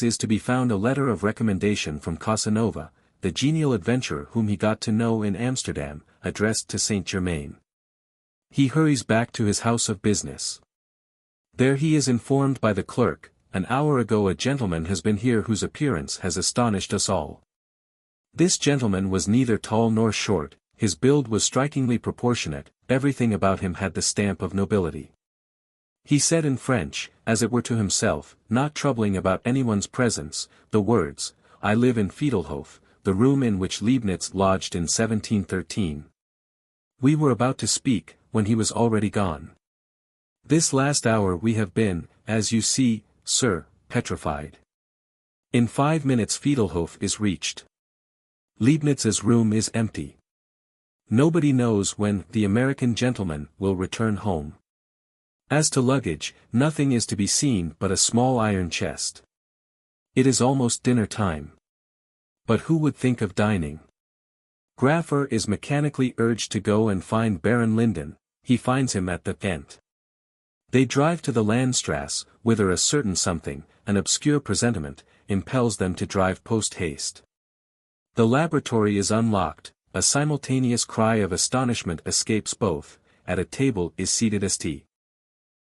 is to be found a letter of recommendation from Casanova, the genial adventurer whom he got to know in Amsterdam, addressed to Saint Germain. He hurries back to his house of business. There he is informed by the clerk, "An hour ago a gentleman has been here whose appearance has astonished us all." This gentleman was neither tall nor short, his build was strikingly proportionate, everything about him had the stamp of nobility. He said in French, as it were to himself, not troubling about anyone's presence, the words, "I live in Fiedelhof, the room in which Leibniz lodged in 1713. We were about to speak, when he was already gone. This last hour we have been, as you see, sir, petrified. In 5 minutes Fiedelhof is reached. Leibniz's room is empty. Nobody knows when the American gentleman will return home. As to luggage, nothing is to be seen but a small iron chest. It is almost dinner time. But who would think of dining? Graffer is mechanically urged to go and find Baron Linden, he finds him at the Ghent. They drive to the Landstrasse, whither a certain something, an obscure presentiment, impels them to drive post-haste. The laboratory is unlocked, a simultaneous cry of astonishment escapes both, at a table is seated St.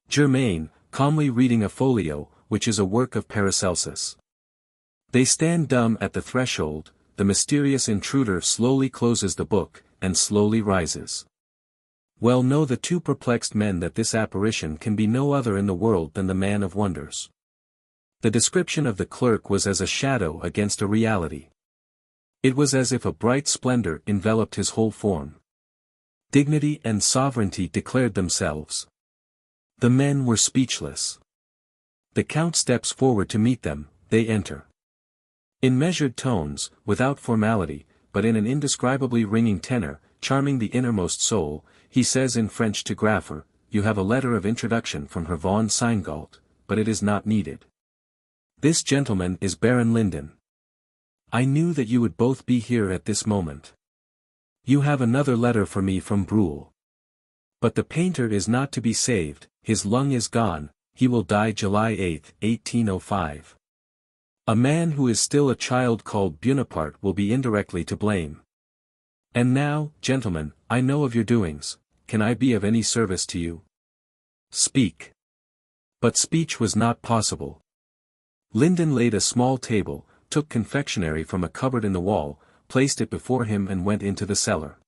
Germain, calmly reading a folio, which is a work of Paracelsus. They stand dumb at the threshold, the mysterious intruder slowly closes the book, and slowly rises. Well know the two perplexed men that this apparition can be no other in the world than the man of wonders. The description of the clerk was as a shadow against a reality. It was as if a bright splendor enveloped his whole form. Dignity and sovereignty declared themselves. The men were speechless. The count steps forward to meet them, they enter. In measured tones, without formality, but in an indescribably ringing tenor, charming the innermost soul, he says in French to Graffer, "You have a letter of introduction from Herr von Seingalt, but it is not needed. This gentleman is Baron Linden. I knew that you would both be here at this moment. You have another letter for me from Brühl. But the painter is not to be saved, his lung is gone, he will die July 8, 1805. A man who is still a child called Buonaparte will be indirectly to blame. And now, gentlemen, I know of your doings, can I be of any service to you? Speak." But speech was not possible. Linden laid a small table, took confectionery from a cupboard in the wall, placed it before him and went into the cellar.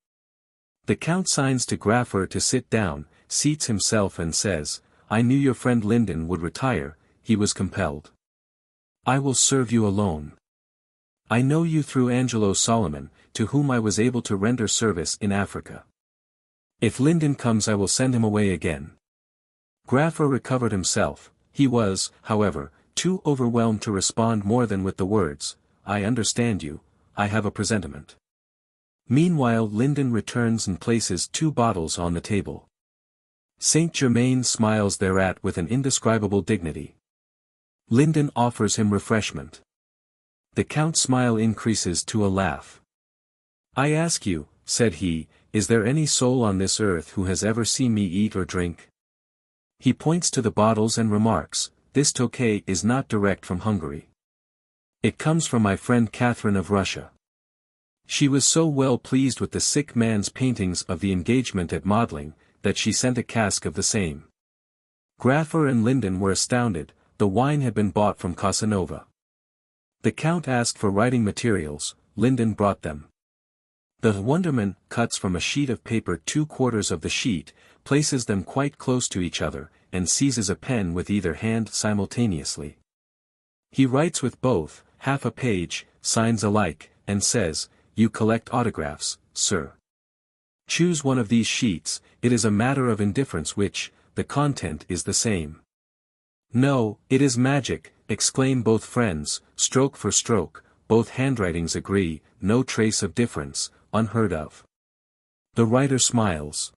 The count signs to Graffer to sit down, seats himself and says, "I knew your friend Linden would retire, he was compelled. I will serve you alone. I know you through Angelo Solomon, to whom I was able to render service in Africa. If Linden comes I will send him away again." Graffer recovered himself, he was, however, too overwhelmed to respond more than with the words, "I understand you, I have a presentiment." Meanwhile Linden returns and places 2 bottles on the table. Saint Germain smiles thereat with an indescribable dignity. Linden offers him refreshment. The count's smile increases to a laugh. "I ask you," said he, "is there any soul on this earth who has ever seen me eat or drink?" He points to the bottles and remarks, "This Tokay is not direct from Hungary. It comes from my friend Catherine of Russia. She was so well pleased with the sick man's paintings of the engagement at Modling, that she sent a cask of the same." Graffer and Linden were astounded, the wine had been bought from Casanova. The count asked for writing materials, Linden brought them. The wonderman cuts from a sheet of paper 2/4 of the sheet, places them quite close to each other, and seizes a pen with either hand simultaneously. He writes with both, half a page, signs alike, and says, "You collect autographs, sir. Choose one of these sheets, it is a matter of indifference which, the content is the same." "No, it is magic," exclaim both friends, stroke for stroke, both handwritings agree, no trace of difference, unheard of. The writer smiles.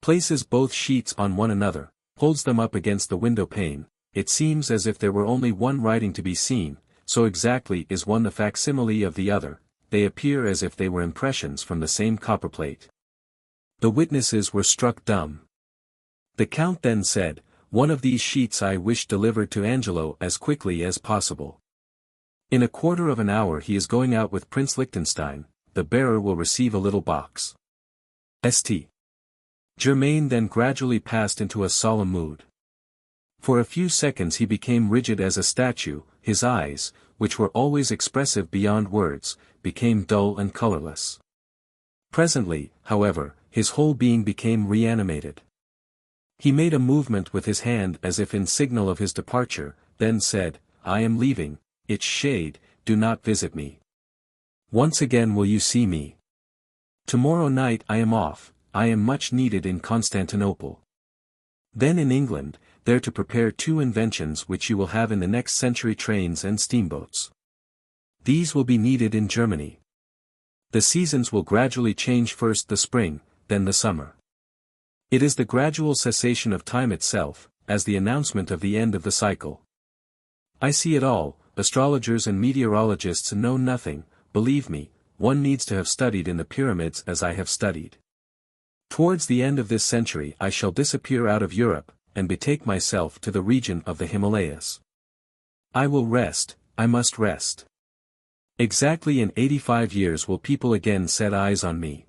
Places both sheets on one another, holds them up against the window pane, it seems as if there were only one writing to be seen, so exactly is one the facsimile of the other, they appear as if they were impressions from the same copperplate. The witnesses were struck dumb. The count then said, "One of these sheets I wish delivered to Angelo as quickly as possible." In a quarter of an hour he is going out with Prince Liechtenstein, the bearer will receive a little box. St. Germain then gradually passed into a solemn mood. For a few seconds he became rigid as a statue, his eyes, which were always expressive beyond words, became dull and colorless. Presently, however, his whole being became reanimated. He made a movement with his hand as if in signal of his departure, then said, "I am leaving, its shade, do not visit me. Once again will you see me? Tomorrow night I am off, I am much needed in Constantinople. Then in England, there to prepare 2 inventions which you will have in the next century: trains and steamboats. These will be needed in Germany. The seasons will gradually change, first the spring, then the summer. It is the gradual cessation of time itself, as the announcement of the end of the cycle. I see it all. Astrologers and meteorologists know nothing, believe me, one needs to have studied in the pyramids as I have studied. Towards the end of this century I shall disappear out of Europe, and betake myself to the region of the Himalayas. I will rest, I must rest. Exactly in 85 years will people again set eyes on me.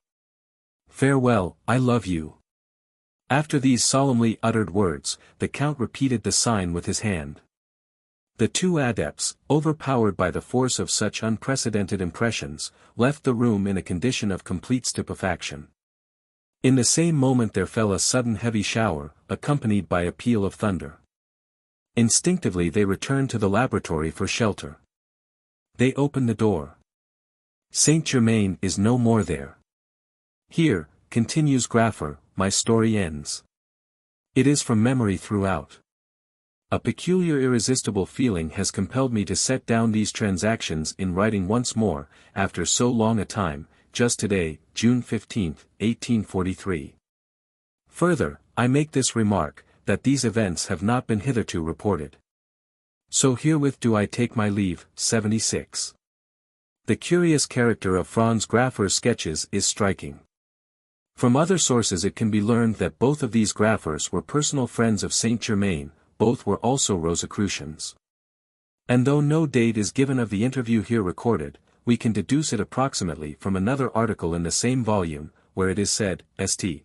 Farewell, I love you." After these solemnly uttered words, the Count repeated the sign with his hand. The 2 adepts, overpowered by the force of such unprecedented impressions, left the room in a condition of complete stupefaction. In the same moment there fell a sudden heavy shower, accompanied by a peal of thunder. Instinctively they returned to the laboratory for shelter. They opened the door. Saint Germain is no more there. Here, continues Graffer, my story ends. It is from memory throughout. A peculiar irresistible feeling has compelled me to set down these transactions in writing once more, after so long a time, just today, June 15, 1843. Further, I make this remark, that these events have not been hitherto reported. So herewith do I take my leave. 76. The curious character of Franz Graffer's sketches is striking. From other sources it can be learned that both of these Graffers were personal friends of Saint Germain, both were also Rosicrucians. And though no date is given of the interview here recorded, we can deduce it approximately from another article in the same volume, where it is said, St.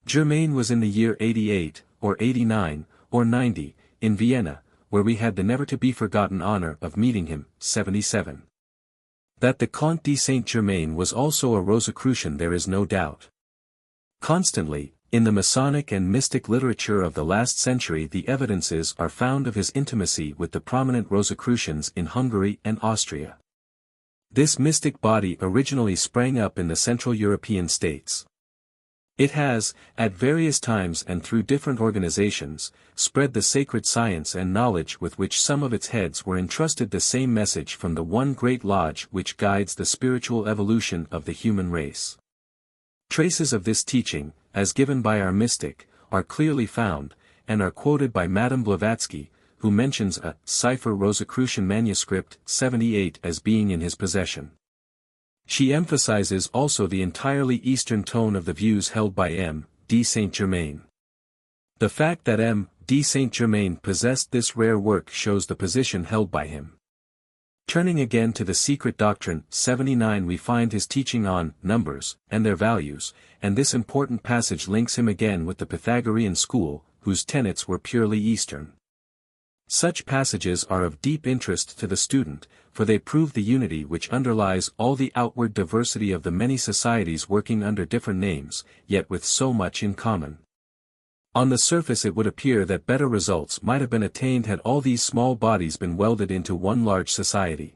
Germain was in the year 88, or 89, or 90, in Vienna, where we had the never-to-be-forgotten honor of meeting him. 77. That the Comte de Saint Germain was also a Rosicrucian there is no doubt. Constantly, in the Masonic and mystic literature of the last century the evidences are found of his intimacy with the prominent Rosicrucians in Hungary and Austria. This mystic body originally sprang up in the Central European states. It has, at various times and through different organizations, spread the sacred science and knowledge with which some of its heads were entrusted the same message from the one great lodge which guides the spiritual evolution of the human race. Traces of this teaching, as given by our mystic, are clearly found, and are quoted by Madame Blavatsky, who mentions a cipher Rosicrucian manuscript 78 as being in his possession. She emphasizes also the entirely Eastern tone of the views held by M. de Saint Germain. The fact that M. de Saint Germain possessed this rare work shows the position held by him. Turning again to the Secret Doctrine 79 we find his teaching on numbers and their values, and this important passage links him again with the Pythagorean school, whose tenets were purely Eastern. Such passages are of deep interest to the student, for they prove the unity which underlies all the outward diversity of the many societies working under different names, yet with so much in common. On the surface it would appear that better results might have been attained had all these small bodies been welded into one large society.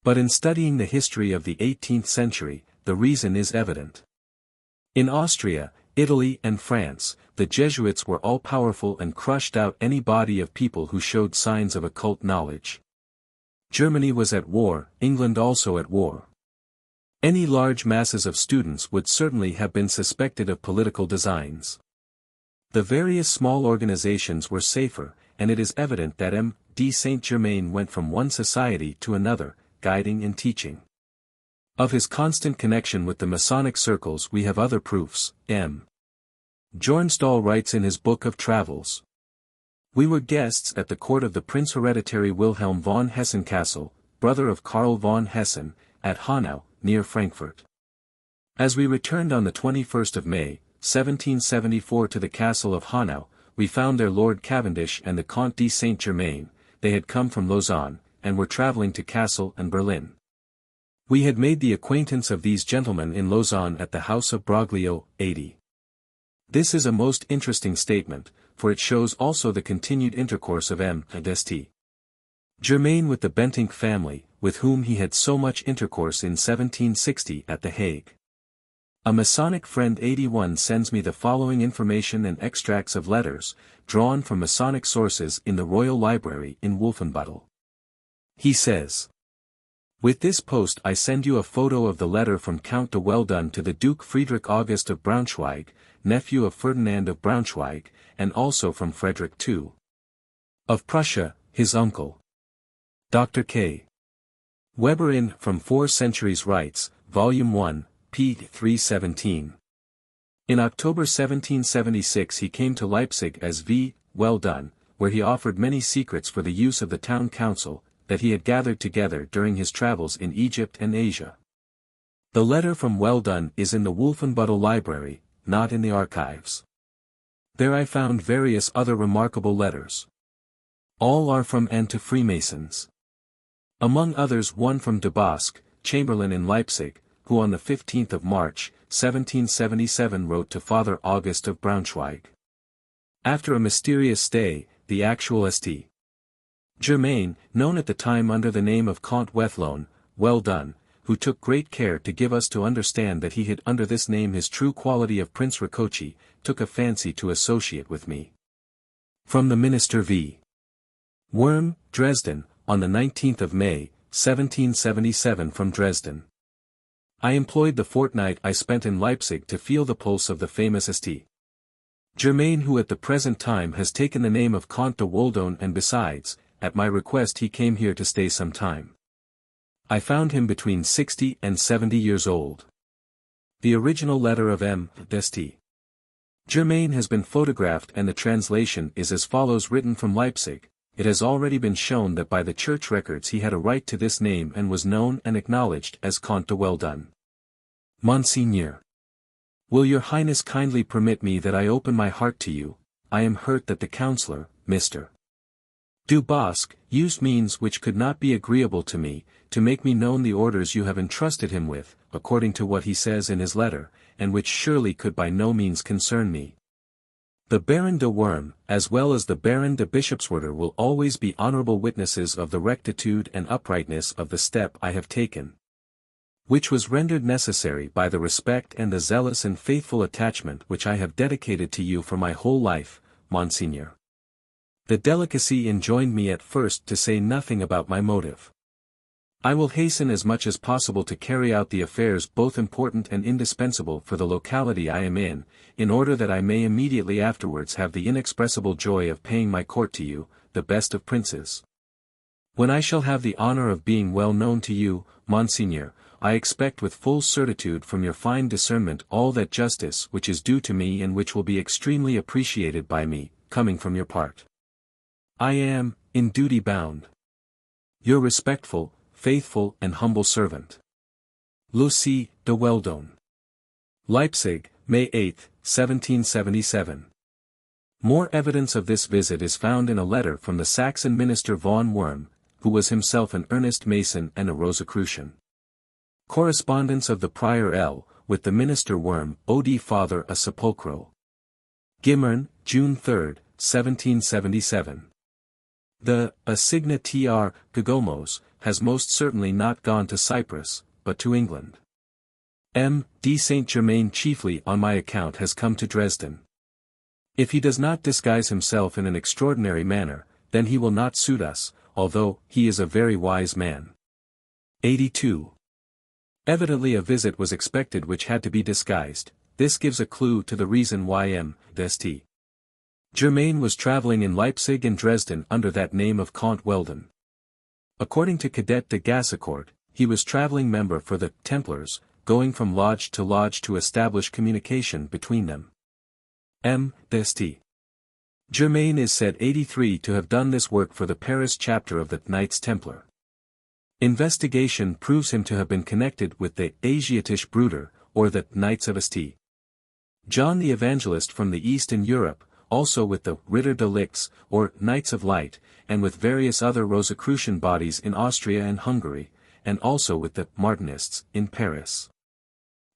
But in studying the history of the 18th century, the reason is evident. In Austria, Italy and France, the Jesuits were all-powerful and crushed out any body of people who showed signs of occult knowledge. Germany was at war, England also at war. Any large masses of students would certainly have been suspected of political designs. The various small organizations were safer, and it is evident that M. de Saint Germain went from one society to another, guiding and teaching. Of his constant connection with the Masonic circles we have other proofs. M. Bjornstall writes in his book of travels. We were guests at the court of the Prince Hereditary Wilhelm von Hessen-Kassel, brother of Karl von Hessen, at Hanau, near Frankfurt. As we returned on the 21st of May, 1774 to the castle of Hanau, we found there Lord Cavendish and the Comte de Saint-Germain. They had come from Lausanne, and were travelling to Kassel and Berlin. We had made the acquaintance of these gentlemen in Lausanne at the house of Broglio, 80. This is a most interesting statement, for it shows also the continued intercourse of M. d'Este. Germain with the Bentinck family, with whom he had so much intercourse in 1760 at The Hague. A Masonic friend 81 sends me the following information and extracts of letters, drawn from Masonic sources in the Royal Library in Wolfenbüttel. He says, "With this post I send you a photo of the letter from Count de Weldon to the Duke Friedrich August of Braunschweig, nephew of Ferdinand of Braunschweig, and also from Frederick II. of Prussia, his uncle. Dr. K. Weber in From 4 Centuries writes, Volume 1, p. 317. In October 1776 he came to Leipzig as V. Weldon, where he offered many secrets for the use of the town council, that he had gathered together during his travels in Egypt and Asia. The letter from Weldon is in the Wolfenbüttel Library, not in the archives. There I found various other remarkable letters. All are from and to Freemasons. Among others one from de Bosc, Chamberlain in Leipzig, who on the 15th of March, 1777 wrote to Father August of Braunschweig. After a mysterious stay, the actual St. Germain, known at the time under the name of Comte Wethlone, Weldon, who took great care to give us to understand that he had under this name his true quality of Prince Rakoczy, took a fancy to associate with me. From the Minister V. Worm, Dresden, on the 19th of May, 1777 from Dresden. I employed the fortnight I spent in Leipzig to feel the pulse of the famous St. Germain, who at the present time has taken the name of Comte de Weldon, and besides, at my request he came here to stay some time. I found him between 60 and 70 years old. The original letter of M. d'Este. Germain has been photographed and the translation is as follows, written from Leipzig. It has already been shown that by the church records he had a right to this name and was known and acknowledged as Comte de Weldon. Monseigneur. Will your Highness kindly permit me that I open my heart to you? I am hurt that the councillor, Mr. Du Bosc, used means which could not be agreeable to me, to make me known the orders you have entrusted him with, according to what he says in his letter, and which surely could by no means concern me. The Baron de Worm, as well as the Baron de Bischofswerder, will always be honourable witnesses of the rectitude and uprightness of the step I have taken, which was rendered necessary by the respect and the zealous and faithful attachment which I have dedicated to you for my whole life, Monseigneur. The delicacy enjoined me at first to say nothing about my motive. I will hasten as much as possible to carry out the affairs both important and indispensable for the locality I am in order that I may immediately afterwards have the inexpressible joy of paying my court to you, the best of princes. When I shall have the honour of being well known to you, Monseigneur, I expect with full certitude from your fine discernment all that justice which is due to me and which will be extremely appreciated by me, coming from your part. I am, in duty bound, your respectful, faithful and humble servant, Lucie de Weldon. Leipzig, May 8, 1777. More evidence of this visit is found in a letter from the Saxon minister von Worm, who was himself an earnest Mason and a Rosicrucian. Correspondence of the Prior L. with the minister Worm, O.D. Father a Sepulchro. Gimmern, June 3, 1777. The Asigna Tr. Gagomos has most certainly not gone to Cyprus, but to England. M. D. Saint-Germain chiefly on my account has come to Dresden. If he does not disguise himself in an extraordinary manner, then he will not suit us, although he is a very wise man. 82. Evidently a visit was expected which had to be disguised. This gives a clue to the reason why M. d'Este. Germain was travelling in Leipzig and Dresden under that name of Comte Weldon. According to Cadet de Gassecourt, he was travelling member for the Templars, going from lodge to establish communication between them. M. d'Este. Germain is said 83 to have done this work for the Paris chapter of the Knights Templar. Investigation proves him to have been connected with the Asiatische Brüder, or the Knights of St. John the Evangelist from the East in Europe, also with the Ritter de Lix, or Knights of Light, and with various other Rosicrucian bodies in Austria and Hungary, and also with the Martinists in Paris.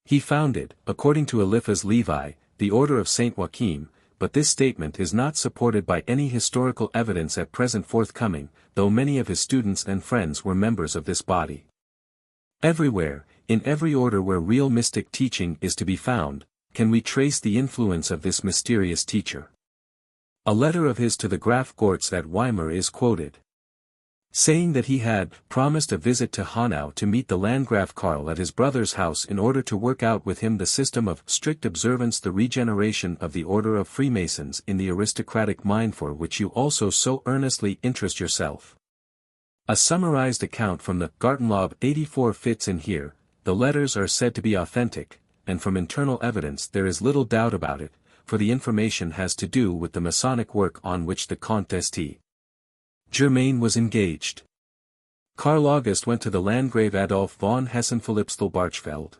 He founded, according to Eliphas Levi, the Order of Saint Joachim, but this statement is not supported by any historical evidence at present forthcoming, though many of his students and friends were members of this body. Everywhere, in every order where real mystic teaching is to be found, can we trace the influence of this mysterious teacher. A letter of his to the Graf Gortz at Weimar is quoted, saying that he had promised a visit to Hanau to meet the Landgraf Karl at his brother's house in order to work out with him the system of strict observance, the regeneration of the order of Freemasons in the aristocratic mind for which you also so earnestly interest yourself. A summarized account from the Gartenlaub 84 fits in here. The letters are said to be authentic, and from internal evidence there is little doubt about it, for the information has to do with the Masonic work on which the Comte St. Germain was engaged. Karl August went to the Landgrave Adolf von Hessen-Philippsthal-Barchfeld.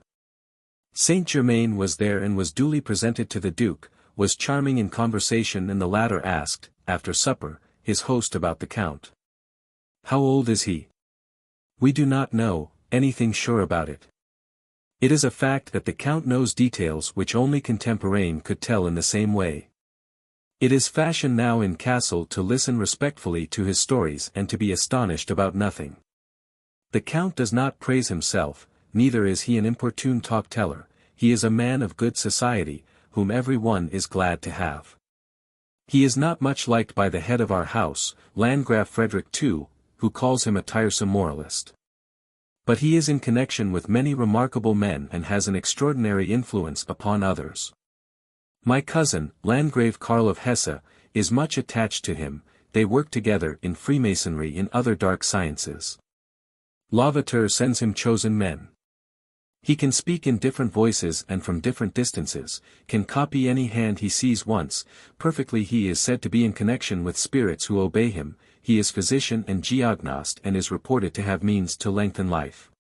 Saint Germain was there and was duly presented to the Duke, was charming in conversation, and the latter asked, after supper, his host about the Count. "How old is he?" "We do not know anything sure about it. It is a fact that the Count knows details which only contemporanean could tell in the same way. It is fashion now in Kassel to listen respectfully to his stories and to be astonished about nothing. The Count does not praise himself, neither is he an importune talk-teller, he is a man of good society, whom every one is glad to have. He is not much liked by the head of our house, Landgraf Frederick II, who calls him a tiresome moralist. But he is in connection with many remarkable men and has an extraordinary influence upon others. My cousin, Landgrave Karl of Hesse, is much attached to him, they work together in Freemasonry in other dark sciences. Lavater sends him chosen men. He can speak in different voices and from different distances, can copy any hand he sees once, perfectly. He is said to be in connection with spirits who obey him, he is physician and geognost and is reported to have means to lengthen life.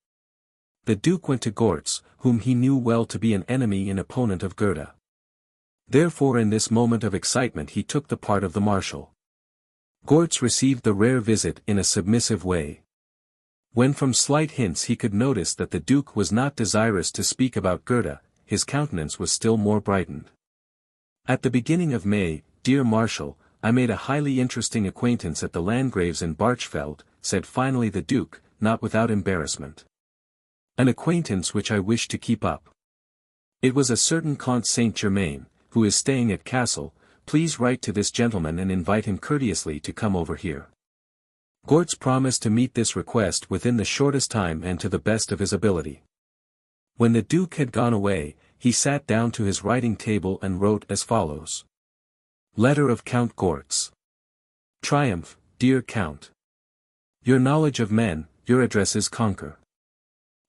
The Duke went to Gortz, whom he knew well to be an enemy and opponent of Goethe. Therefore in this moment of excitement he took the part of the Marshal. Gortz received the rare visit in a submissive way. When from slight hints he could notice that the Duke was not desirous to speak about Goethe, his countenance was still more brightened. "At the beginning of May, dear Marshal, I made a highly interesting acquaintance at the Landgrave's in Barchfeld," said finally the Duke, not without embarrassment. "An acquaintance which I wish to keep up. It was a certain Comte Saint Germain, who is staying at Kassel. Please write to this gentleman and invite him courteously to come over here." Gortz promised to meet this request within the shortest time and to the best of his ability. When the Duke had gone away, he sat down to his writing table and wrote as follows. Letter of Count Gortz. Triumph, dear Count. Your knowledge of men, your addresses conquer.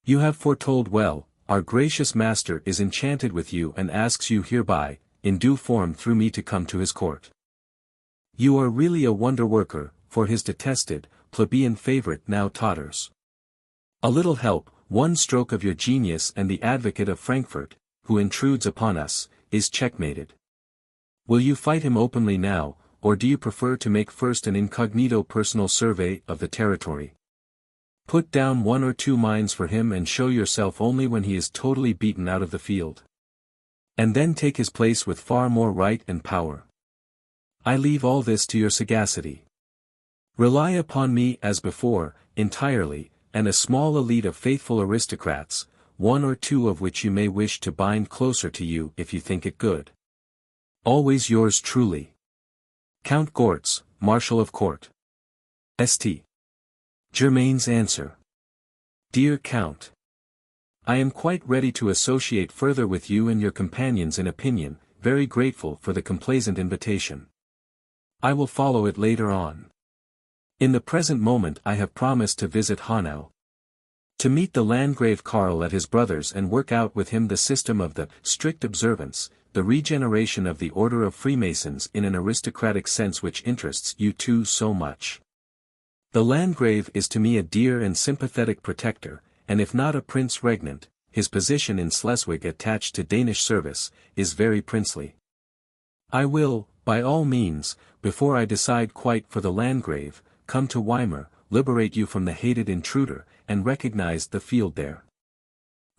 You have foretold well, our gracious master is enchanted with you and asks you hereby, in due form through me to come to his court. You are really a wonder-worker, for his detested, plebeian favorite now totters. A little help, one stroke of your genius and the advocate of Frankfurt, who intrudes upon us, is checkmated. Will you fight him openly now, or do you prefer to make first an incognito personal survey of the territory? Put down 1 or 2 mines for him and show yourself only when he is totally beaten out of the field. And then take his place with far more right and power. I leave all this to your sagacity. Rely upon me as before, entirely, and a small elite of faithful aristocrats, 1 or 2 of which you may wish to bind closer to you if you think it good. Always yours truly. Count Gortz, Marshal of Court. St. Germain's answer. Dear Count. I am quite ready to associate further with you and your companions in opinion, very grateful for the complaisant invitation. I will follow it later on. In the present moment I have promised to visit Hanau. To meet the Landgrave Karl at his brother's and work out with him the system of the strict observance, the regeneration of the order of Freemasons in an aristocratic sense which interests you too so much. The Landgrave is to me a dear and sympathetic protector, and if not a prince regnant, his position in Schleswig attached to Danish service, is very princely. I will, by all means, before I decide quite for the Landgrave, come to Weimar, liberate you from the hated intruder, and recognize the field there.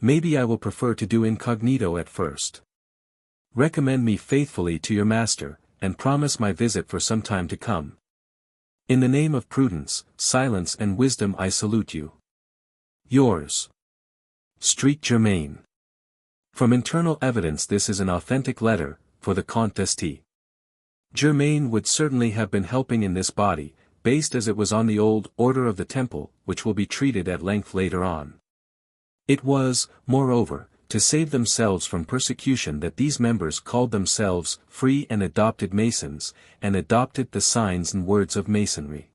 Maybe I will prefer to do incognito at first. Recommend me faithfully to your master, and promise my visit for some time to come. In the name of prudence, silence and wisdom I salute you. Yours. Street Germain. From internal evidence this is an authentic letter, for the Comte d'Este. Germain would certainly have been helping in this body, based as it was on the old Order of the Temple, which will be treated at length later on. It was, moreover, to save themselves from persecution that these members called themselves free and adopted Masons, and adopted the signs and words of Masonry.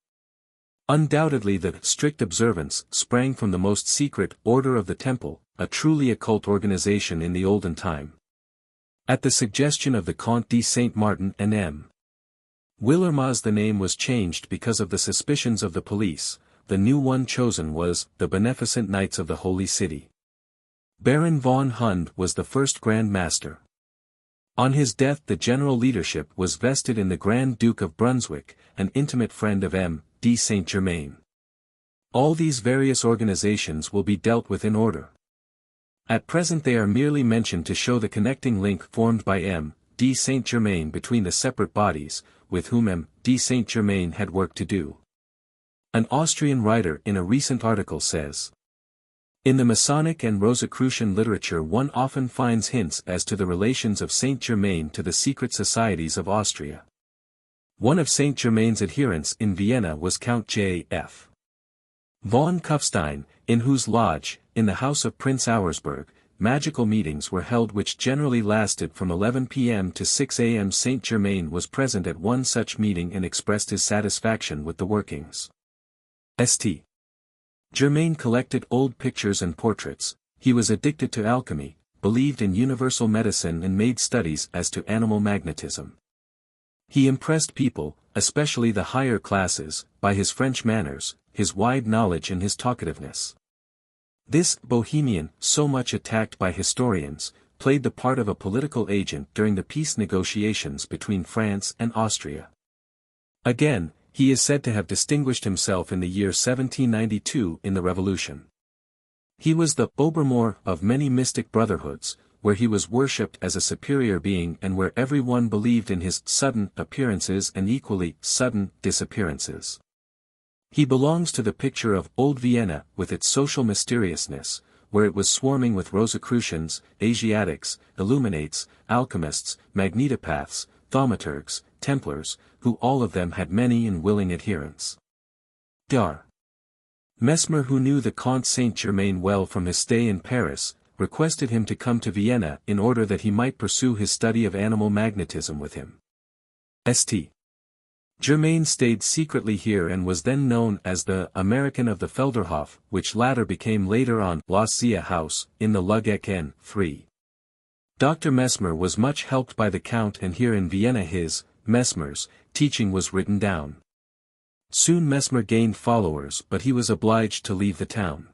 Undoubtedly the strict observance sprang from the most secret Order of the Temple, a truly occult organization in the olden time. At the suggestion of the Comte de Saint Martin and M. Willermas the name was changed because of the suspicions of the police. The new one chosen was the Beneficent Knights of the Holy City. Baron von Hund was the first Grand Master. On his death the general leadership was vested in the Grand Duke of Brunswick, an intimate friend of M. de Saint Germain. All these various organizations will be dealt with in order. At present they are merely mentioned to show the connecting link formed by M. de Saint Germain between the separate bodies, with whom M. de Saint Germain had work to do. An Austrian writer in a recent article says, in the Masonic and Rosicrucian literature one often finds hints as to the relations of Saint Germain to the secret societies of Austria. One of Saint Germain's adherents in Vienna was Count J.F. von Kufstein, in whose lodge, in the house of Prince Auersperg, magical meetings were held which generally lasted from 11 p.m. to 6 a.m. Saint Germain was present at one such meeting and expressed his satisfaction with the workings. St. Germain collected old pictures and portraits, he was addicted to alchemy, believed in universal medicine and made studies as to animal magnetism. He impressed people, especially the higher classes, by his French manners, his wide knowledge and his talkativeness. This Bohemian, so much attacked by historians, played the part of a political agent during the peace negotiations between France and Austria. Again, he is said to have distinguished himself in the year 1792 in the Revolution. He was the Obermoor of many mystic brotherhoods, where he was worshipped as a superior being and where everyone believed in his sudden appearances and equally sudden disappearances. He belongs to the picture of Old Vienna with its social mysteriousness, where it was swarming with Rosicrucians, Asiatics, Illuminates, alchemists, magnetopaths, thaumaturgs, Templars, who all of them had many and willing adherents. Dar. Mesmer, who knew the Comte Saint-Germain well from his stay in Paris, requested him to come to Vienna in order that he might pursue his study of animal magnetism with him. St. Germain stayed secretly here and was then known as the American of the Felderhof, which latter became later on Los Zia House, in the Lugeck N. 3. Dr. Mesmer was much helped by the Count, and here in Vienna his, Mesmer's, teaching was written down. Soon Mesmer gained followers, but he was obliged to leave the town.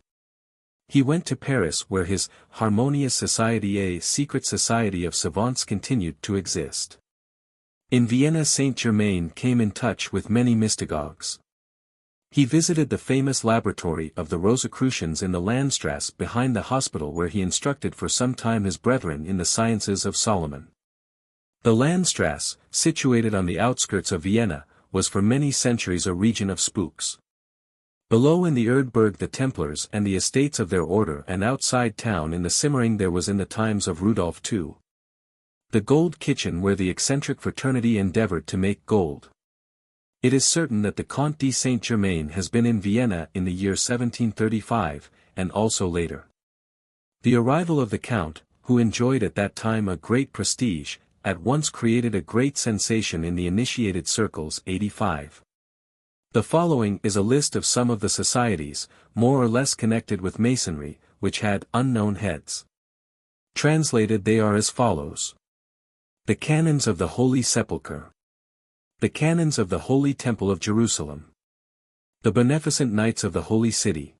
He went to Paris where his Harmonious Society, a secret society of savants, continued to exist. In Vienna Saint-Germain came in touch with many mystagogues. He visited the famous laboratory of the Rosicrucians in the Landstrasse behind the hospital, where he instructed for some time his brethren in the sciences of Solomon. The Landstrasse, situated on the outskirts of Vienna, was for many centuries a region of spooks. Below in the Erdberg the Templars and the estates of their order, and outside town in the Simmering there was in the times of Rudolph II. The gold kitchen where the eccentric fraternity endeavored to make gold. It is certain that the Comte de Saint-Germain has been in Vienna in the year 1735, and also later. The arrival of the Count, who enjoyed at that time a great prestige, at once created a great sensation in the initiated circles. 85. The following is a list of some of the societies, more or less connected with Masonry, which had unknown heads. Translated they are as follows. The Canons of the Holy Sepulchre. The Canons of the Holy Temple of Jerusalem. The beneficent Knights of the Holy City.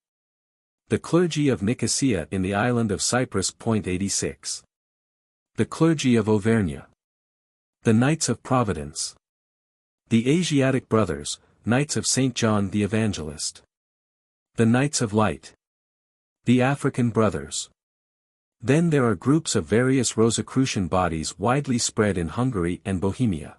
The clergy of Nicosia in the island of Cyprus. 86. The clergy of Auvergne. The Knights of Providence. The Asiatic Brothers, Knights of St. John the Evangelist. The Knights of Light. The African Brothers. Then there are groups of various Rosicrucian bodies widely spread in Hungary and Bohemia.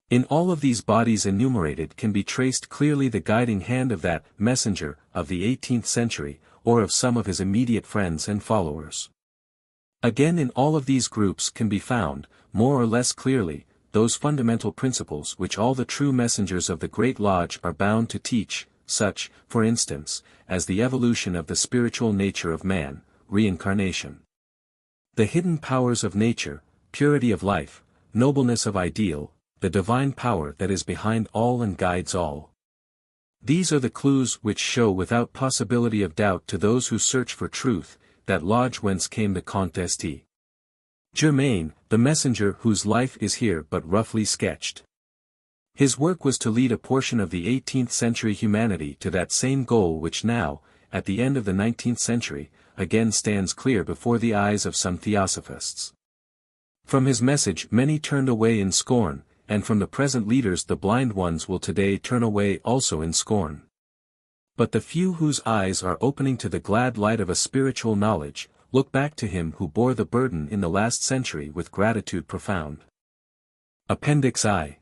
In all of these bodies enumerated can be traced clearly the guiding hand of that messenger of the 18th century, or of some of his immediate friends and followers. Again, in all of these groups can be found, more or less clearly, those fundamental principles which all the true messengers of the Great Lodge are bound to teach, such, for instance, as the evolution of the spiritual nature of man, reincarnation, the hidden powers of nature, purity of life, nobleness of ideal, the divine power that is behind all and guides all. These are the clues which show without possibility of doubt to those who search for truth, that lodge whence came the Comte St. Germain, the messenger whose life is here but roughly sketched. His work was to lead a portion of the 18th century humanity to that same goal which now, at the end of the 19th century, again stands clear before the eyes of some theosophists. From his message many turned away in scorn, and from the present leaders the blind ones will today turn away also in scorn. But the few whose eyes are opening to the glad light of a spiritual knowledge, look back to him who bore the burden in the last century with gratitude profound. Appendix I.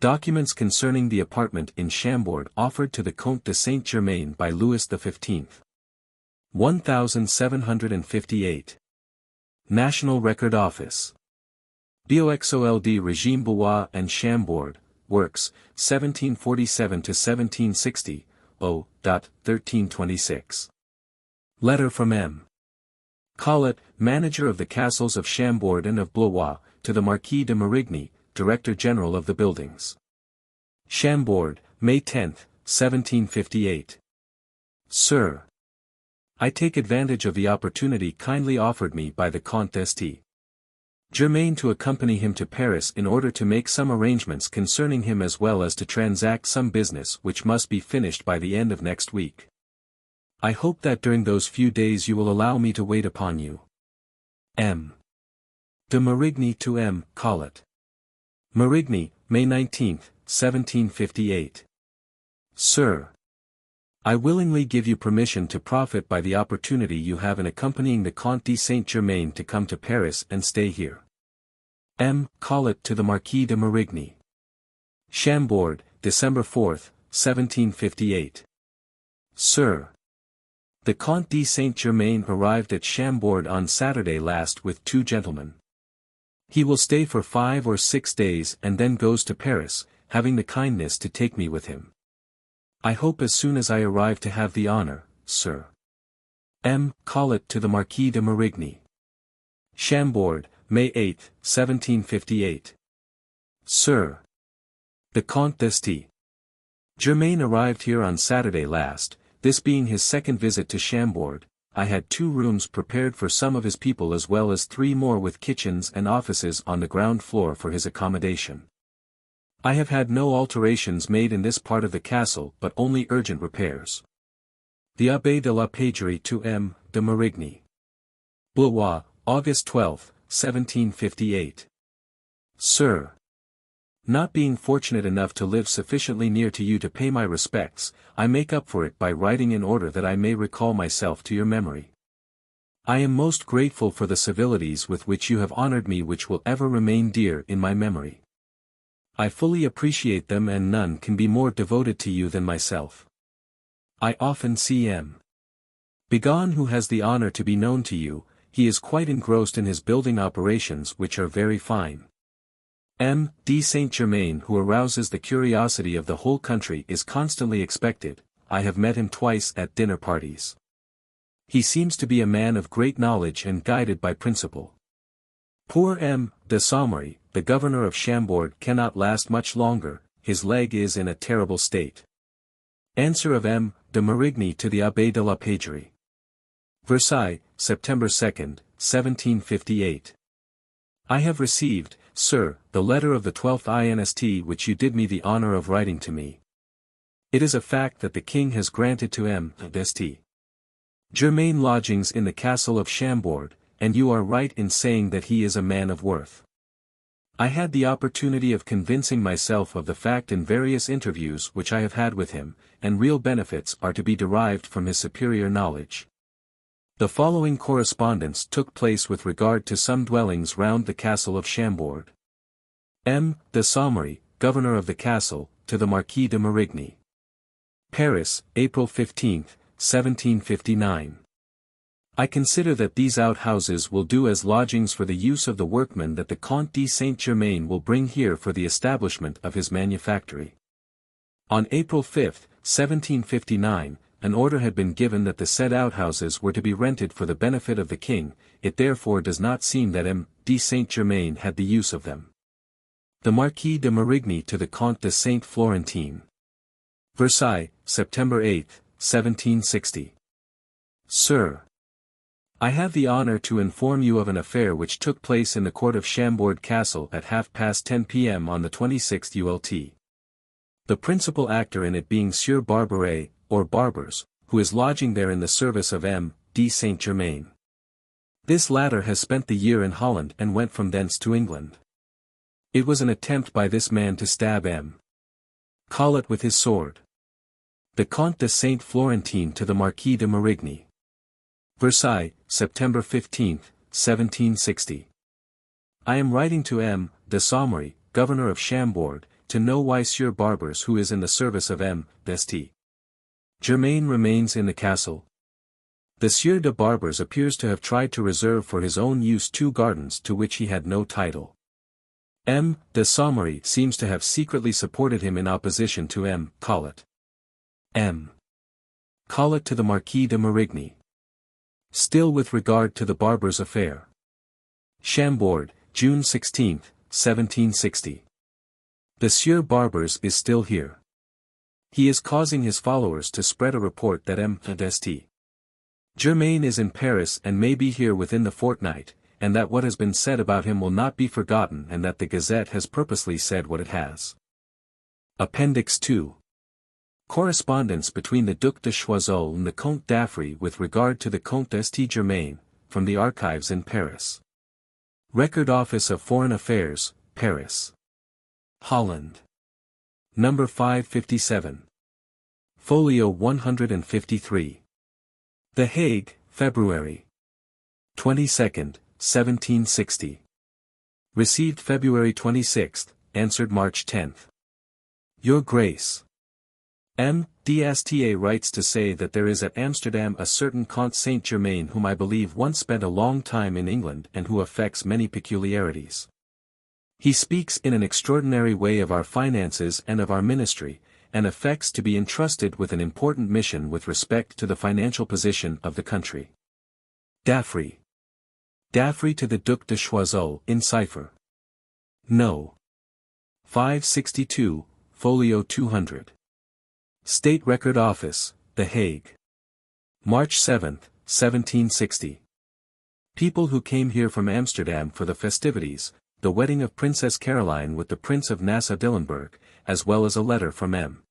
Documents concerning the apartment in Chambord offered to the Comte de Saint Germain by Louis XV. 1758. National Record Office. Boxold Regime Blois and Chambord, Works, 1747–1760, 0.1326. Letter from M. Collet, manager of the castles of Chambord and of Blois, to the Marquis de Marigny, Director General of the Buildings. Chambord, May 10, 1758. Sir, I take advantage of the opportunity kindly offered me by the Comte St. Germain to accompany him to Paris in order to make some arrangements concerning him as well as to transact some business which must be finished by the end of next week. I hope that during those few days you will allow me to wait upon you. M. De Marigny to M. Collet. Marigny, May 19, 1758. Sir, I willingly give you permission to profit by the opportunity you have in accompanying the Comte de Saint Germain to come to Paris and stay here. M. Collet to the Marquis de Marigny. Chambord, December 4, 1758. Sir, the Comte de Saint Germain arrived at Chambord on Saturday last with 2 gentlemen. He will stay for 5 or 6 days and then goes to Paris, having the kindness to take me with him. I hope as soon as I arrive to have the honor, sir. M. Collet to the Marquis de Marigny. Chambord, May 8, 1758. Sir, the Comte de St. Germain arrived here on Saturday last, this being his second visit to Chambord. I had 2 rooms prepared for some of his people as well as 3 more with kitchens and offices on the ground floor for his accommodation. I have had no alterations made in this part of the castle but only urgent repairs. The Abbé de la Pagerie to M. de Marigny. Blois, August 12, 1758. Sir, not being fortunate enough to live sufficiently near to you to pay my respects, I make up for it by writing in order that I may recall myself to your memory. I am most grateful for the civilities with which you have honored me which will ever remain dear in my memory. I fully appreciate them and none can be more devoted to you than myself. I often see M. Bigon who has the honor to be known to you, he is quite engrossed in his building operations which are very fine. M. de Saint Germain who arouses the curiosity of the whole country is constantly expected. I have met him twice at dinner parties. He seems to be a man of great knowledge and guided by principle. Poor M. de Saumery, the governor of Chambord cannot last much longer, his leg is in a terrible state. Answer of M. de Marigny to the Abbé de la Pagerie. Versailles, September 2, 1758. I have received, sir, the letter of the 12th inst which you did me the honor of writing to me. It is a fact that the king has granted to M. St. Germain lodgings in the castle of Chambord, and you are right in saying that he is a man of worth. I had the opportunity of convincing myself of the fact in various interviews which I have had with him, and real benefits are to be derived from his superior knowledge. The following correspondence took place with regard to some dwellings round the castle of Chambord. M. de Saumery, governor of the castle, to the Marquis de Marigny. Paris, April 15, 1759. I consider that these outhouses will do as lodgings for the use of the workmen that the Comte de Saint-Germain will bring here for the establishment of his manufactory. On April 5, 1759, an order had been given that the said outhouses were to be rented for the benefit of the king, it therefore does not seem that M. de Saint-Germain had the use of them. The Marquis de Marigny to the Comte de Saint-Florentin. Versailles, September 8, 1760. Sir, I have the honor to inform you of an affair which took place in the court of Chambord Castle at 10:30 p.m. on the 26th ult. The principal actor in it being Sieur Barberet, or Barbers, who is lodging there in the service of M. de Saint-Germain. This latter has spent the year in Holland and went from thence to England. It was an attempt by this man to stab M. Collet with his sword. The Comte de Saint-Florentin to the Marquis de Marigny. Versailles, September 15, 1760. I am writing to M. de Saumery, governor of Chambord, to know why Sieur Barbers, who is in the service of M. St. Germain, remains in the castle. The Sieur de Barbers appears to have tried to reserve for his own use 2 gardens to which he had no title. M. de Saumery seems to have secretly supported him in opposition to M. Collet. M. Collet to the Marquis de Marigny. Still with regard to the Barbers affair. Chambord, June 16, 1760. The Sieur Barbers is still here. He is causing his followers to spread a report that M. St. Germain is in Paris and may be here within the fortnight, and that what has been said about him will not be forgotten, and that the Gazette has purposely said what it has. Appendix 2. Correspondence between the Duc de Choiseul and the Comte d'Affry with regard to the Comte St. Germain, from the archives in Paris. Record Office of Foreign Affairs, Paris. Holland. Number 557. Folio 153. The Hague, February 22nd, 1760. Received February 26th, answered March 10th. Your Grace. M. d'Asta writes to say that there is at Amsterdam a certain Comte Saint-Germain whom I believe once spent a long time in England and who affects many peculiarities. He speaks in an extraordinary way of our finances and of our ministry, and affects to be entrusted with an important mission with respect to the financial position of the country. d'Affry. d'Affry to the Duc de Choiseul, in cipher. No. 562, folio 200. State Record Office, The Hague. March 7, 1760. People who came here from Amsterdam for the festivities, the wedding of Princess Caroline with the Prince of Nassau-Dillenburg, as well as a letter from M.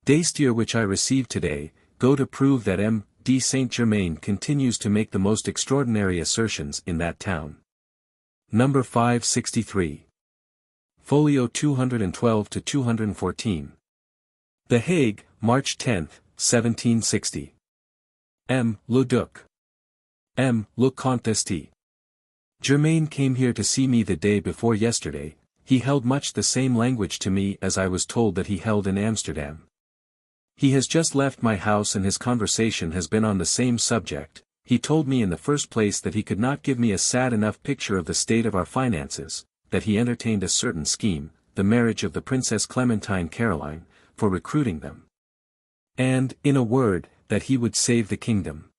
d'Astier which I received today, go to prove that M. de Saint-Germain continues to make the most extraordinary assertions in that town. Number 563. Folio 212 to 214. The Hague, March 10, 1760. M. Le Duc. M. Le Comte St. Germain came here to see me the day before yesterday. He held much the same language to me as I was told that he held in Amsterdam. He has just left my house and his conversation has been on the same subject. He told me in the first place that he could not give me a sad enough picture of the state of our finances, that he entertained a certain scheme, the marriage of the Princess Clementine Caroline, for recruiting them. And, in a word, that he would save the kingdom.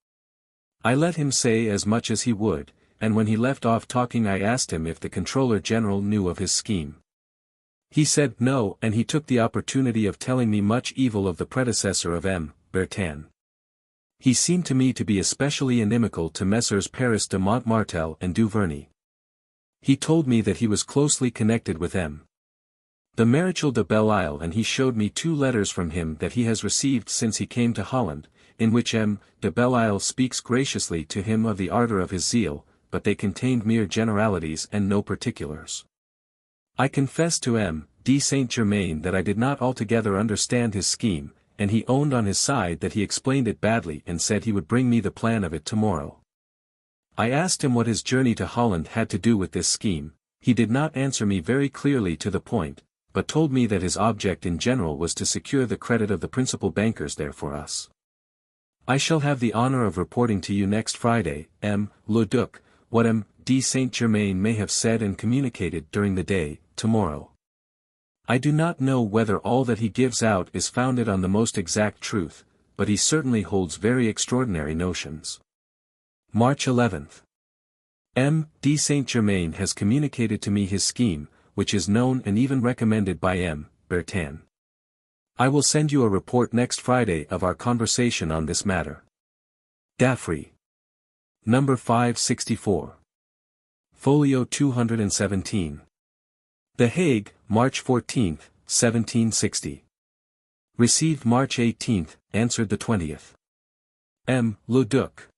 I let him say as much as he would, and when he left off talking I asked him if the Controller General knew of his scheme. He said no, and he took the opportunity of telling me much evil of the predecessor of M. Bertin. He seemed to me to be especially inimical to Messrs. Paris de Montmartel and Duverney. He told me that he was closely connected with M. The Marechal de Belle-Isle, and he showed me 2 letters from him that he has received since he came to Holland, in which M. de Belle-Isle speaks graciously to him of the ardour of his zeal, but they contained mere generalities and no particulars. I confessed to M. de Saint-Germain that I did not altogether understand his scheme, and he owned on his side that he explained it badly and said he would bring me the plan of it tomorrow. I asked him what his journey to Holland had to do with this scheme. He did not answer me very clearly to the point, but told me that his object in general was to secure the credit of the principal bankers there for us. I shall have the honour of reporting to you next Friday, M. le Duc, what M. de Saint-Germain may have said and communicated during the day, tomorrow. I do not know whether all that he gives out is founded on the most exact truth, but he certainly holds very extraordinary notions. March 11th. M. de Saint-Germain has communicated to me his scheme, which is known and even recommended by M. Bertin. I will send you a report next Friday of our conversation on this matter. D'Affry. Number 564. Folio 217. The Hague, March 14, 1760. Received March 18, answered the 20th. M. le Duc.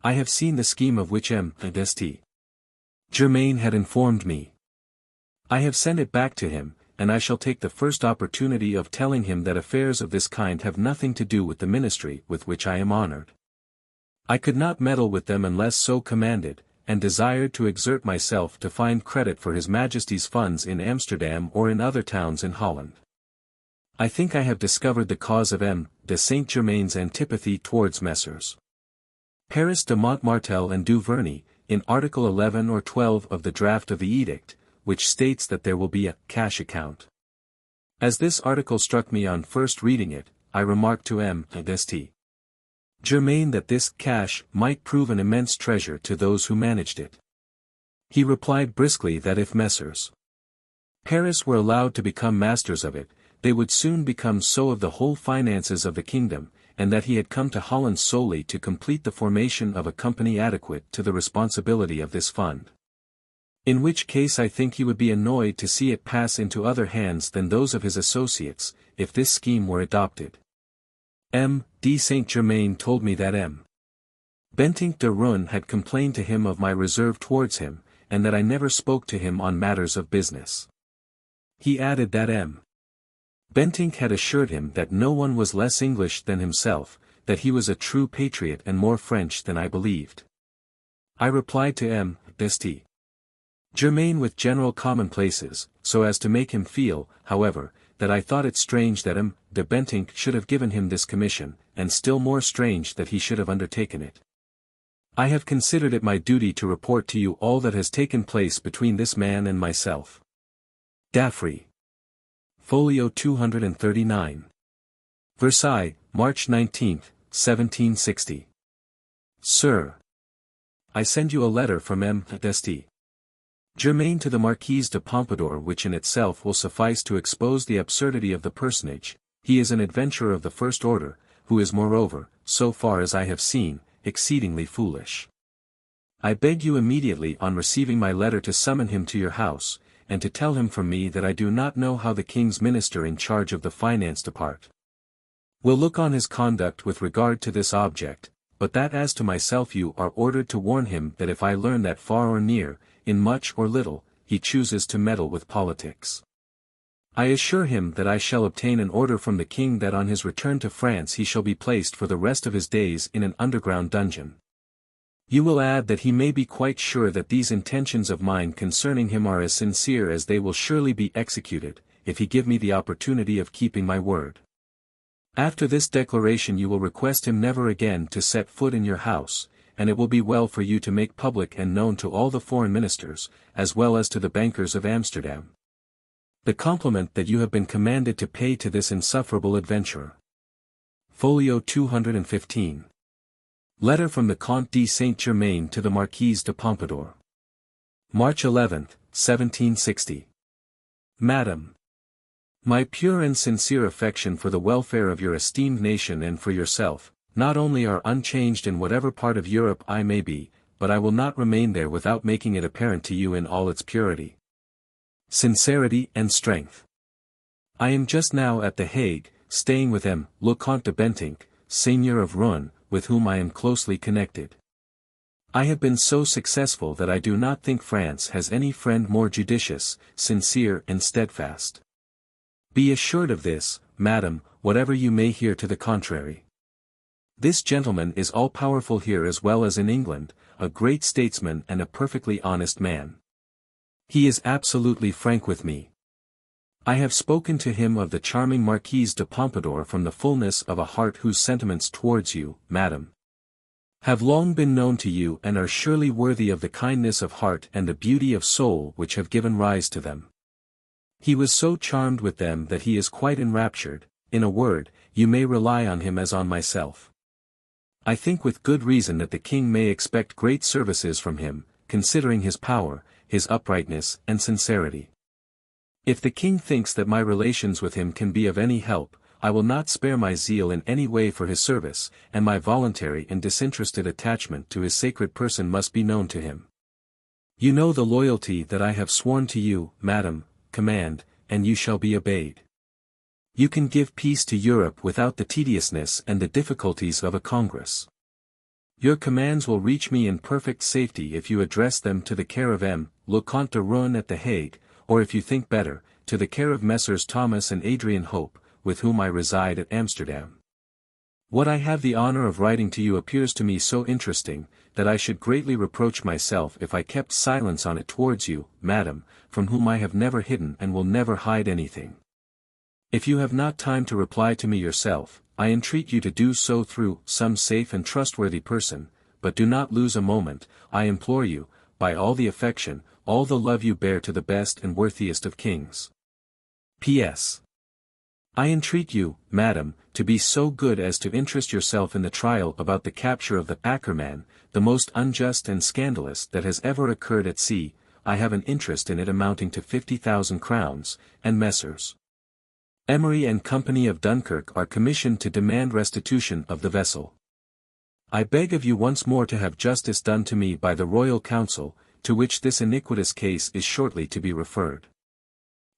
I have seen the scheme of which M. de Germain had informed me. I have sent it back to him, and I shall take the first opportunity of telling him that affairs of this kind have nothing to do with the ministry with which I am honoured. I could not meddle with them unless so commanded, and desired to exert myself to find credit for His Majesty's funds in Amsterdam or in other towns in Holland. I think I have discovered the cause of M. de Saint-Germain's antipathy towards Messrs. Paris de Montmartel and Du Verney, in Article 11 or 12 of the draft of the edict, which states that there will be a cash account. As this article struck me on first reading it, I remarked to M. de Germain that this cash might prove an immense treasure to those who managed it. He replied briskly that if Messrs. Paris were allowed to become masters of it, they would soon become so of the whole finances of the kingdom, and that he had come to Holland solely to complete the formation of a company adequate to the responsibility of this fund. In which case I think he would be annoyed to see it pass into other hands than those of his associates, if this scheme were adopted. M. de Saint-Germain told me that M. Bentinck de Roon had complained to him of my reserve towards him, and that I never spoke to him on matters of business. He added that M. Bentinck had assured him that no one was less English than himself, that he was a true patriot and more French than I believed. I replied to M. de Germain with general commonplaces, so as to make him feel, however, that I thought it strange that M. de Bentinck should have given him this commission, and still more strange that he should have undertaken it. I have considered it my duty to report to you all that has taken place between this man and myself. D'Affry. Folio 239. Versailles, March 19, 1760. Sir. I send you a letter from M. de Germain to the Marquise de Pompadour, which in itself will suffice to expose the absurdity of the personage. He is an adventurer of the first order, who is moreover, so far as I have seen, exceedingly foolish. I beg you immediately on receiving my letter to summon him to your house, and to tell him from me that I do not know how the King's Minister in charge of the finance department will look on his conduct with regard to this object, but that as to myself you are ordered to warn him that if I learn that far or near, in much or little, he chooses to meddle with politics, I assure him that I shall obtain an order from the King that on his return to France he shall be placed for the rest of his days in an underground dungeon. You will add that he may be quite sure that these intentions of mine concerning him are as sincere as they will surely be executed, if he give me the opportunity of keeping my word. After this declaration you will request him never again to set foot in your house, and it will be well for you to make public and known to all the foreign ministers, as well as to the bankers of Amsterdam, the compliment that you have been commanded to pay to this insufferable adventurer. Folio 215. Letter from the Comte de Saint-Germain to the Marquise de Pompadour. March 11, 1760. Madam, my pure and sincere affection for the welfare of your esteemed nation and for yourself, not only are unchanged in whatever part of Europe I may be, but I will not remain there without making it apparent to you in all its purity. Sincerity and strength. I am just now at The Hague, staying with M. le Comte de Bentinck, Seigneur of Rouen, with whom I am closely connected. I have been so successful that I do not think France has any friend more judicious, sincere and steadfast. Be assured of this, madam, whatever you may hear to the contrary. This gentleman is all-powerful here as well as in England, a great statesman and a perfectly honest man. He is absolutely frank with me. I have spoken to him of the charming Marquise de Pompadour from the fullness of a heart whose sentiments towards you, madam, have long been known to you and are surely worthy of the kindness of heart and the beauty of soul which have given rise to them. He was so charmed with them that he is quite enraptured. In a word, you may rely on him as on myself. I think with good reason that the king may expect great services from him, considering his power, his uprightness and sincerity. If the king thinks that my relations with him can be of any help, I will not spare my zeal in any way for his service, and my voluntary and disinterested attachment to his sacred person must be known to him. You know the loyalty that I have sworn to you, madam, command, and you shall be obeyed. You can give peace to Europe without the tediousness and the difficulties of a congress. Your commands will reach me in perfect safety if you address them to the care of M. le Comte de Rouen at The Hague, or if you think better, to the care of Messrs. Thomas and Adrian Hope, with whom I reside at Amsterdam. What I have the honor of writing to you appears to me so interesting, that I should greatly reproach myself if I kept silence on it towards you, madam, from whom I have never hidden and will never hide anything. If you have not time to reply to me yourself, I entreat you to do so through some safe and trustworthy person, but do not lose a moment, I implore you, by all the affection, all the love you bear to the best and worthiest of kings. P.S. I entreat you, madam, to be so good as to interest yourself in the trial about the capture of the Ackerman, the most unjust and scandalous that has ever occurred at sea. I have an interest in it amounting to 50,000 crowns, and Messrs. Emery and Company of Dunkirk are commissioned to demand restitution of the vessel. I beg of you once more to have justice done to me by the Royal Council, to which this iniquitous case is shortly to be referred.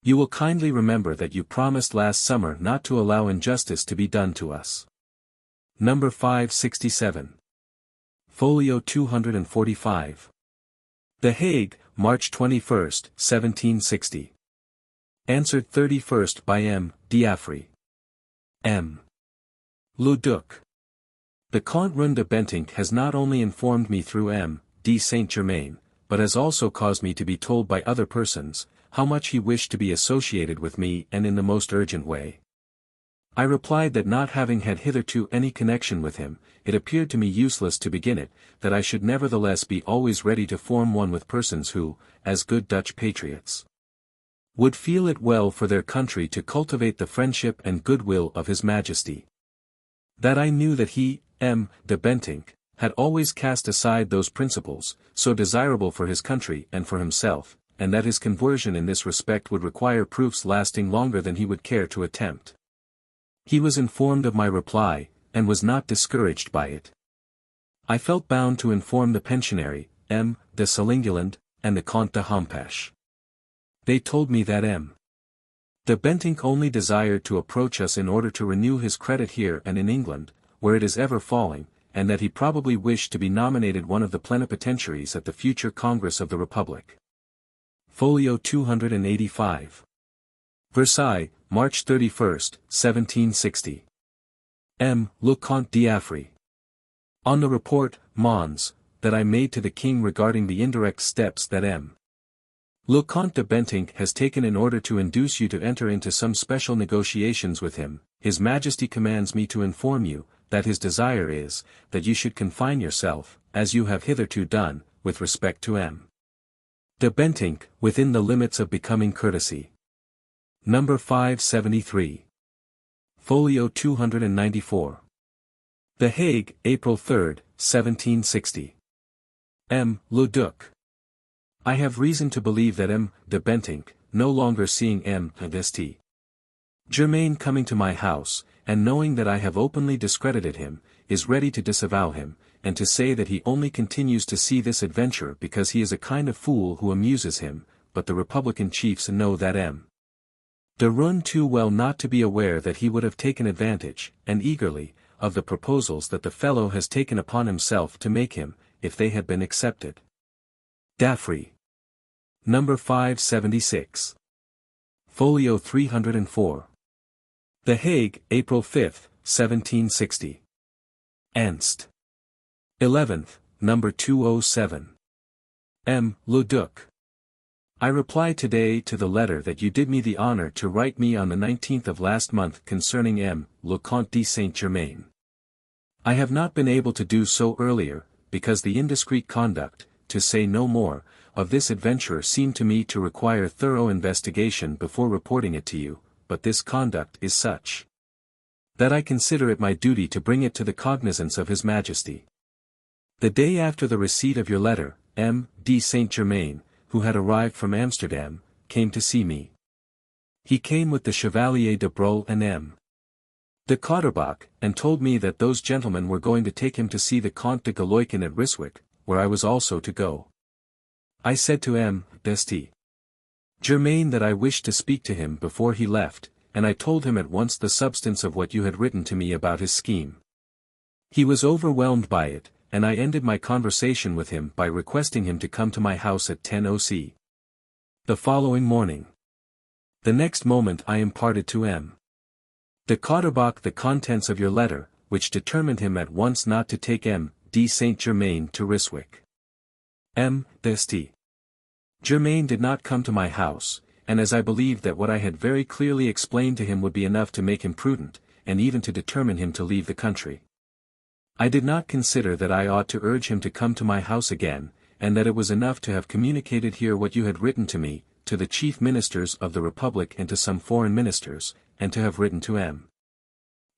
You will kindly remember that you promised last summer not to allow injustice to be done to us. Number 567. Folio 245. The Hague, March 21, 1760. Answered 31st by M. D'Affry. M. Le Duc. The Comte Rouen de Bentinck has not only informed me through M. de Saint-Germain, but has also caused me to be told by other persons, how much he wished to be associated with me and in the most urgent way. I replied that not having had hitherto any connection with him, it appeared to me useless to begin it, that I should nevertheless be always ready to form one with persons who, as good Dutch patriots, would feel it well for their country to cultivate the friendship and goodwill of His Majesty. That I knew that he, M. de Bentinck, had always cast aside those principles, so desirable for his country and for himself, and that his conversion in this respect would require proofs lasting longer than he would care to attempt. He was informed of my reply, and was not discouraged by it. I felt bound to inform the pensionary, M. de Salingueland, and the Comte de Hampèche. They told me that M. de Bentinck only desired to approach us in order to renew his credit here and in England, where it is ever falling, and that he probably wished to be nominated one of the plenipotentiaries at the future Congress of the Republic. Folio 285. Versailles, March 31, 1760. M. Le Comte d'Affry. On the report, Mons, that I made to the King regarding the indirect steps that M. Le Comte de Bentinck has taken in order to induce you to enter into some special negotiations with him, His Majesty commands me to inform you, that his desire is, that you should confine yourself, as you have hitherto done, with respect to M. de Bentinck, within the limits of becoming courtesy. Number 573. Folio 294. The Hague, April 3, 1760. M. Le Duc. I have reason to believe that M. de Bentinck, no longer seeing M. de St. Germain coming to my house, and knowing that I have openly discredited him, is ready to disavow him, and to say that he only continues to see this adventure because he is a kind of fool who amuses him, but the Republican chiefs know that M. de Roon too well not to be aware that he would have taken advantage, and eagerly, of the proposals that the fellow has taken upon himself to make him, if they had been accepted. D'Affry. Number 576. Folio 304. The Hague, April 5, 1760. Ernst. 11th, number 207. M. Le Duc. I reply today to the letter that you did me the honor to write me on the 19th of last month concerning M. le Comte de Saint-Germain. I have not been able to do so earlier, because the indiscreet conduct, to say no more, of this adventurer seemed to me to require thorough investigation before reporting it to you, but this conduct is such that I consider it my duty to bring it to the cognizance of His Majesty. The day after the receipt of your letter, M. de Saint-Germain, who had arrived from Amsterdam, came to see me. He came with the Chevalier de Broglie and M. de Katterbach, and told me that those gentlemen were going to take him to see the Comte de Galoiken at Ryswyck, where I was also to go. I said to M. de Germain that I wished to speak to him before he left, and I told him at once the substance of what you had written to me about his scheme. He was overwhelmed by it, and I ended my conversation with him by requesting him to come to my house at 10 o'clock. The following morning. The next moment I imparted to M. de Katterbach the contents of your letter, which determined him at once not to take M. de Saint-Germain to Ryswyck. M. de Germain did not come to my house, and as I believed that what I had very clearly explained to him would be enough to make him prudent, and even to determine him to leave the country, I did not consider that I ought to urge him to come to my house again, and that it was enough to have communicated here what you had written to me, to the chief ministers of the Republic and to some foreign ministers, and to have written to M.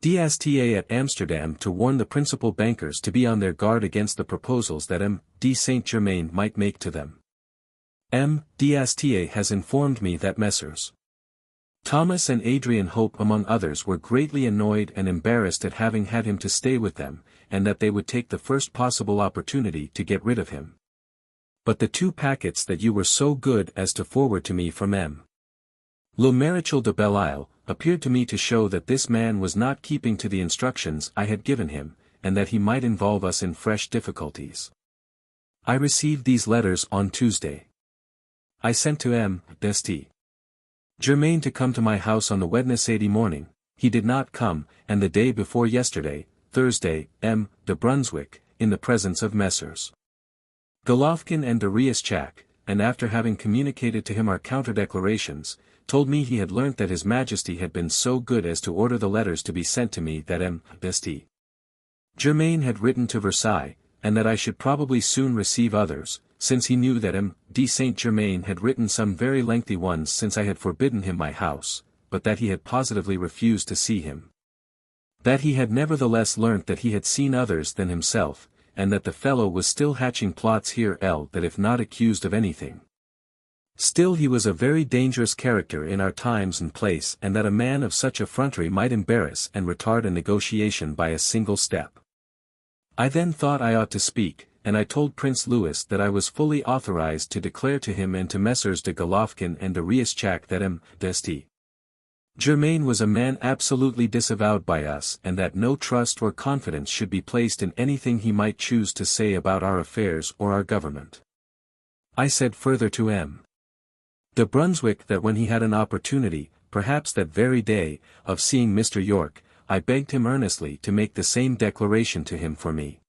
d'Asta at Amsterdam to warn the principal bankers to be on their guard against the proposals that M. de Saint-Germain might make to them. M. d'Asta has informed me that Messrs. Thomas and Adrian Hope among others were greatly annoyed and embarrassed at having had him to stay with them, and that they would take the first possible opportunity to get rid of him. But the 2 packets that you were so good as to forward to me from M. Le Maréchal de Belleisle, appeared to me to show that this man was not keeping to the instructions I had given him, and that he might involve us in fresh difficulties. I received these letters on Tuesday. I sent to M. de Germain to come to my house on the Wednesday morning. He did not come, and the day before yesterday, Thursday, M. de Brunswick, in the presence of Messrs. Golovkin and de Ryswyck, and after having communicated to him our counter-declarations, told me he had learnt that His Majesty had been so good as to order the letters to be sent to me that M. de Germain had written to Versailles, and that I should probably soon receive others, since he knew that M. de Saint-Germain had written some very lengthy ones since I had forbidden him my house, but that he had positively refused to see him. That he had nevertheless learnt that he had seen others than himself, and that the fellow was still hatching plots here that if not accused of anything, still he was a very dangerous character in our times and place, and that a man of such effrontery might embarrass and retard a negotiation by a single step. I then thought I ought to speak, and I told Prince Louis that I was fully authorized to declare to him and to Messrs. de Golovkin and de Ryswyck that M. de Germain was a man absolutely disavowed by us, and that no trust or confidence should be placed in anything he might choose to say about our affairs or our government. I said further to M. de Brunswick that when he had an opportunity, perhaps that very day, of seeing Mr. Yorke, I begged him earnestly to make the same declaration to him for me.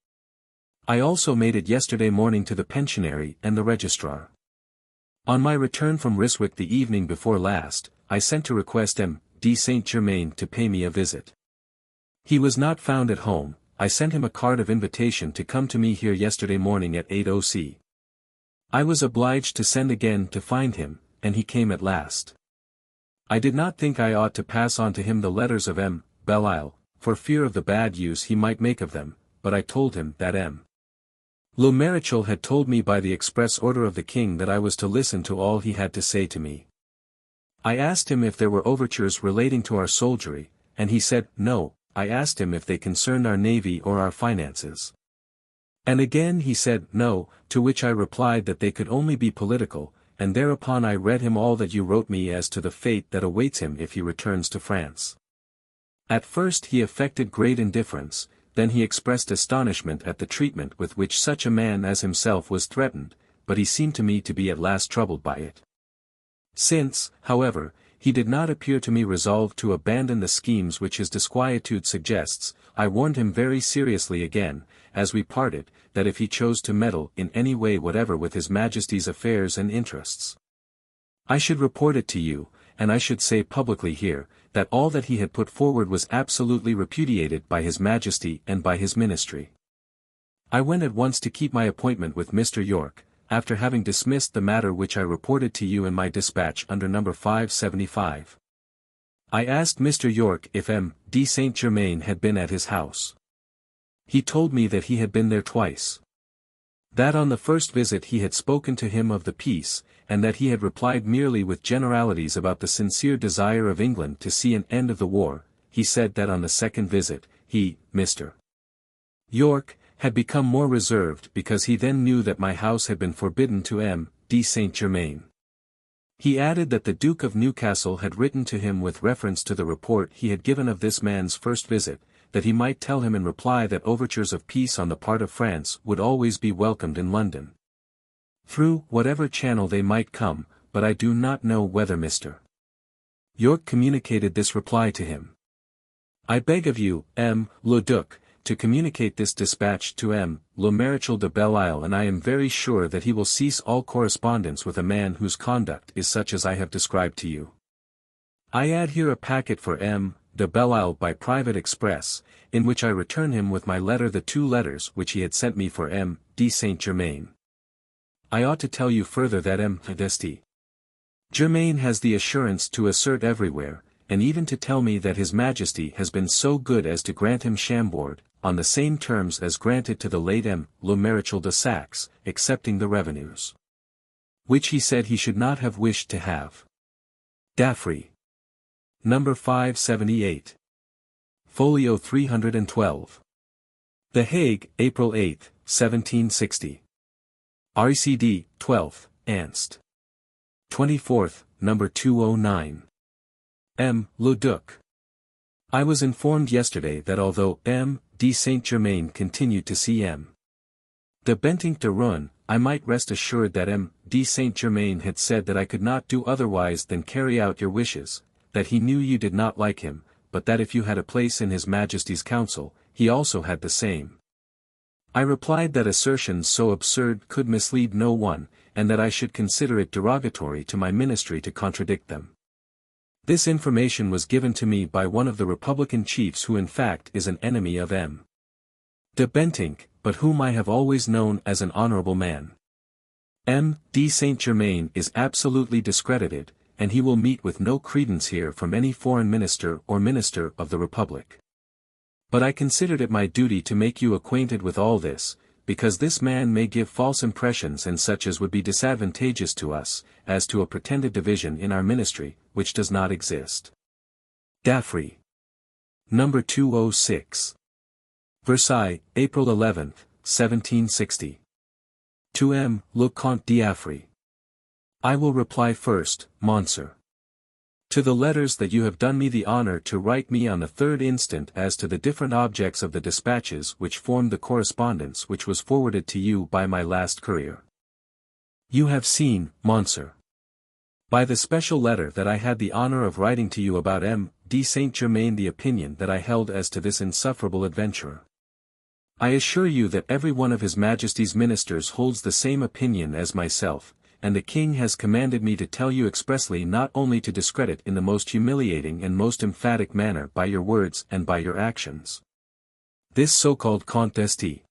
I also made it yesterday morning to the pensionary and the registrar. On my return from Ryswyck the evening before last, I sent to request M. de Saint-Germain to pay me a visit. He was not found at home. I sent him a card of invitation to come to me here yesterday morning at 8 o'clock. I was obliged to send again to find him, and he came at last. I did not think I ought to pass on to him the letters of M. Belleisle, for fear of the bad use he might make of them, but I told him that M. Le Maréchal had told me by the express order of the king that I was to listen to all he had to say to me. I asked him if there were overtures relating to our soldiery, and he said, no. I asked him if they concerned our navy or our finances. And again he said, no, to which I replied that they could only be political, and thereupon I read him all that you wrote me as to the fate that awaits him if he returns to France. At first he affected great indifference, then he expressed astonishment at the treatment with which such a man as himself was threatened, but he seemed to me to be at last troubled by it. Since, however, he did not appear to me resolved to abandon the schemes which his disquietude suggests, I warned him very seriously again, as we parted, that if he chose to meddle in any way whatever with His Majesty's affairs and interests, I should report it to you, and I should say publicly here, that all that he had put forward was absolutely repudiated by His Majesty and by his ministry. I went at once to keep my appointment with Mr. Yorke, after having dismissed the matter which I reported to you in my dispatch under number 575. I asked Mr. Yorke if M. de Saint Germain had been at his house. He told me that he had been there twice. That on the first visit he had spoken to him of the peace, and that he had replied merely with generalities about the sincere desire of England to see an end of the war. He said that on the second visit, he, Mr. Yorke, had become more reserved because he then knew that my house had been forbidden to M. de Saint Germain. He added that the Duke of Newcastle had written to him with reference to the report he had given of this man's first visit, that he might tell him in reply that overtures of peace on the part of France would always be welcomed in London, through whatever channel they might come, but I do not know whether Mr. Yorke communicated this reply to him. I beg of you, M. le Duc, to communicate this dispatch to M. le Maréchal de Belle-Isle, and I am very sure that he will cease all correspondence with a man whose conduct is such as I have described to you. I add here a packet for M. de Belle-Isle by private express, in which I return him with my letter the 2 letters which he had sent me for M. de Saint Germain. I ought to tell you further that M. de Germain has the assurance to assert everywhere, and even to tell me that His Majesty has been so good as to grant him Chambord, on the same terms as granted to the late M. le Maréchal de Saxe, excepting the revenues, which he said he should not have wished to have. D'Affry. Number 578. Folio 312. The Hague, April 8, 1760. RCD, 12th, Anst. 24th, number 209. M. le Duc. I was informed yesterday that although M. de Saint Germain continued to see M. de Bentinck de Roon, I might rest assured that M. de Saint Germain had said that I could not do otherwise than carry out your wishes, that he knew you did not like him, but that if you had a place in His Majesty's council, he also had the same. I replied that assertions so absurd could mislead no one, and that I should consider it derogatory to my ministry to contradict them. This information was given to me by one of the Republican chiefs who in fact is an enemy of M. de Bentinck, but whom I have always known as an honorable man. M. de Saint Germain is absolutely discredited, and he will meet with no credence here from any foreign minister or minister of the Republic. But I considered it my duty to make you acquainted with all this, because this man may give false impressions and such as would be disadvantageous to us, as to a pretended division in our ministry, which does not exist. D'Affry. Number 206. Versailles, April 11, 1760. To M. le Comte d'Affry. I will reply first, Monsieur. To the letters that you have done me the honor to write me on the 3rd instant as to the different objects of the dispatches which formed the correspondence which was forwarded to you by my last courier. You have seen, Monsieur, by the special letter that I had the honor of writing to you about M. de Saint Germain the opinion that I held as to this insufferable adventurer. I assure you that every one of His Majesty's ministers holds the same opinion as myself, and the King has commanded me to tell you expressly not only to discredit in the most humiliating and most emphatic manner by your words and by your actions this so-called Comte d'Este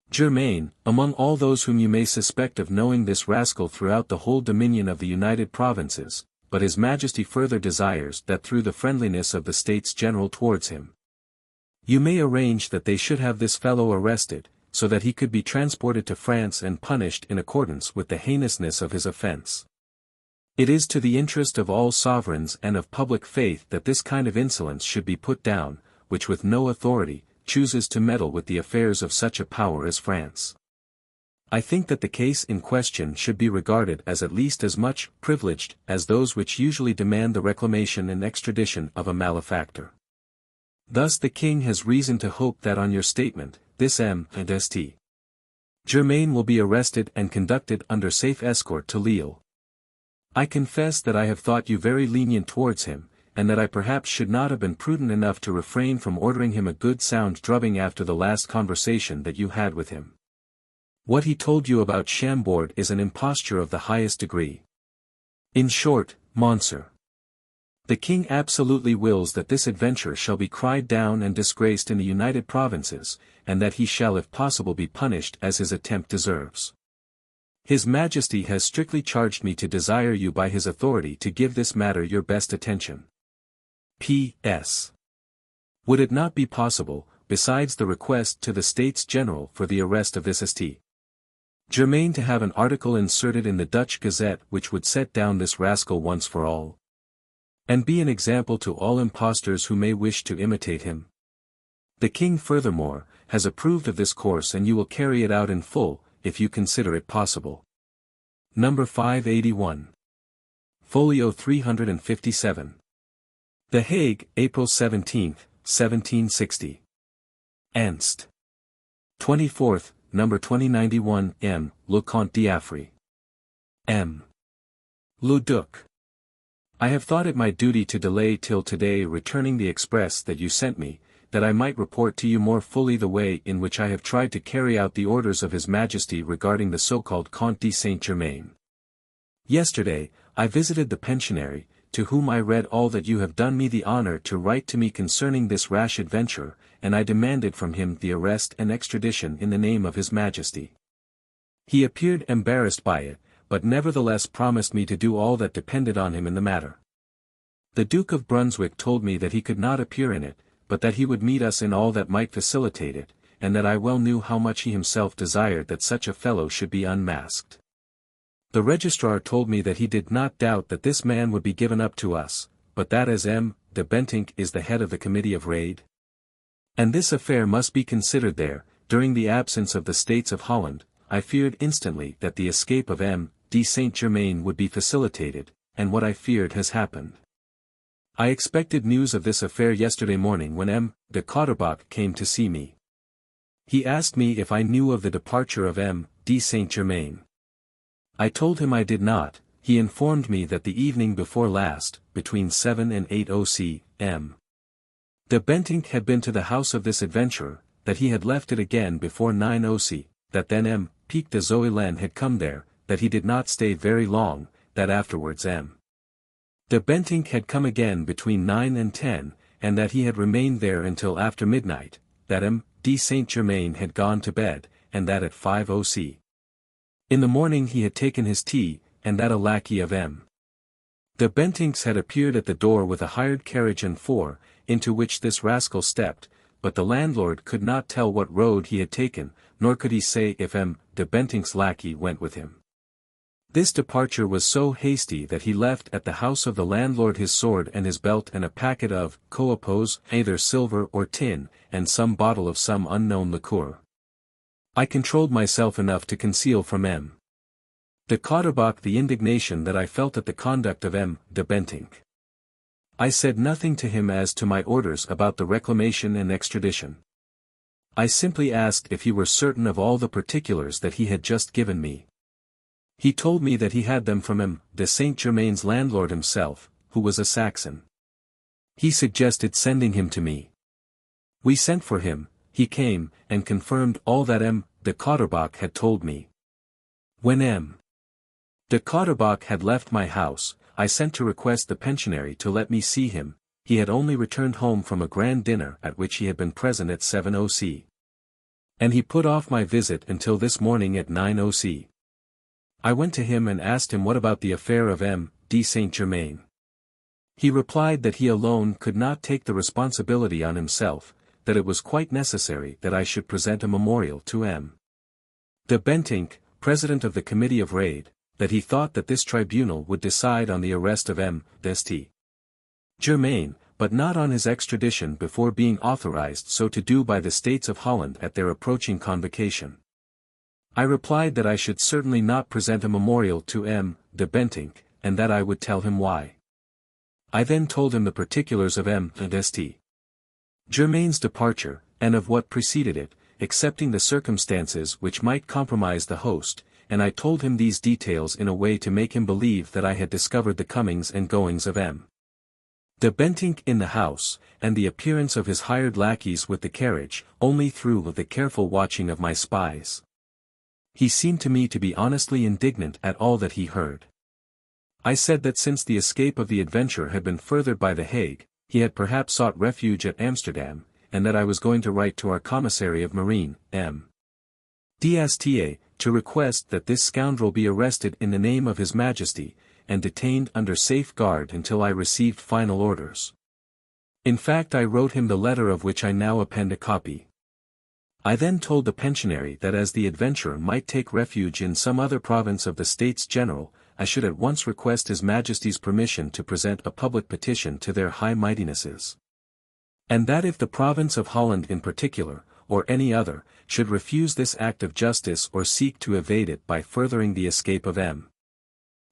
Germain, among all those whom you may suspect of knowing this rascal throughout the whole dominion of the United Provinces, but His Majesty further desires that through the friendliness of the States General towards him, you may arrange that they should have this fellow arrested, so that he could be transported to France and punished in accordance with the heinousness of his offense. It is to the interest of all sovereigns and of public faith that this kind of insolence should be put down, which with no authority, chooses to meddle with the affairs of such a power as France. I think that the case in question should be regarded as at least as much privileged as those which usually demand the reclamation and extradition of a malefactor. Thus the king has reason to hope that on your statement, this M. and St. Germain will be arrested and conducted under safe escort to Lille. I confess that I have thought you very lenient towards him, and that I perhaps should not have been prudent enough to refrain from ordering him a good sound drubbing after the last conversation that you had with him. What he told you about Chambord is an imposture of the highest degree. In short, Monsieur, the king absolutely wills that this adventure shall be cried down and disgraced in the United Provinces, and that he shall if possible be punished as his attempt deserves. His Majesty has strictly charged me to desire you by his authority to give this matter your best attention. P.S. Would it not be possible, besides the request to the States General for the arrest of this St. Germain, to have an article inserted in the Dutch Gazette which would set down this rascal once for all, and be an example to all impostors who may wish to imitate him? The king furthermore, has approved of this course, and you will carry it out in full, if you consider it possible. Number 581. Folio 357. The Hague, April 17, 1760. Ernst. 24th, number 2091, M. Le Comte d'Affry. M. Le Duc. I have thought it my duty to delay till today returning the express that you sent me, that I might report to you more fully the way in which I have tried to carry out the orders of His Majesty regarding the so-called Comte de Saint-Germain. Yesterday, I visited the pensionary, to whom I read all that you have done me the honor to write to me concerning this rash adventure, and I demanded from him the arrest and extradition in the name of His Majesty. He appeared embarrassed by it, but nevertheless promised me to do all that depended on him in the matter. The Duke of Brunswick told me that he could not appear in it, but that he would meet us in all that might facilitate it, and that I well knew how much he himself desired that such a fellow should be unmasked. The registrar told me that he did not doubt that this man would be given up to us, but that as M. de Bentinck is the head of the Committee of Raid, and this affair must be considered there, during the absence of the States of Holland, I feared instantly that the escape of M. de Saint-Germain would be facilitated, and what I feared has happened. I expected news of this affair yesterday morning when M. de Cauderbach came to see me. He asked me if I knew of the departure of M. de Saint-Germain. I told him I did not. He informed me that the evening before last, between 7 and 8 OC, M. de Bentinck had been to the house of this adventurer, that he had left it again before 9 OC, that then M. Pic de Zoilin had come there, that he did not stay very long, that afterwards M. de Bentinck had come again between 9 and 10, and that he had remained there until after midnight, that M. de Saint-Germain had gone to bed, and that at 5 OC. In the morning he had taken his tea, and that a lackey of M. de Bentinck's had appeared at the door with a hired carriage and four, into which this rascal stepped, but the landlord could not tell what road he had taken, nor could he say if M. de Bentinck's lackey went with him. This departure was so hasty that he left at the house of the landlord his sword and his belt and a packet of coopos, either silver or tin, and some bottle of some unknown liqueur. I controlled myself enough to conceal from M. de Cauderbach the indignation that I felt at the conduct of M. de Bentinck. I said nothing to him as to my orders about the reclamation and extradition. I simply asked if he were certain of all the particulars that he had just given me. He told me that he had them from M. de Saint-Germain's landlord himself, who was a Saxon. He suggested sending him to me. We sent for him, he came, and confirmed all that M. de Cauderbach had told me. When M. de Cauderbach had left my house, I sent to request the pensionary to let me see him. He had only returned home from a grand dinner at which he had been present at 7 OC. And he put off my visit until this morning at 9 OC. I went to him and asked him what about the affair of M. de Saint-Germain. He replied that he alone could not take the responsibility on himself, that it was quite necessary that I should present a memorial to M. de Bentinck, president of the Committee of Raid, that he thought that this tribunal would decide on the arrest of M. de Saint-Germain, but not on his extradition before being authorized so to do by the States of Holland at their approaching convocation. I replied that I should certainly not present a memorial to M. de Bentinck, and that I would tell him why. I then told him the particulars of M. d'Este Germain's departure, and of what preceded it, excepting the circumstances which might compromise the host, and I told him these details in a way to make him believe that I had discovered the comings and goings of M. de Bentinck in the house, and the appearance of his hired lackeys with the carriage, only through the careful watching of my spies. He seemed to me to be honestly indignant at all that he heard. I said that since the escape of the adventurer had been furthered by the Hague, he had perhaps sought refuge at Amsterdam, and that I was going to write to our commissary of marine, M. d'Este, to request that this scoundrel be arrested in the name of His Majesty, and detained under safe guard until I received final orders. In fact, I wrote him the letter of which I now append a copy. I then told the pensionary that as the adventurer might take refuge in some other province of the States General, I should at once request His Majesty's permission to present a public petition to their High Mightinesses. And that if the province of Holland in particular, or any other, should refuse this act of justice or seek to evade it by furthering the escape of M.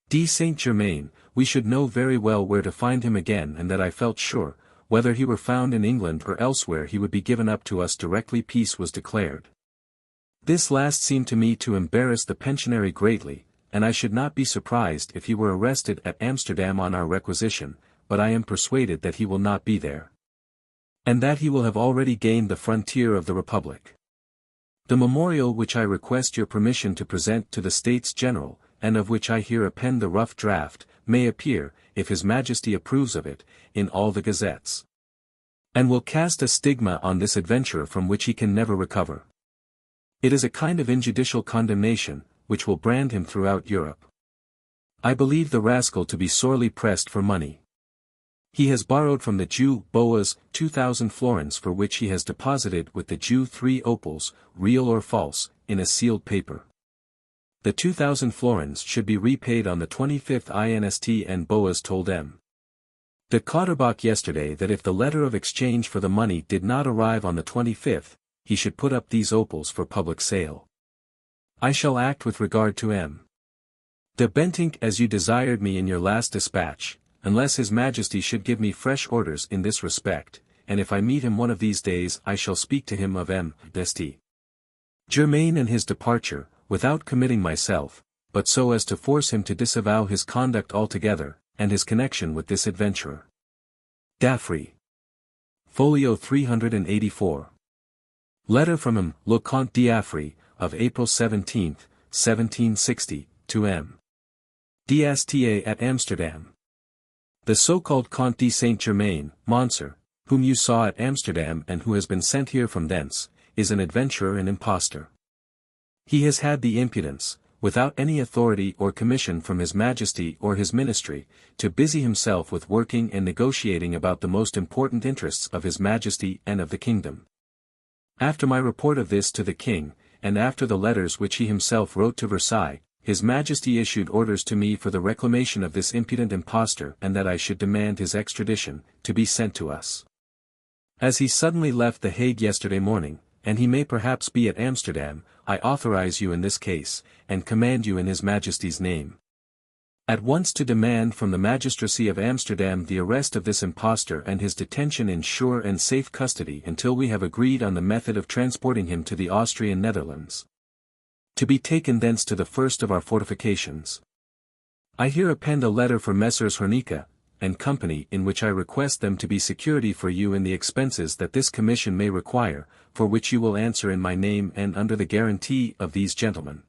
de Saint-Germain, we should know very well where to find him again, and that I felt sure, whether he were found in England or elsewhere, he would be given up to us directly peace was declared. This last seemed to me to embarrass the pensionary greatly, and I should not be surprised if he were arrested at Amsterdam on our requisition, but I am persuaded that he will not be there, and that he will have already gained the frontier of the Republic. The memorial which I request your permission to present to the States General, and of which I here append the rough draft, may appear, if His Majesty approves of it, in all the gazettes, and will cast a stigma on this adventurer from which he can never recover. It is a kind of injudicial condemnation, which will brand him throughout Europe. I believe the rascal to be sorely pressed for money. He has borrowed from the Jew Boaz 2,000 florins, for which he has deposited with the Jew 3 opals, real or false, in a sealed paper. The 2,000 florins should be repaid on the 25th inst, and Boaz told M. de Kauterbach yesterday that if the letter of exchange for the money did not arrive on the 25th, he should put up these opals for public sale. I shall act with regard to M. de Bentinck as you desired me in your last dispatch, unless His Majesty should give me fresh orders in this respect, and if I meet him one of these days I shall speak to him of M. d'Este Germain and his departure, without committing myself, but so as to force him to disavow his conduct altogether, and his connection with this adventurer. D'Affry. Folio 384. Letter from M. Le Comte d'Affry, of April 17, 1760, to M. d'Este at Amsterdam. The so-called Comte de Saint-Germain, Monsieur, whom you saw at Amsterdam and who has been sent here from thence, is an adventurer and impostor. He has had the impudence, without any authority or commission from His Majesty or his ministry, to busy himself with working and negotiating about the most important interests of His Majesty and of the kingdom. After my report of this to the king, and after the letters which he himself wrote to Versailles, His Majesty issued orders to me for the reclamation of this impudent impostor, and that I should demand his extradition, to be sent to us. As he suddenly left the Hague yesterday morning, and he may perhaps be at Amsterdam, I authorize you in this case, and command you in His Majesty's name, at once to demand from the magistracy of Amsterdam the arrest of this impostor and his detention in sure and safe custody until we have agreed on the method of transporting him to the Austrian Netherlands, to be taken thence to the first of our fortifications. I here append a letter for Messrs. Hernica and Company, in which I request them to be security for you in the expenses that this commission may require, for which you will answer in my name and under the guarantee of these gentlemen.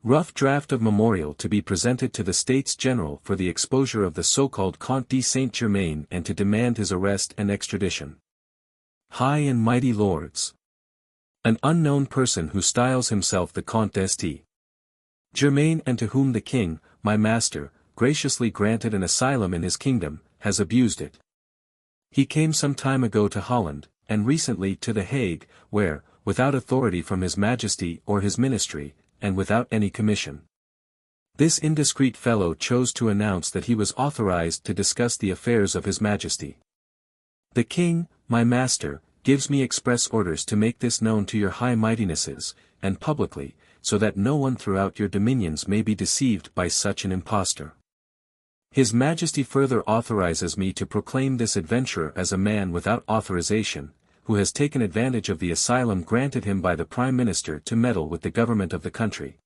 Rough draft of memorial to be presented to the States General for the exposure of the so-called Comte de Saint-Germain and to demand his arrest and extradition. High and mighty lords. An unknown person who styles himself the Comte d'Este Germain, and to whom the king, my master, graciously granted an asylum in his kingdom, has abused it. He came some time ago to Holland, and recently to the Hague, where, without authority from His Majesty or his ministry, and without any commission, this indiscreet fellow chose to announce that he was authorized to discuss the affairs of His Majesty. The king, my master, gives me express orders to make this known to your High Mightinesses, and publicly, so that no one throughout your dominions may be deceived by such an impostor. His Majesty further authorizes me to proclaim this adventurer as a man without authorization, who has taken advantage of the asylum granted him by the Prime Minister to meddle with the government of the country.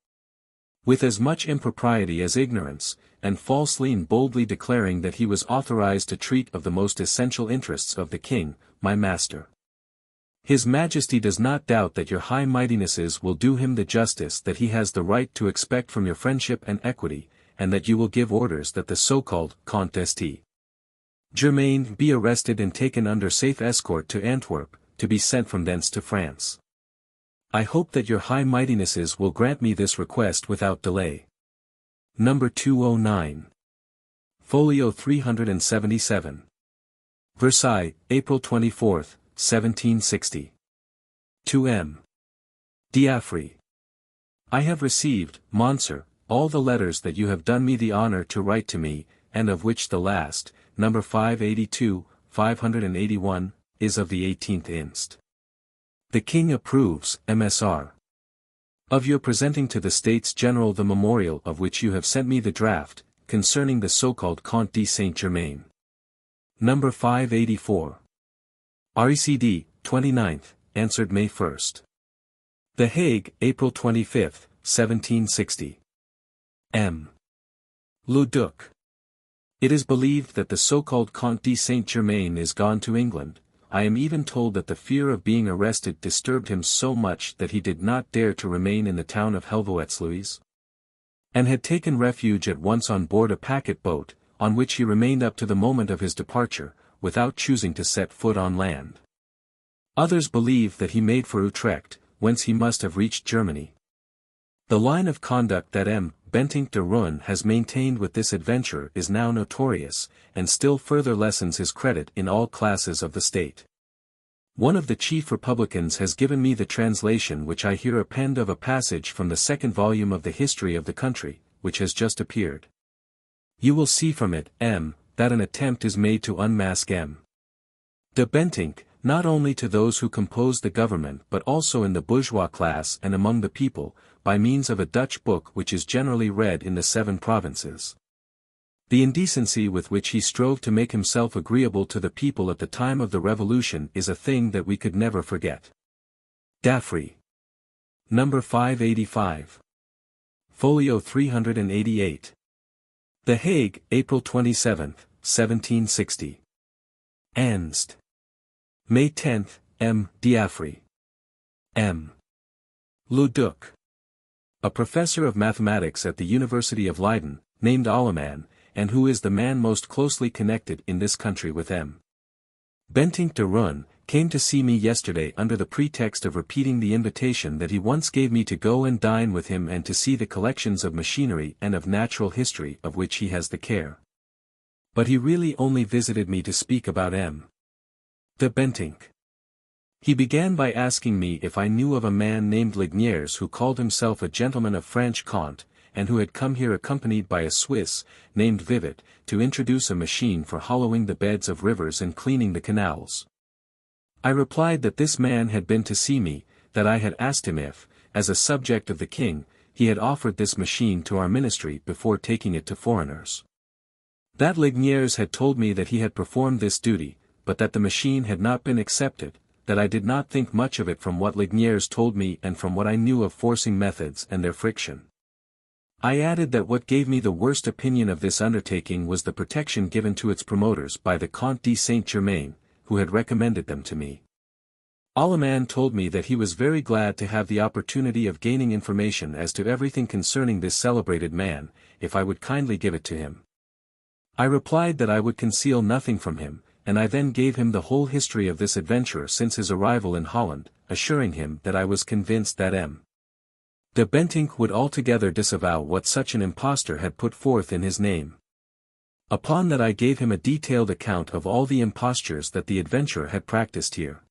With as much impropriety as ignorance, and falsely and boldly declaring that he was authorized to treat of the most essential interests of the king, my master. His Majesty does not doubt that your high mightinesses will do him the justice that he has the right to expect from your friendship and equity, and that you will give orders that the so-called Comte d'St. Germain be arrested and taken under safe escort to Antwerp, to be sent from thence to France. I hope that your high mightinesses will grant me this request without delay. Number 209. Folio 377. Versailles, April 24, 1760. To M. D'Affry. I have received, Monsieur, all the letters that you have done me the honor to write to me, and of which the last, number 582, 581, is of the 18th inst. The King approves, MSR. Of your presenting to the States General the memorial of which you have sent me the draft, concerning the so-called Comte de Saint-Germain. Number 584. RECD, 29th, answered May 1st. The Hague, April 25, 1760. M. Le Duc. It is believed that the so-called Comte de Saint-Germain is gone to England. I am even told that the fear of being arrested disturbed him so much that he did not dare to remain in the town of Helvoetsluis, and had taken refuge at once on board a packet boat, on which he remained up to the moment of his departure, without choosing to set foot on land. Others believe that he made for Utrecht, whence he must have reached Germany. The line of conduct that M. Bentinck de Roon has maintained with this adventurer is now notorious, and still further lessens his credit in all classes of the state. One of the chief Republicans has given me the translation which I hear append of a passage from the second volume of the History of the Country, which has just appeared. You will see from it, M., that an attempt is made to unmask M. de Bentinck, not only to those who compose the government but also in the bourgeois class and among the people, by means of a Dutch book which is generally read in the 7 provinces. The indecency with which he strove to make himself agreeable to the people at the time of the Revolution is a thing that we could never forget. D'Affry. Number 585. Folio 388. The Hague, April 27, 1760. Anst. May 10, M. D'Affry. M. Le Duc. A professor of mathematics at the University of Leiden, named Alleman, and who is the man most closely connected in this country with M. Bentinck de Roon, came to see me yesterday under the pretext of repeating the invitation that he once gave me to go and dine with him and to see the collections of machinery and of natural history of which he has the care. But he really only visited me to speak about M. de Bentinck. He began by asking me if I knew of a man named Lignières who called himself a gentleman of Franche-Comté, and who had come here accompanied by a Swiss, named Vivet, to introduce a machine for hollowing the beds of rivers and cleaning the canals. I replied that this man had been to see me, that I had asked him if, as a subject of the king, he had offered this machine to our ministry before taking it to foreigners. That Lignières had told me that he had performed this duty, but that the machine had not been accepted, that I did not think much of it from what Lignières told me and from what I knew of forcing methods and their friction. I added that what gave me the worst opinion of this undertaking was the protection given to its promoters by the Comte de Saint-Germain, who had recommended them to me. Alleman told me that he was very glad to have the opportunity of gaining information as to everything concerning this celebrated man, if I would kindly give it to him. I replied that I would conceal nothing from him, and I then gave him the whole history of this adventurer since his arrival in Holland, assuring him that I was convinced that M. de Bentinck would altogether disavow what such an impostor had put forth in his name. Upon that I gave him a detailed account of all the impostures that the adventurer had practiced here.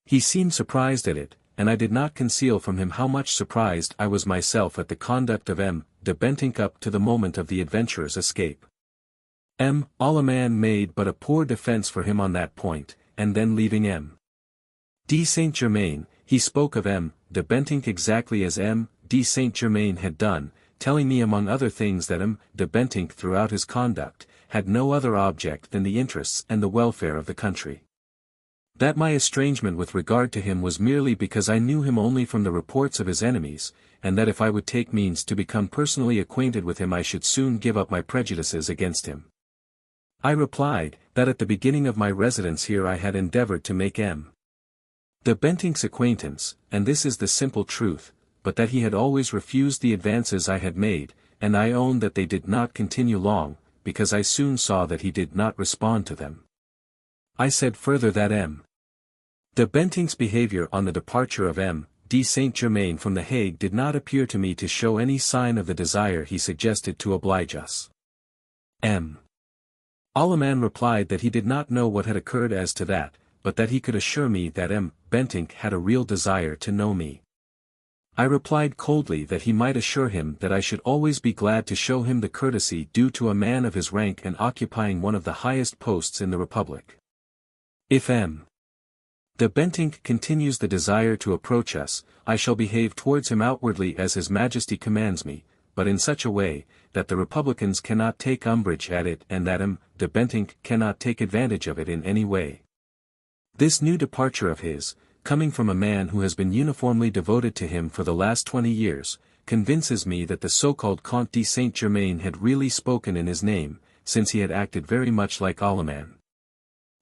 He seemed surprised at it, and I did not conceal from him how much surprised I was myself at the conduct of M. de Bentinck up to the moment of the adventurer's escape. M. Alleman made but a poor defense for him on that point, and then leaving M. de Saint-Germain, he spoke of M. de Bentinck exactly as M. de Saint-Germain had done, telling me among other things that M. de Bentinck throughout his conduct, had no other object than the interests and the welfare of the country. That my estrangement with regard to him was merely because I knew him only from the reports of his enemies, and that if I would take means to become personally acquainted with him I should soon give up my prejudices against him. I replied, that at the beginning of my residence here I had endeavored to make M. de Bentinck's acquaintance, and this is the simple truth, but that he had always refused the advances I had made, and I own that they did not continue long, because I soon saw that he did not respond to them. I said further that M. de Bentinck's behavior on the departure of M. de Saint-Germain from The Hague did not appear to me to show any sign of the desire he suggested to oblige us. M. Allemand replied that he did not know what had occurred as to that, but that he could assure me that M. Bentinck had a real desire to know me. I replied coldly that he might assure him that I should always be glad to show him the courtesy due to a man of his rank and occupying one of the highest posts in the Republic. If M. de Bentinck continues the desire to approach us, I shall behave towards him outwardly as His Majesty commands me, but in such a way, that the Republicans cannot take umbrage at it and that M. de Bentinck cannot take advantage of it in any way. This new departure of his, coming from a man who has been uniformly devoted to him for the last 20 years, convinces me that the so-called Comte de Saint-Germain had really spoken in his name, since he had acted very much like Allemand.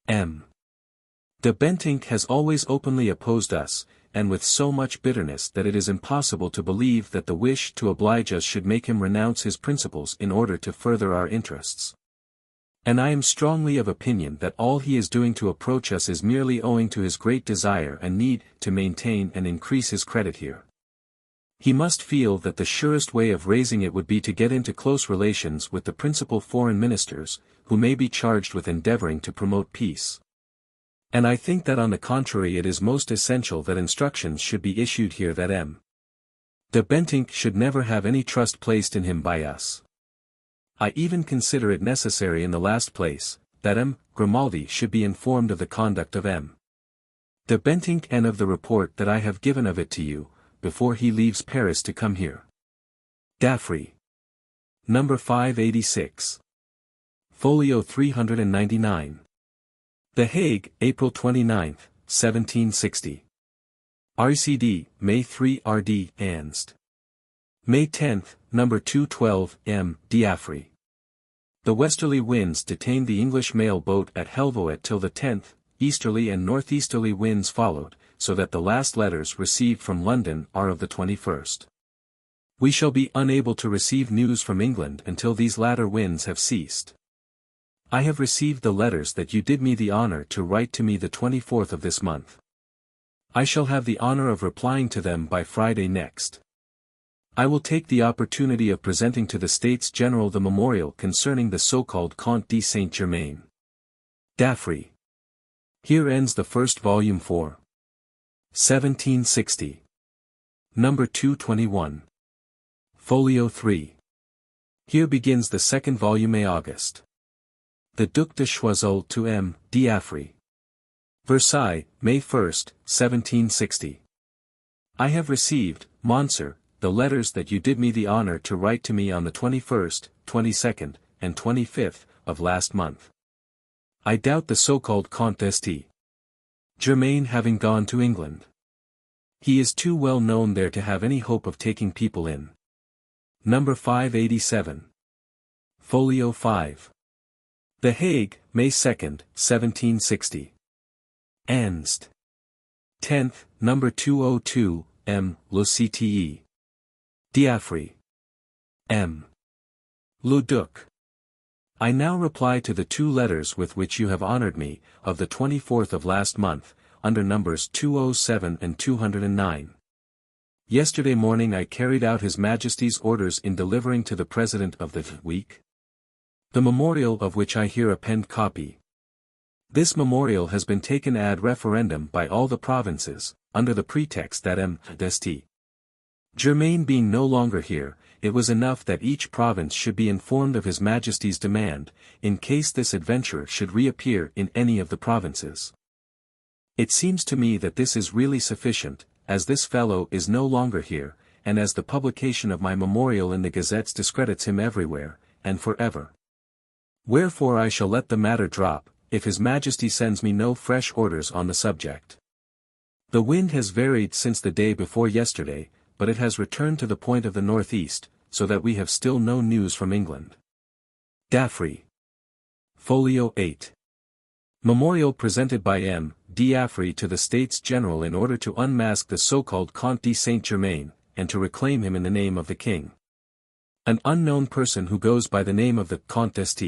M. de Bentinck has always openly opposed us, and with so much bitterness that it is impossible to believe that the wish to oblige us should make him renounce his principles in order to further our interests. And I am strongly of opinion that all he is doing to approach us is merely owing to his great desire and need to maintain and increase his credit here. He must feel that the surest way of raising it would be to get into close relations with the principal foreign ministers, who may be charged with endeavoring to promote peace. And I think that on the contrary it is most essential that instructions should be issued here that M. de Bentinck should never have any trust placed in him by us. I even consider it necessary in the last place, that M. Grimaldi should be informed of the conduct of M. de Bentinck and of the report that I have given of it to you, before he leaves Paris to come here. D'Affry. Number 586. Folio 399. The Hague, April 29, 1760. RCD, May 3 RD, Anst. May 10, number 212, M. D'Affry. The westerly winds detained the English mail boat at Helvoet till the 10th, easterly and northeasterly winds followed, so that the last letters received from London are of the 21st. We shall be unable to receive news from England until these latter winds have ceased. I have received the letters that you did me the honor to write to me the 24th of this month. I shall have the honor of replying to them by Friday next. I will take the opportunity of presenting to the States General the memorial concerning the so-called Comte de Saint-Germain. D'Affry. Here ends the first volume for 1760. Number 221. Folio 3. Here begins the second volume August. The Duc de Choiseul to M. D'Affry. Versailles, May 1, 1760. I have received, Monsieur, the letters that you did me the honor to write to me on the 21st, 22nd, and 25th of last month. I doubt the so-called Comte d'Est. Germain having gone to England. He is too well known there to have any hope of taking people in. Number 587. Folio 5. The Hague, May 2, 1760. Anst. 10th, number 202, M. Le Cte. D'Affry. M. Le Duc. I now reply to the two letters with which you have honored me, of the 24th of last month, under numbers 207 and 209. Yesterday morning I carried out His Majesty's orders in delivering to the President of the week the memorial of which I here append copy. This memorial has been taken ad referendum by all the provinces, under the pretext that M. d'Est. Germain being no longer here, it was enough that each province should be informed of His Majesty's demand, in case this adventurer should reappear in any of the provinces. It seems to me that this is really sufficient, as this fellow is no longer here, and as the publication of my memorial in the gazettes discredits him everywhere, and forever. Wherefore I shall let the matter drop, if His Majesty sends me no fresh orders on the subject. The wind has varied since the day before yesterday, but it has returned to the point of the northeast, so that we have still no news from England. D'Affry. Folio 8. Memorial presented by M. D'Affry to the States General in order to unmask the so-called Comte de Saint-Germain, and to reclaim him in the name of the King. An unknown person who goes by the name of the Comte d'Est.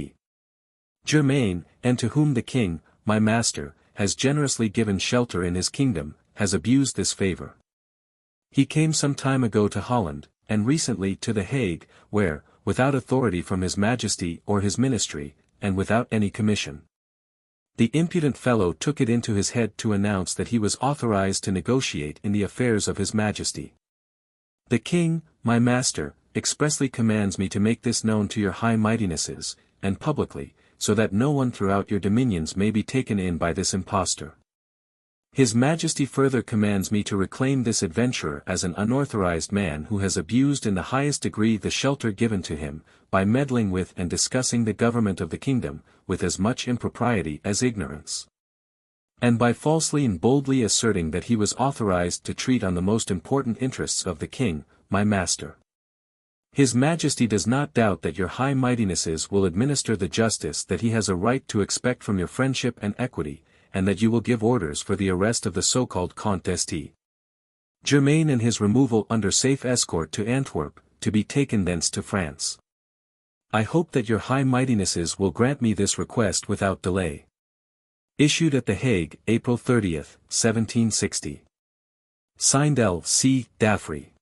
Germain, and to whom the King, my master, has generously given shelter in his kingdom, has abused this favor. He came some time ago to Holland, and recently to The Hague, where, without authority from His Majesty or his ministry, and without any commission, the impudent fellow took it into his head to announce that he was authorized to negotiate in the affairs of His Majesty. The King, my master, expressly commands me to make this known to your high mightinesses, and publicly, so that no one throughout your dominions may be taken in by this impostor. His Majesty further commands me to reclaim this adventurer as an unauthorized man who has abused in the highest degree the shelter given to him, by meddling with and discussing the government of the kingdom, with as much impropriety as ignorance, and by falsely and boldly asserting that he was authorized to treat on the most important interests of the King, my master. His Majesty does not doubt that your high mightinesses will administer the justice that he has a right to expect from your friendship and equity, and that you will give orders for the arrest of the so-called Comte d'Est. Germain and his removal under safe escort to Antwerp, to be taken thence to France. I hope that your high mightinesses will grant me this request without delay. Issued at The Hague, April 30th, 1760. Signed L. C. D'Affry.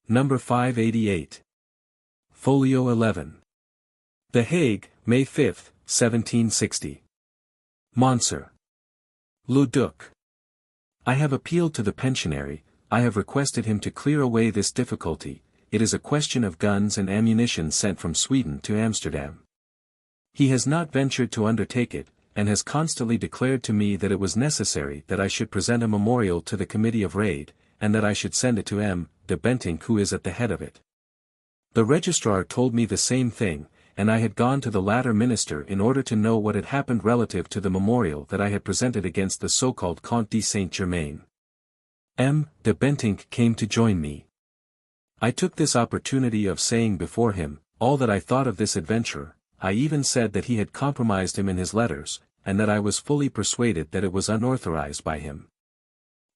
Number 588. Folio 11. The Hague, May 5th, 1760. Monsieur le Duc. I have appealed to the pensionary, I have requested him to clear away this difficulty. It is a question of guns and ammunition sent from Sweden to Amsterdam. He has not ventured to undertake it, and has constantly declared to me that it was necessary that I should present a memorial to the Committee of Raid, and that I should send it to M. de Bentinck, who is at the head of it. The registrar told me the same thing, and I had gone to the latter minister in order to know what had happened relative to the memorial that I had presented against the so-called Comte de Saint-Germain. M. de Bentinck came to join me. I took this opportunity of saying before him all that I thought of this adventurer. I even said that he had compromised him in his letters, and that I was fully persuaded that it was unauthorized by him.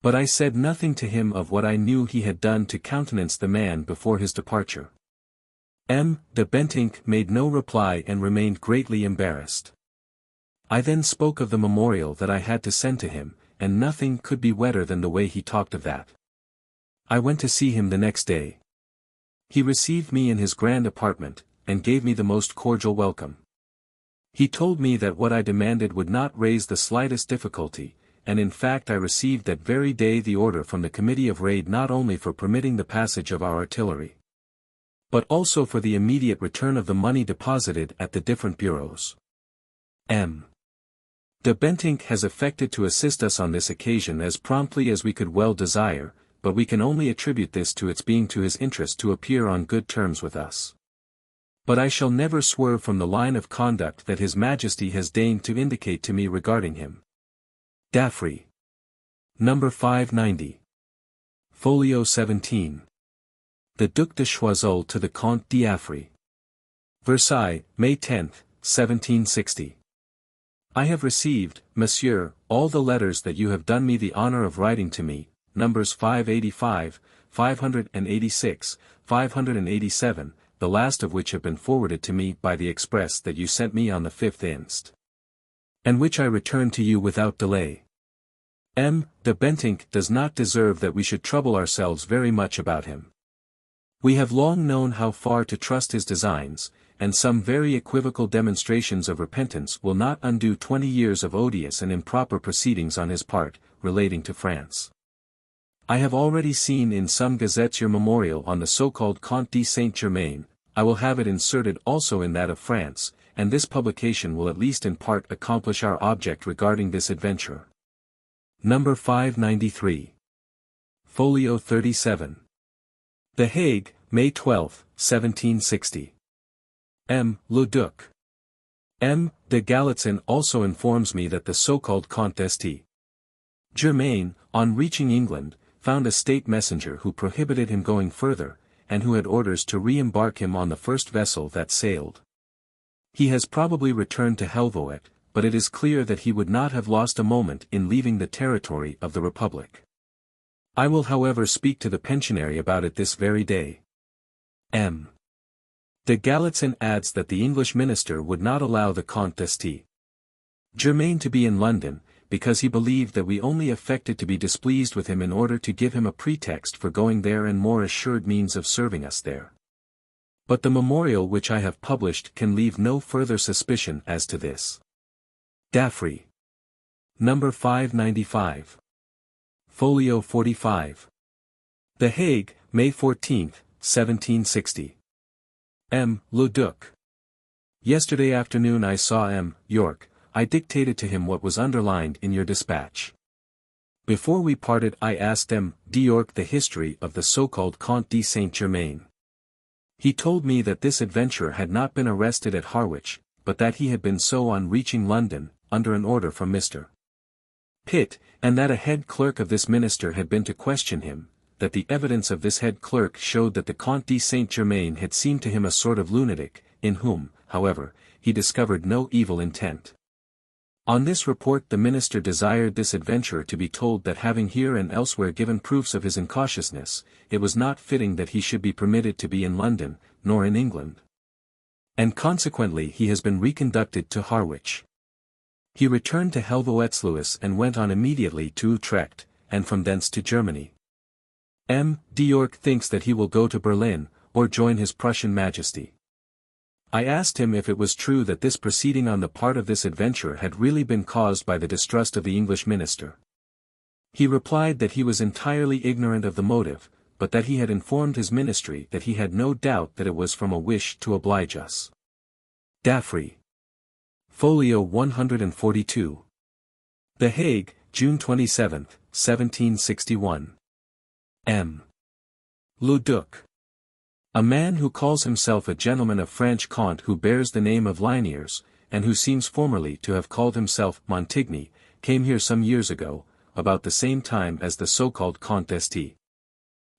But I said nothing to him of what I knew he had done to countenance the man before his departure. M. de Bentinck made no reply and remained greatly embarrassed. I then spoke of the memorial that I had to send to him, and nothing could be wetter than the way he talked of that. I went to see him the next day. He received me in his grand apartment, and gave me the most cordial welcome. He told me that what I demanded would not raise the slightest difficulty, and in fact I received that very day the order from the Committee of Raid not only for permitting the passage of our artillery, but also for the immediate return of the money deposited at the different bureaus. M. de Bentinck has affected to assist us on this occasion as promptly as we could well desire, but we can only attribute this to its being to his interest to appear on good terms with us. But I shall never swerve from the line of conduct that His Majesty has deigned to indicate to me regarding him. D'Affry. Number 590. Folio 17. The Duc de Choiseul to the Comte d'Affry. Versailles, May 10, 1760. I have received, Monsieur, all the letters that you have done me the honor of writing to me, numbers 585, 586, 587, the last of which have been forwarded to me by the express that you sent me on the 5th inst. And which I return to you without delay. M. de Bentinck does not deserve that we should trouble ourselves very much about him. We have long known how far to trust his designs, and some very equivocal demonstrations of repentance will not undo 20 years of odious and improper proceedings on his part, relating to France. I have already seen in some gazettes your memorial on the so-called Comte de Saint-Germain. I will have it inserted also in that of France, and this publication will at least in part accomplish our object regarding this adventurer. Number 593. Folio 37. The Hague, May 12, 1760. M. Le Duc. M. de Galitzin also informs me that the so-called Comte d'Este Germain, on reaching England, found a state messenger who prohibited him going further, and who had orders to re-embark him on the first vessel that sailed. He has probably returned to Helvoet, but it is clear that he would not have lost a moment in leaving the territory of the Republic. I will however speak to the pensionary about it this very day. M. De Galitzin adds that the English minister would not allow the Comte d'Este Germain to be in London, because he believed that we only affected to be displeased with him in order to give him a pretext for going there and more assured means of serving us there. But the memorial which I have published can leave no further suspicion as to this. D'Affry. Number 595. Folio 45. The Hague, May 14, 1760. M. Le Duc. Yesterday afternoon I saw M. York. I dictated to him what was underlined in your dispatch. Before we parted I asked M. York the history of the so-called Comte de Saint-Germain. He told me that this adventurer had not been arrested at Harwich, but that he had been so on reaching London, under an order from Mr. Pitt, and that a head clerk of this minister had been to question him, that the evidence of this head clerk showed that the Comte de Saint-Germain had seemed to him a sort of lunatic, in whom, however, he discovered no evil intent. On this report the minister desired this adventurer to be told that having here and elsewhere given proofs of his incautiousness, it was not fitting that he should be permitted to be in London, nor in England. And consequently he has been reconducted to Harwich. He returned to Helvoetsluis and went on immediately to Utrecht, and from thence to Germany. M. York thinks that he will go to Berlin, or join his Prussian Majesty. I asked him if it was true that this proceeding on the part of this adventurer had really been caused by the distrust of the English minister. He replied that he was entirely ignorant of the motive, but that he had informed his ministry that he had no doubt that it was from a wish to oblige us. D'Affry. Folio 142. The Hague, June 27, 1761. M. Le Duc. A man who calls himself a gentleman of Franche Comte who bears the name of Liniers, and who seems formerly to have called himself Montigny, came here some years ago, about the same time as the so-called Comte d'Este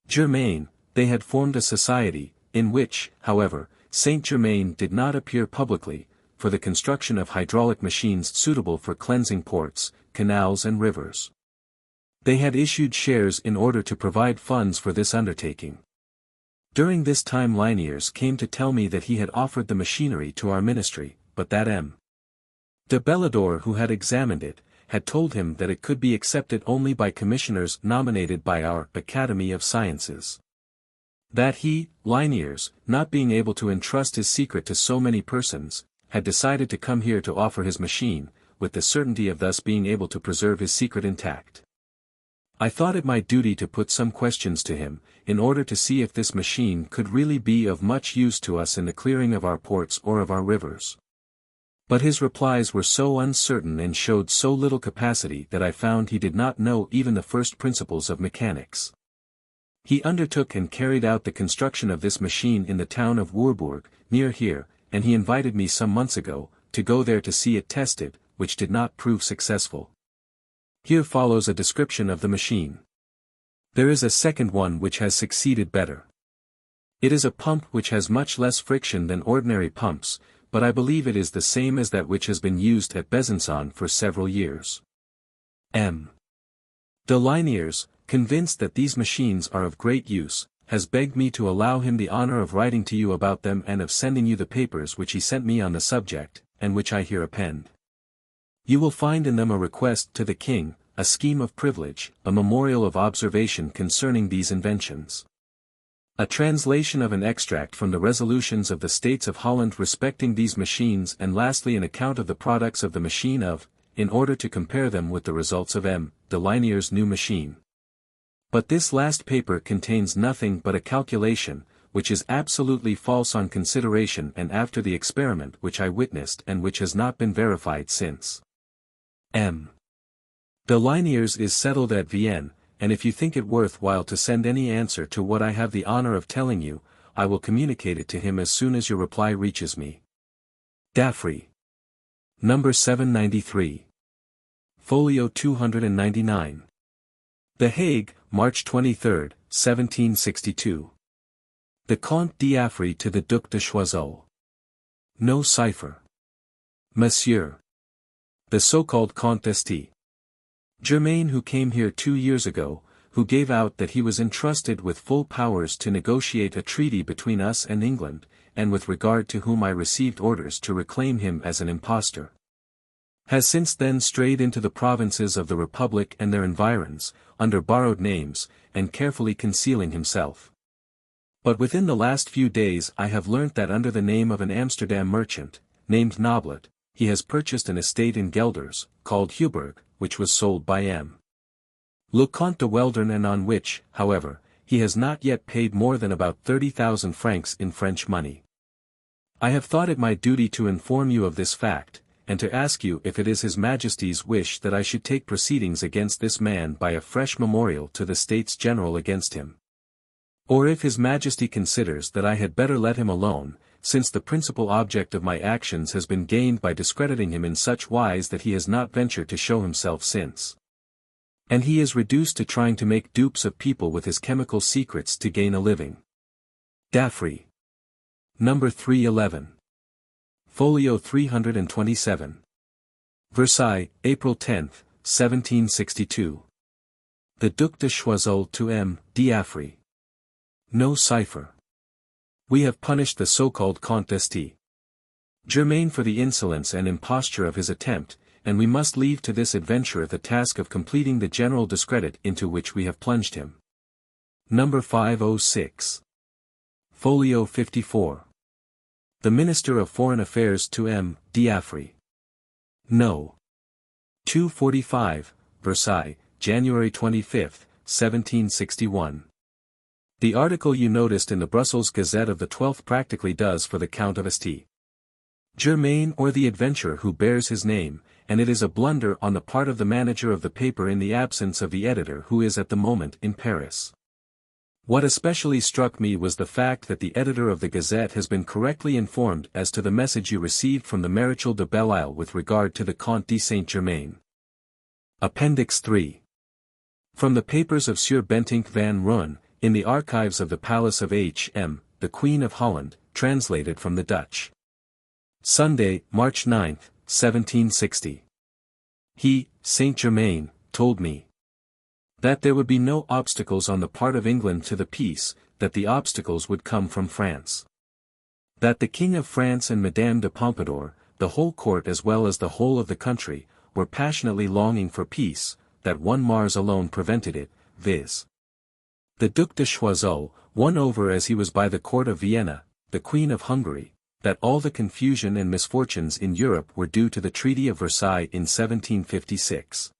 Germain. They had formed a society, in which, however, Saint-Germain did not appear publicly, for the construction of hydraulic machines suitable for cleansing ports, canals and rivers. They had issued shares in order to provide funds for this undertaking. During this time Liniers came to tell me that he had offered the machinery to our ministry, but that M. de Bellador, who had examined it, had told him that it could be accepted only by commissioners nominated by our Academy of Sciences. That he, Liniers, not being able to entrust his secret to so many persons, had decided to come here to offer his machine, with the certainty of thus being able to preserve his secret intact. I thought it my duty to put some questions to him, in order to see if this machine could really be of much use to us in the clearing of our ports or of our rivers. But his replies were so uncertain and showed so little capacity that I found he did not know even the first principles of mechanics. He undertook and carried out the construction of this machine in the town of Woerburg, near here, and he invited me some months ago, to go there to see it tested, which did not prove successful. Here follows a description of the machine. There is a second one which has succeeded better. It is a pump which has much less friction than ordinary pumps, but I believe it is the same as that which has been used at Besançon for several years. M. de Liniers, convinced that these machines are of great use, has begged me to allow him the honor of writing to you about them and of sending you the papers which he sent me on the subject, and which I here append. You will find in them a request to the king, a scheme of privilege, a memorial of observation concerning these inventions, a translation of an extract from the resolutions of the States of Holland respecting these machines, and lastly an account of the products of the machine of, in order to compare them with the results of M. de Liniers' new machine. But this last paper contains nothing but a calculation, which is absolutely false on consideration and after the experiment which I witnessed and which has not been verified since. M. de Liniers is settled at Vienne, and if you think it worth while to send any answer to what I have the honor of telling you, I will communicate it to him as soon as your reply reaches me. D'Affry. Number 793. Folio 299. The Hague, March 23, 1762. The Comte d'Affry to the Duc de Choiseul. No cipher. Monsieur. The so-called Comte d'Este. Germain, who came here 2 years ago, who gave out that he was entrusted with full powers to negotiate a treaty between us and England, and with regard to whom I received orders to reclaim him as an impostor, has since then strayed into the provinces of the Republic and their environs, under borrowed names, and carefully concealing himself. But within the last few days I have learnt that under the name of an Amsterdam merchant, named Noblet, he has purchased an estate in Gelders, called Heuberg, which was sold by M. Le Comte de Weldon, and on which, however, he has not yet paid more than about 30,000 francs in French money. I have thought it my duty to inform you of this fact, and to ask you if it is His Majesty's wish that I should take proceedings against this man by a fresh memorial to the States General against him. Or if His Majesty considers that I had better let him alone, since the principal object of my actions has been gained by discrediting him in such wise that he has not ventured to show himself since. And he is reduced to trying to make dupes of people with his chemical secrets to gain a living. D'Affry. Number 311. Folio 327. Versailles, April 10, 1762. The Duc de Choiseul to M. d'Affry. No cipher. We have punished the so-called Comte d'Este. Germain for the insolence and imposture of his attempt, and we must leave to this adventurer the task of completing the general discredit into which we have plunged him. Number 506. Folio 54. The Minister of Foreign Affairs to M. d'Affry. No. 245, Versailles, January 25, 1761. The article you noticed in the Brussels Gazette of the 12th practically does for the Count of Este. Germain, or the adventurer who bears his name, and it is a blunder on the part of the manager of the paper in the absence of the editor who is at the moment in Paris. What especially struck me was the fact that the editor of the Gazette has been correctly informed as to the message you received from the Maréchal de Belleisle with regard to the Comte de Saint-Germain. Appendix 3. From the papers of Sieur Bentinck van Rooyen, in the archives of the Palace of H.M., the Queen of Holland, translated from the Dutch. Sunday, March 9, 1760. He, Saint-Germain, told me that there would be no obstacles on the part of England to the peace, that the obstacles would come from France. That the King of France and Madame de Pompadour, the whole court as well as the whole of the country, were passionately longing for peace, that one Mars alone prevented it, viz. The Duc de Choiseul, won over as he was by the court of Vienna, the Queen of Hungary, that all the confusion and misfortunes in Europe were due to the Treaty of Versailles in 1756.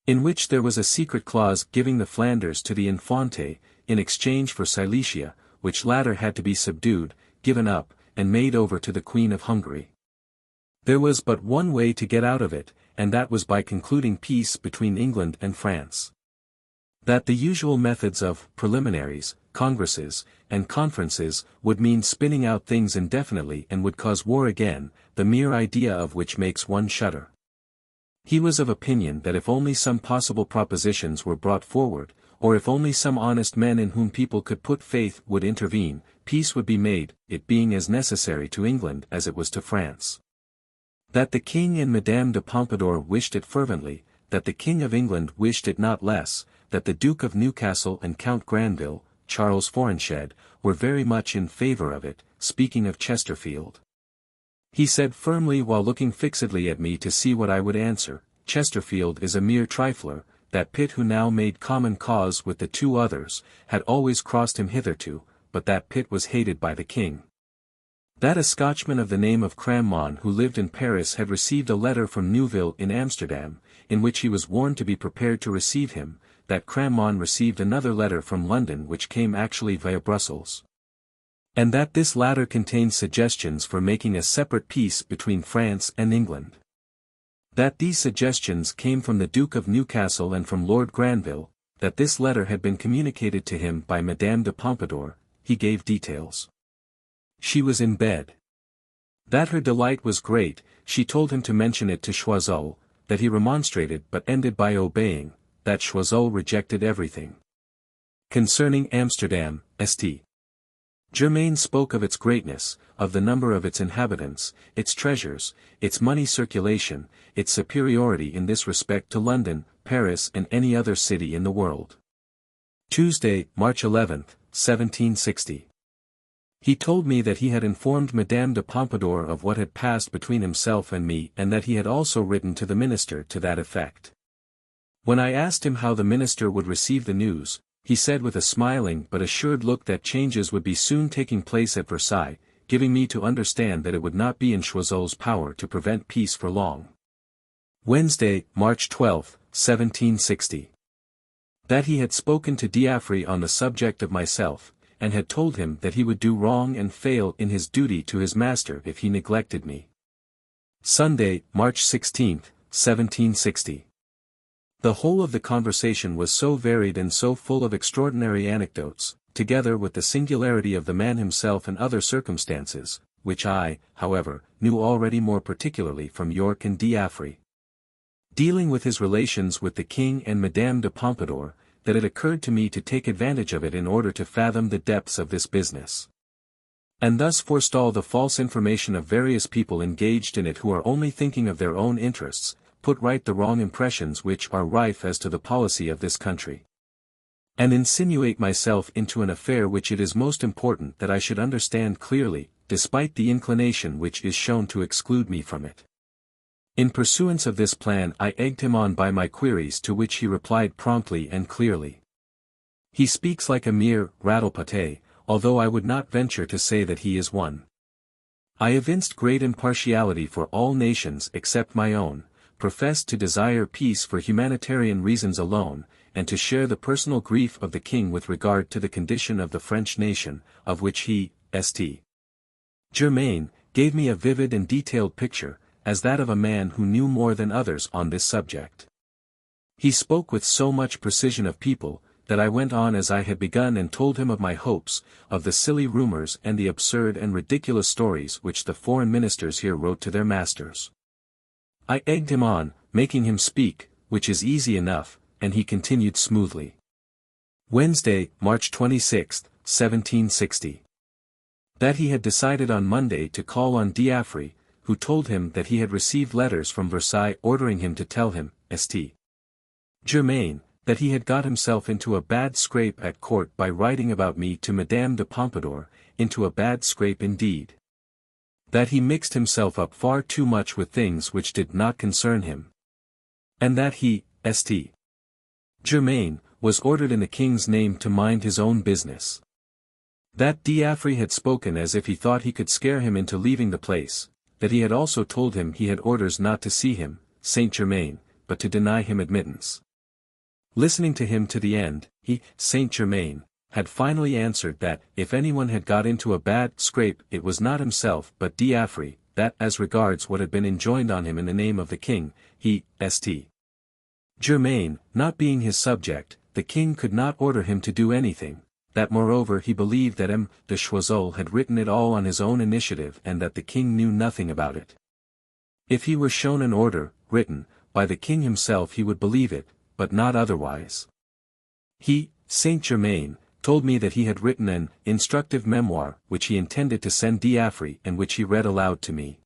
In which there was a secret clause giving the Flanders to the Infante, in exchange for Silesia, which latter had to be subdued, given up, and made over to the Queen of Hungary. There was but one way to get out of it, and that was by concluding peace between England and France. That the usual methods of preliminaries, congresses, and conferences would mean spinning out things indefinitely and would cause war again, the mere idea of which makes one shudder. He was of opinion that if only some possible propositions were brought forward, or if only some honest men in whom people could put faith would intervene, peace would be made, it being as necessary to England as it was to France. That the King and Madame de Pompadour wished it fervently, that the King of England wished it not less, that the Duke of Newcastle and Count Granville, Charles Forenched, were very much in favour of it, speaking of Chesterfield. He said firmly while looking fixedly at me to see what I would answer, Chesterfield is a mere trifler, that Pitt who now made common cause with the two others, had always crossed him hitherto, but that Pitt was hated by the King. That a Scotchman of the name of Cranmon who lived in Paris had received a letter from Neuville in Amsterdam, in which he was warned to be prepared to receive him, that Cranmon received another letter from London which came actually via Brussels. And that this latter contained suggestions for making a separate peace between France and England. That these suggestions came from the Duke of Newcastle and from Lord Granville, that this letter had been communicated to him by Madame de Pompadour. He gave details. She was in bed. That her delight was great, she told him to mention it to Choiseul, that he remonstrated but ended by obeying, that Choiseul rejected everything. Concerning Amsterdam, St. Germain spoke of its greatness, of the number of its inhabitants, its treasures, its money circulation, its superiority in this respect to London, Paris and any other city in the world. Tuesday, March 11, 1760. He told me that he had informed Madame de Pompadour of what had passed between himself and me and that he had also written to the minister to that effect. When I asked him how the minister would receive the news, he said with a smiling but assured look that changes would be soon taking place at Versailles, giving me to understand that it would not be in Choiseul's power to prevent peace for long. Wednesday, March 12, 1760. That he had spoken to D'Affry on the subject of myself, and had told him that he would do wrong and fail in his duty to his master if he neglected me. Sunday, March 16, 1760. The whole of the conversation was so varied and so full of extraordinary anecdotes, together with the singularity of the man himself and other circumstances, which I, however, knew already more particularly from York and D'Affry, dealing with his relations with the king and Madame de Pompadour, that it occurred to me to take advantage of it in order to fathom the depths of this business, and thus forestall the false information of various people engaged in it who are only thinking of their own interests, put right the wrong impressions which are rife as to the policy of this country, and insinuate myself into an affair which it is most important that I should understand clearly, despite the inclination which is shown to exclude me from it. In pursuance of this plan I egged him on by my queries to which he replied promptly and clearly. He speaks like a mere rattle-pate, although I would not venture to say that he is one. I evinced great impartiality for all nations except my own, professed to desire peace for humanitarian reasons alone, and to share the personal grief of the king with regard to the condition of the French nation, of which he, St. Germain, gave me a vivid and detailed picture, as that of a man who knew more than others on this subject. He spoke with so much precision of people, that I went on as I had begun and told him of my hopes, of the silly rumors and the absurd and ridiculous stories which the foreign ministers here wrote to their masters. I egged him on, making him speak, which is easy enough, and he continued smoothly. Wednesday, March 26, 1760. That he had decided on Monday to call on D'Affry, who told him that he had received letters from Versailles ordering him to tell him, St. Germain, that he had got himself into a bad scrape at court by writing about me to Madame de Pompadour, into a bad scrape indeed. That he mixed himself up far too much with things which did not concern him. And that he, St. Germain, was ordered in the king's name to mind his own business. That D'Affry had spoken as if he thought he could scare him into leaving the place, that he had also told him he had orders not to see him, St. Germain, but to deny him admittance. Listening to him to the end, he, St. Germain, had finally answered that, if anyone had got into a bad scrape it was not himself but D'Affry, that as regards what had been enjoined on him in the name of the king, he, St. Germain, not being his subject, the king could not order him to do anything, that moreover he believed that M. de Choiseul had written it all on his own initiative and that the king knew nothing about it. If he were shown an order, written, by the king himself he would believe it, but not otherwise. He, St. Germain, told me that he had written an instructive memoir which he intended to send D'Affry and which he read aloud to me.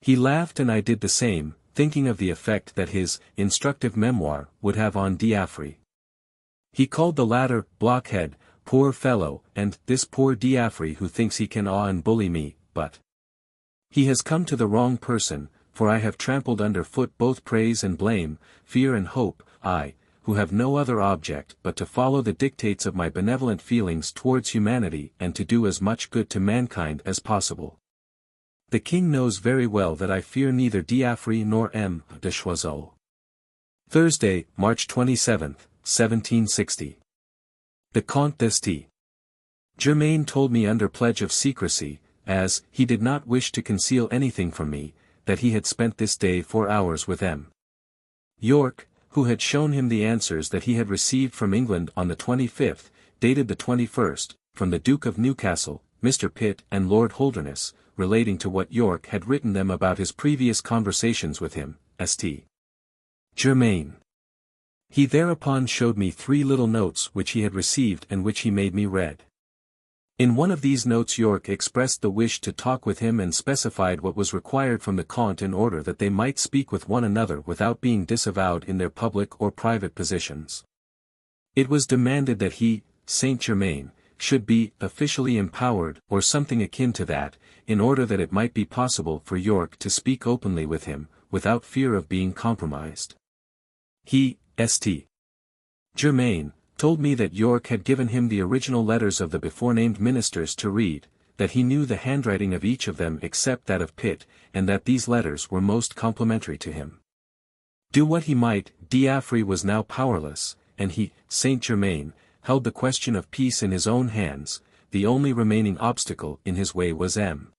He laughed and I did the same, thinking of the effect that his instructive memoir would have on D'Affry. He called the latter blockhead, poor fellow, and this poor D'Affry who thinks he can awe and bully me, but he has come to the wrong person, for I have trampled under foot both praise and blame, fear and hope, I, who have no other object but to follow the dictates of my benevolent feelings towards humanity and to do as much good to mankind as possible. The king knows very well that I fear neither D'Affry nor M. de Choiseul. Thursday, March 27, 1760. The Comte d'St. Germain told me under pledge of secrecy, as he did not wish to conceal anything from me, that he had spent this day 4 hours with M. York, who had shown him the answers that he had received from England on the 25th, dated the 21st, from the Duke of Newcastle, Mr. Pitt and Lord Holderness, relating to what York had written them about his previous conversations with him, St. Germain. He thereupon showed me 3 little notes which he had received and which he made me read. In one of these notes York expressed the wish to talk with him and specified what was required from the Count in order that they might speak with one another without being disavowed in their public or private positions. It was demanded that he, Saint Germain, should be officially empowered or something akin to that, in order that it might be possible for York to speak openly with him, without fear of being compromised. He, St. Germain, told me that York had given him the original letters of the before-named ministers to read, that he knew the handwriting of each of them except that of Pitt, and that these letters were most complimentary to him. Do what he might, D'Affry was now powerless, and he, Saint Germain, held the question of peace in his own hands. The only remaining obstacle in his way was M.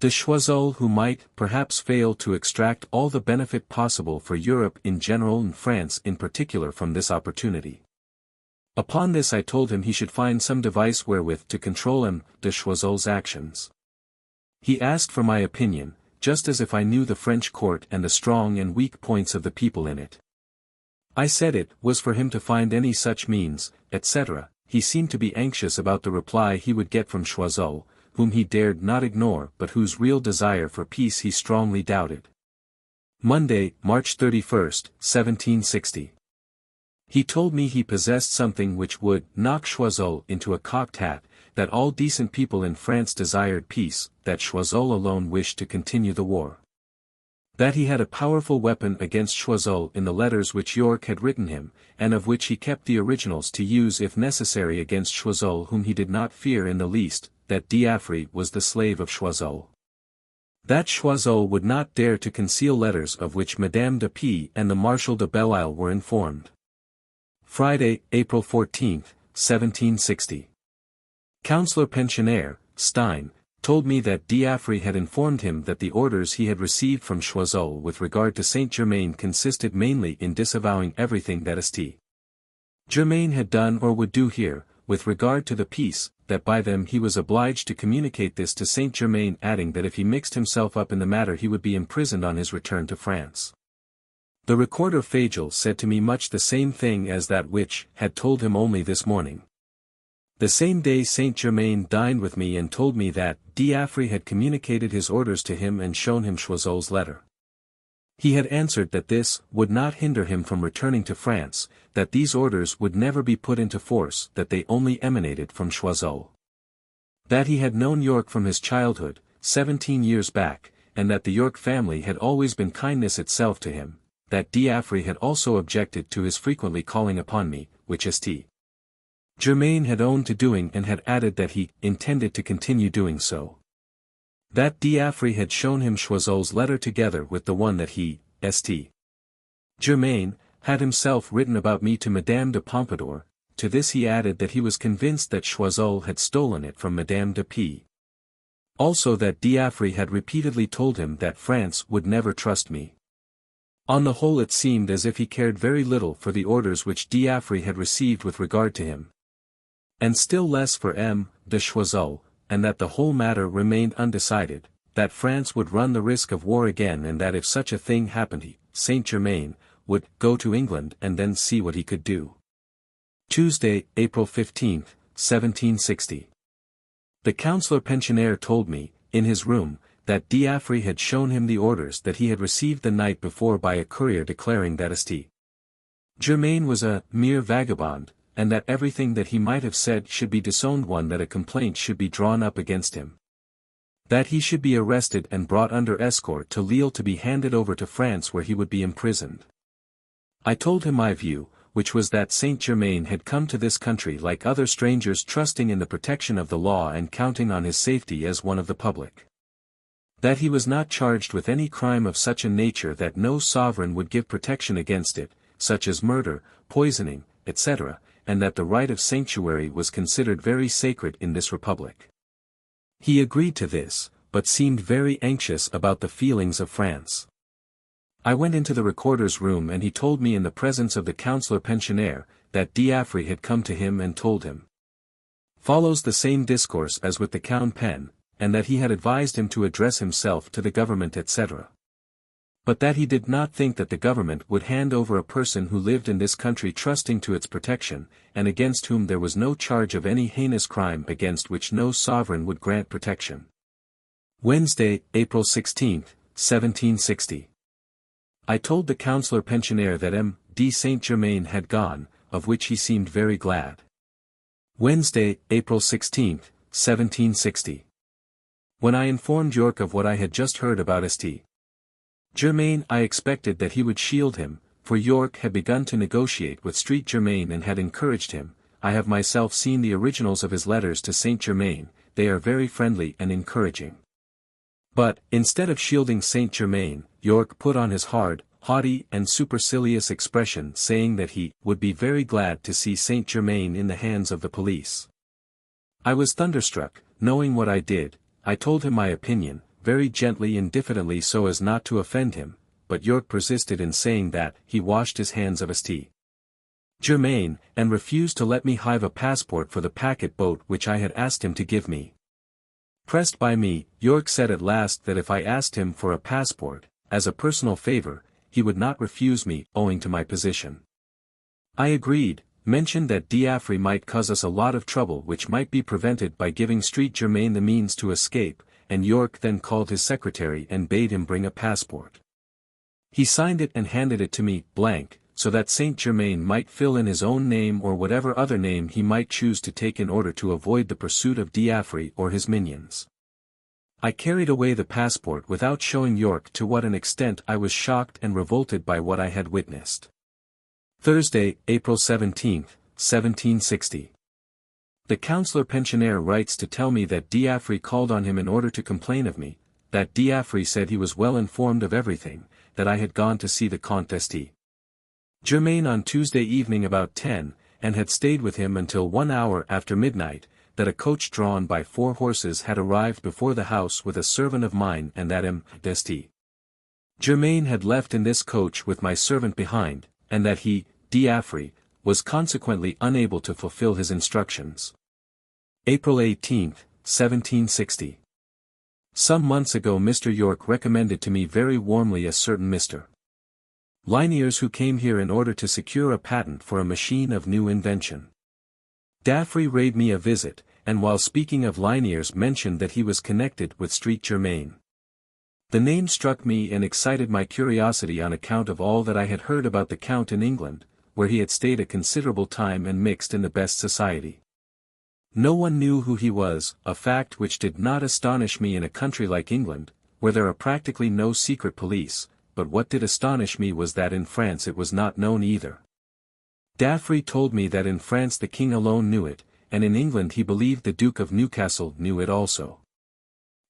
de Choiseul, who might, perhaps, fail to extract all the benefit possible for Europe in general and France in particular from this opportunity. Upon this I told him he should find some device wherewith to control M. de Choiseul's actions. He asked for my opinion, just as if I knew the French court and the strong and weak points of the people in it. I said it was for him to find any such means, etc. He seemed to be anxious about the reply he would get from Choiseul, whom he dared not ignore but whose real desire for peace he strongly doubted. Monday, March 31st, 1760. He told me he possessed something which would knock Choiseul into a cocked hat, that all decent people in France desired peace, that Choiseul alone wished to continue the war. That he had a powerful weapon against Choiseul in the letters which York had written him, and of which he kept the originals to use if necessary against Choiseul, whom he did not fear in the least, that D'Affry was the slave of Choiseul. That Choiseul would not dare to conceal letters of which Madame de P. and the Marshal de Belleisle were informed. Friday, April 14, 1760. Councillor Pensionnaire, Stein, told me that D'Affry had informed him that the orders he had received from Choiseul with regard to Saint Germain consisted mainly in disavowing everything that St. Germain had done or would do here, with regard to the peace, that by them he was obliged to communicate this to Saint Germain, adding that if he mixed himself up in the matter he would be imprisoned on his return to France. The Recorder Fagel said to me much the same thing as that which had told him only this morning. The same day Saint Germain dined with me and told me that D'Affry had communicated his orders to him and shown him Choiseul's letter. He had answered that this would not hinder him from returning to France, that these orders would never be put into force, that they only emanated from Choiseul. That he had known York from his childhood, 17 years back, and that the York family had always been kindness itself to him, that D'Affry had also objected to his frequently calling upon me, which St. Germain had owned to doing and had added that he intended to continue doing so. That D'Affry had shown him Choiseul's letter together with the one that he, St. Germain, had himself written about me to Madame de Pompadour. To this he added that he was convinced that Choiseul had stolen it from Madame de P. Also that D'Affry had repeatedly told him that France would never trust me. On the whole it seemed as if he cared very little for the orders which D'Affry had received with regard to him, and still less for M. de Choiseul, and that the whole matter remained undecided, that France would run the risk of war again, and that if such a thing happened he, Saint Germain, would go to England and then see what he could do. Tuesday, April 15, 1760. The Councillor Pensionnaire told me, in his room, that D'Affry had shown him the orders that he had received the night before by a courier declaring that St. Germain was a mere vagabond, and that everything that he might have said should be disowned, one that a complaint should be drawn up against him. That he should be arrested and brought under escort to Lille to be handed over to France where he would be imprisoned. I told him my view, which was that Saint Germain had come to this country like other strangers, trusting in the protection of the law and counting on his safety as one of the public. That he was not charged with any crime of such a nature that no sovereign would give protection against it, such as murder, poisoning, etc., and that the right of sanctuary was considered very sacred in this republic. He agreed to this, but seemed very anxious about the feelings of France. I went into the recorder's room and he told me in the presence of the councillor pensionnaire, that D'Affry had come to him and told him. Follows the same discourse as with the Count Pen, and that he had advised him to address himself to the government etc. But that he did not think that the government would hand over a person who lived in this country trusting to its protection, and against whom there was no charge of any heinous crime against which no sovereign would grant protection. Wednesday, April 16, 1760. I told the councillor pensionnaire that M. de Saint-Germain had gone, of which he seemed very glad. Wednesday, April 16, 1760. When I informed York of what I had just heard about St. Germain, I expected that he would shield him, for York had begun to negotiate with St. Germain and had encouraged him. I have myself seen the originals of his letters to St. Germain, they are very friendly and encouraging. But, instead of shielding St. Germain, York put on his hard, haughty and supercilious expression, saying that he would be very glad to see St. Germain in the hands of the police. I was thunderstruck, knowing what I did. I told him my opinion, very gently and diffidently so as not to offend him, but York persisted in saying that he washed his hands of St. Germain, and refused to let me have a passport for the packet boat which I had asked him to give me. Pressed by me, York said at last that if I asked him for a passport, as a personal favour, he would not refuse me, owing to my position. I agreed, mentioned that D'Affry might cause us a lot of trouble which might be prevented by giving St. Germain the means to escape, and York then called his secretary and bade him bring a passport. He signed it and handed it to me, blank, so that St. Germain might fill in his own name or whatever other name he might choose to take in order to avoid the pursuit of D'Affry or his minions. I carried away the passport without showing York to what an extent I was shocked and revolted by what I had witnessed. Thursday, April 17, 1760. The councillor pensionnaire writes to tell me that D'Affry called on him in order to complain of me, that D'Affry said he was well informed of everything, that I had gone to see the Comte St. Germain on Tuesday evening about 10, and had stayed with him until 1 hour after midnight, that a coach drawn by 4 horses had arrived before the house with a servant of mine and that M. de St. Germain had left in this coach with my servant behind, and that he, D'Affry, was consequently unable to fulfill his instructions. April 18, 1760. Some months ago Mr. York recommended to me very warmly a certain Mr. Liniers who came here in order to secure a patent for a machine of new invention. D'Affry paid me a visit, and while speaking of Liniers mentioned that he was connected with St. Germain. The name struck me and excited my curiosity on account of all that I had heard about the Count in England, where he had stayed a considerable time and mixed in the best society. No one knew who he was, a fact which did not astonish me in a country like England, where there are practically no secret police, but what did astonish me was that in France it was not known either. D'Affry told me that in France the king alone knew it, and in England he believed the Duke of Newcastle knew it also.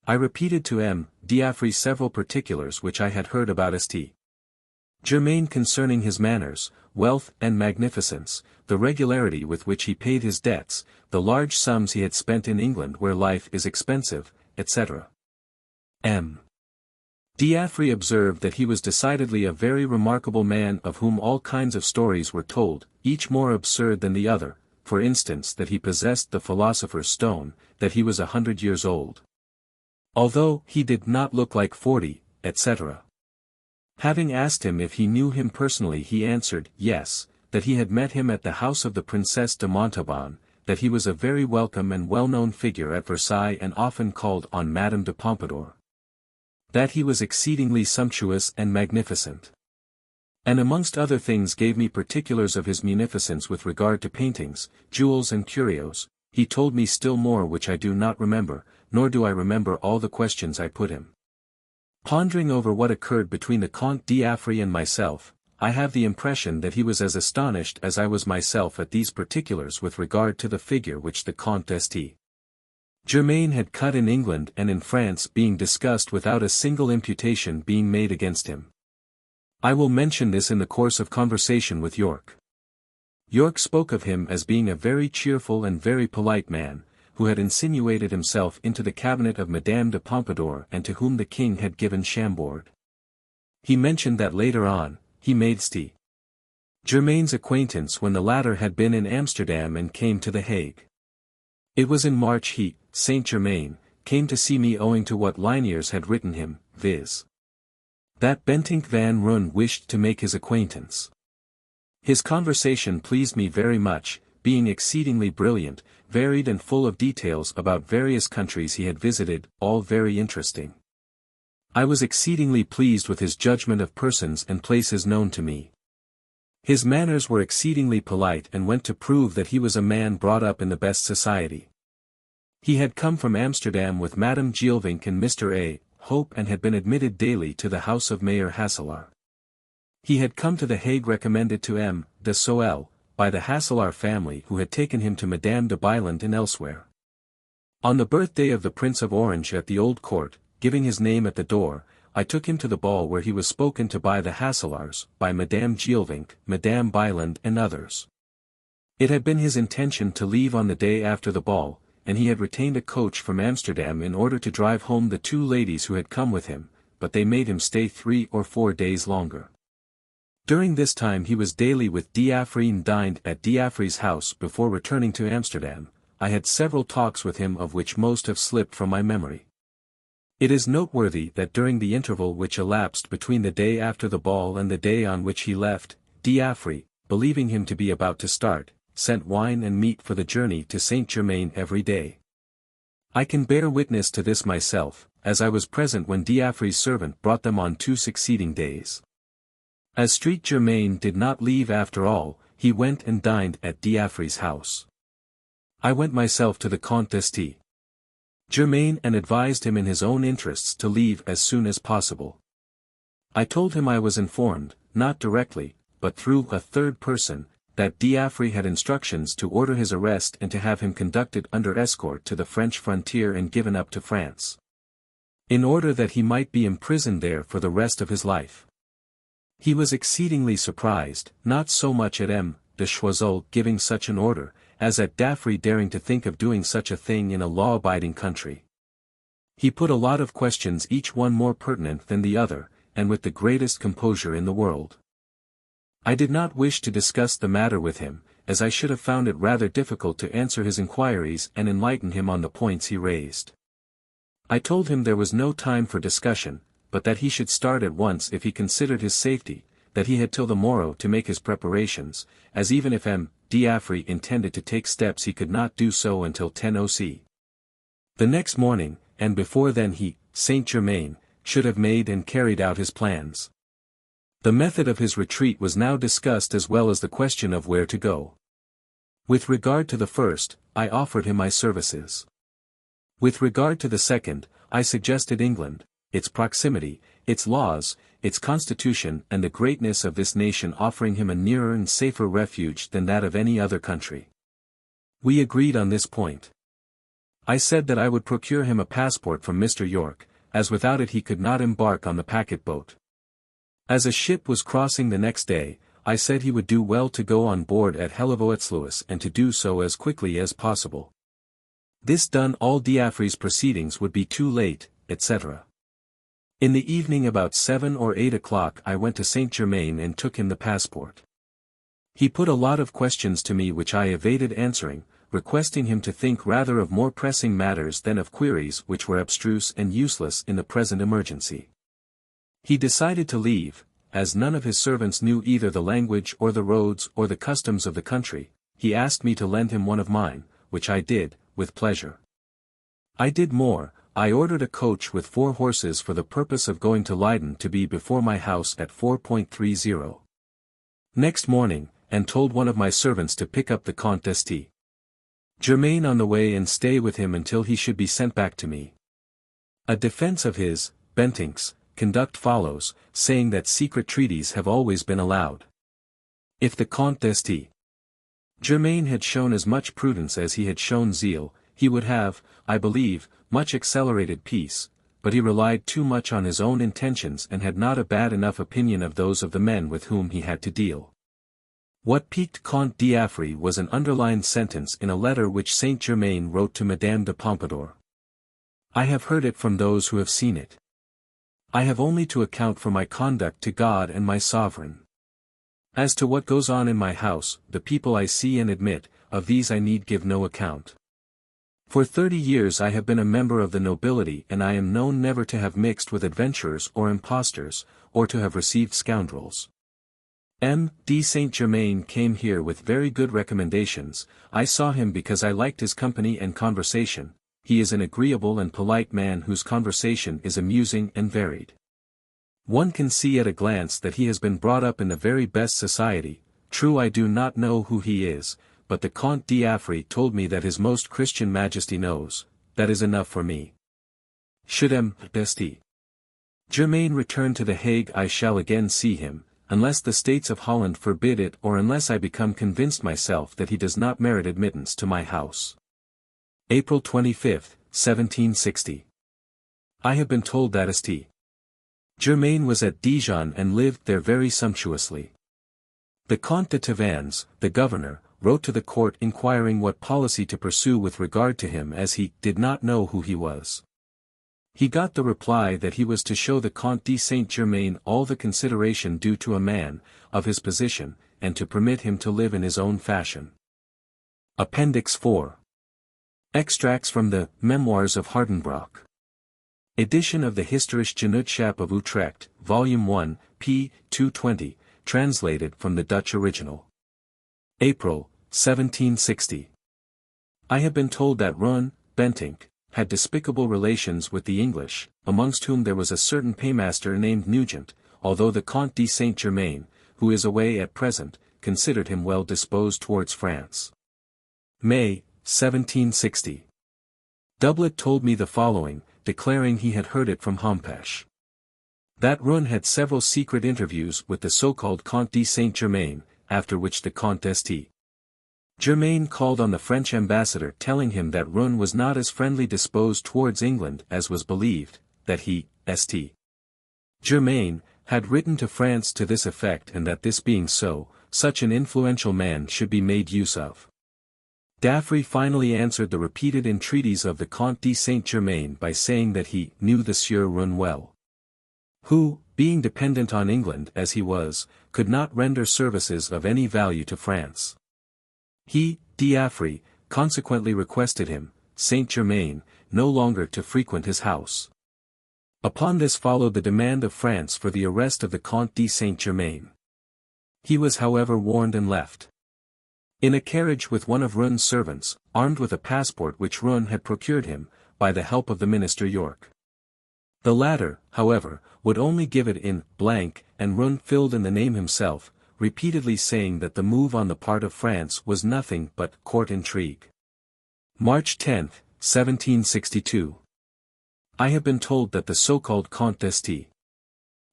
I repeated to M. D'Affry several particulars which I had heard about St. Germain concerning his manners, wealth and magnificence, the regularity with which he paid his debts, the large sums he had spent in England where life is expensive, etc. M. D'Affry observed that he was decidedly a very remarkable man of whom all kinds of stories were told, each more absurd than the other, for instance that he possessed the philosopher's stone, that he was 100 years old, although he did not look like 40, etc. Having asked him if he knew him personally he answered, yes, that he had met him at the house of the Princess de Montauban, that he was a very welcome and well-known figure at Versailles and often called on Madame de Pompadour. That he was exceedingly sumptuous and magnificent. And amongst other things gave me particulars of his munificence with regard to paintings, jewels and curios. He told me still more which I do not remember, nor do I remember all the questions I put him. Pondering over what occurred between the Comte D'Affry and myself, I have the impression that he was as astonished as I was myself at these particulars with regard to the figure which the Comte St. Germain had cut in England and in France being discussed without a single imputation being made against him. I will mention this in the course of conversation with York. York spoke of him as being a very cheerful and very polite man, who had insinuated himself into the cabinet of Madame de Pompadour and to whom the king had given Chambord. He mentioned that later on, he made St. Germain's acquaintance when the latter had been in Amsterdam and came to The Hague. It was in March he, Saint Germain, came to see me owing to what Liniers had written him, viz. that Bentinck van Roon wished to make his acquaintance. His conversation pleased me very much, being exceedingly brilliant, varied and full of details about various countries he had visited, all very interesting. I was exceedingly pleased with his judgment of persons and places known to me. His manners were exceedingly polite and went to prove that he was a man brought up in the best society. He had come from Amsterdam with Madame Geelvink and Mr. A. Hope and had been admitted daily to the house of Mayor Hasselaar. He had come to The Hague recommended to M. de Soel, by the Hasselaar family who had taken him to Madame de Byland and elsewhere. On the birthday of the Prince of Orange at the Old Court, giving his name at the door, I took him to the ball where he was spoken to by the Hasselaars, by Madame Geelvink, Madame Byland and others. It had been his intention to leave on the day after the ball, and he had retained a coach from Amsterdam in order to drive home the 2 ladies who had come with him, but they made him stay 3 or 4 days longer. During this time he was daily with D'Affry and dined at D'Affry's house before returning to Amsterdam. I had several talks with him of which most have slipped from my memory. It is noteworthy that during the interval which elapsed between the day after the ball and the day on which he left, D'Affry, believing him to be about to start, sent wine and meat for the journey to Saint Germain every day. I can bear witness to this myself, as I was present when D'Affry's servant brought them on 2 succeeding days. As Saint Germain did not leave after all, he went and dined at D'Affry's house. I went myself to the Comte de St. Germain and advised him in his own interests to leave as soon as possible. I told him I was informed, not directly, but through a third person, that D'Affry had instructions to order his arrest and to have him conducted under escort to the French frontier and given up to France, in order that he might be imprisoned there for the rest of his life. He was exceedingly surprised, not so much at M. de Choiseul giving such an order, as at D'Affry daring to think of doing such a thing in a law-abiding country. He put a lot of questions, each one more pertinent than the other, and with the greatest composure in the world. I did not wish to discuss the matter with him, as I should have found it rather difficult to answer his inquiries and enlighten him on the points he raised. I told him there was no time for discussion, but that he should start at once if he considered his safety, that he had till the morrow to make his preparations, as even if M. D'Affry intended to take steps he could not do so until 10 o'clock. The next morning, and before then he, Saint Germain, should have made and carried out his plans. The method of his retreat was now discussed as well as the question of where to go. With regard to the first, I offered him my services. With regard to the second, I suggested England, its proximity, its laws, its constitution and the greatness of this nation offering him a nearer and safer refuge than that of any other country. We agreed on this point. I said that I would procure him a passport from Mr. York, as without it he could not embark on the packet boat. As a ship was crossing the next day, I said he would do well to go on board at Helvoetsluis and to do so as quickly as possible. This done, all D'Affry's proceedings would be too late, etc. In the evening about 7 or 8 o'clock I went to Saint Germain and took him the passport. He put a lot of questions to me which I evaded answering, requesting him to think rather of more pressing matters than of queries which were abstruse and useless in the present emergency. He decided to leave, as none of his servants knew either the language or the roads or the customs of the country. He asked me to lend him one of mine, which I did, with pleasure. I did more. I ordered a coach with 4 horses for the purpose of going to Leyden to be before my house at 4:30 next morning, and told one of my servants to pick up the Comte de St. Germain on the way and stay with him until he should be sent back to me. A defense of his, Bentinck's, conduct follows, saying that secret treaties have always been allowed. If the Comte de St. Germain had shown as much prudence as he had shown zeal, he would have, I believe, much accelerated peace, but he relied too much on his own intentions and had not a bad enough opinion of those of the men with whom he had to deal. What piqued Comte D'Affry was an underlined sentence in a letter which Saint Germain wrote to Madame de Pompadour. I have heard it from those who have seen it. I have only to account for my conduct to God and my sovereign. As to what goes on in my house, the people I see and admit, of these I need give no account. For 30 years I have been a member of the nobility, and I am known never to have mixed with adventurers or impostors, or to have received scoundrels. M. D. Saint Germain came here with very good recommendations. I saw him because I liked his company and conversation. He is an agreeable and polite man whose conversation is amusing and varied. One can see at a glance that he has been brought up in the very best society. True, I do not know who he is, but the Comte d'Affry told me that His Most Christian Majesty knows. That is enough for me. Should M. D. Germain return to The Hague, I shall again see him, unless the States of Holland forbid it, or unless I become convinced myself that he does not merit admittance to my house. April 25, 1760. I have been told that St. Germain was at Dijon and lived there very sumptuously. The Comte de Tavannes, the governor, wrote to the court inquiring what policy to pursue with regard to him, as he did not know who he was. He got the reply that he was to show the Comte de Saint Germain all the consideration due to a man of his position, and to permit him to live in his own fashion. Appendix 4. Extracts from the Memoirs of Hardenbroek. Edition of the Historische Genootschap of Utrecht, Volume 1, p. 220, translated from the Dutch original. April, 1760. I have been told that Run, Bentinck, had despicable relations with the English, amongst whom there was a certain paymaster named Nugent, although the Comte de Saint Germain, who is away at present, considered him well disposed towards France. May, 1760. Doublet told me the following, declaring he had heard it from Hompesch. That Run had several secret interviews with the so-called Comte de Saint Germain, after which the Comte d'St. Germain called on the French ambassador, telling him that Run was not as friendly disposed towards England as was believed, that he, St. Germain, had written to France to this effect, and that this being so, such an influential man should be made use of. D'Affry finally answered the repeated entreaties of the Comte de Saint Germain by saying that he knew the Sieur Run well, who, being dependent on England as he was, could not render services of any value to France. He, D'Affry, consequently requested him, Saint Germain, no longer to frequent his house. Upon this followed the demand of France for the arrest of the Comte de Saint Germain. He was however warned and left in a carriage with one of Run's servants, armed with a passport which Run had procured him, by the help of the minister York. The latter, however, would only give it in blank, and Run filled in the name himself, repeatedly saying that the move on the part of France was nothing but court intrigue. March 10, 1762. I have been told that the so-called Comte d'St.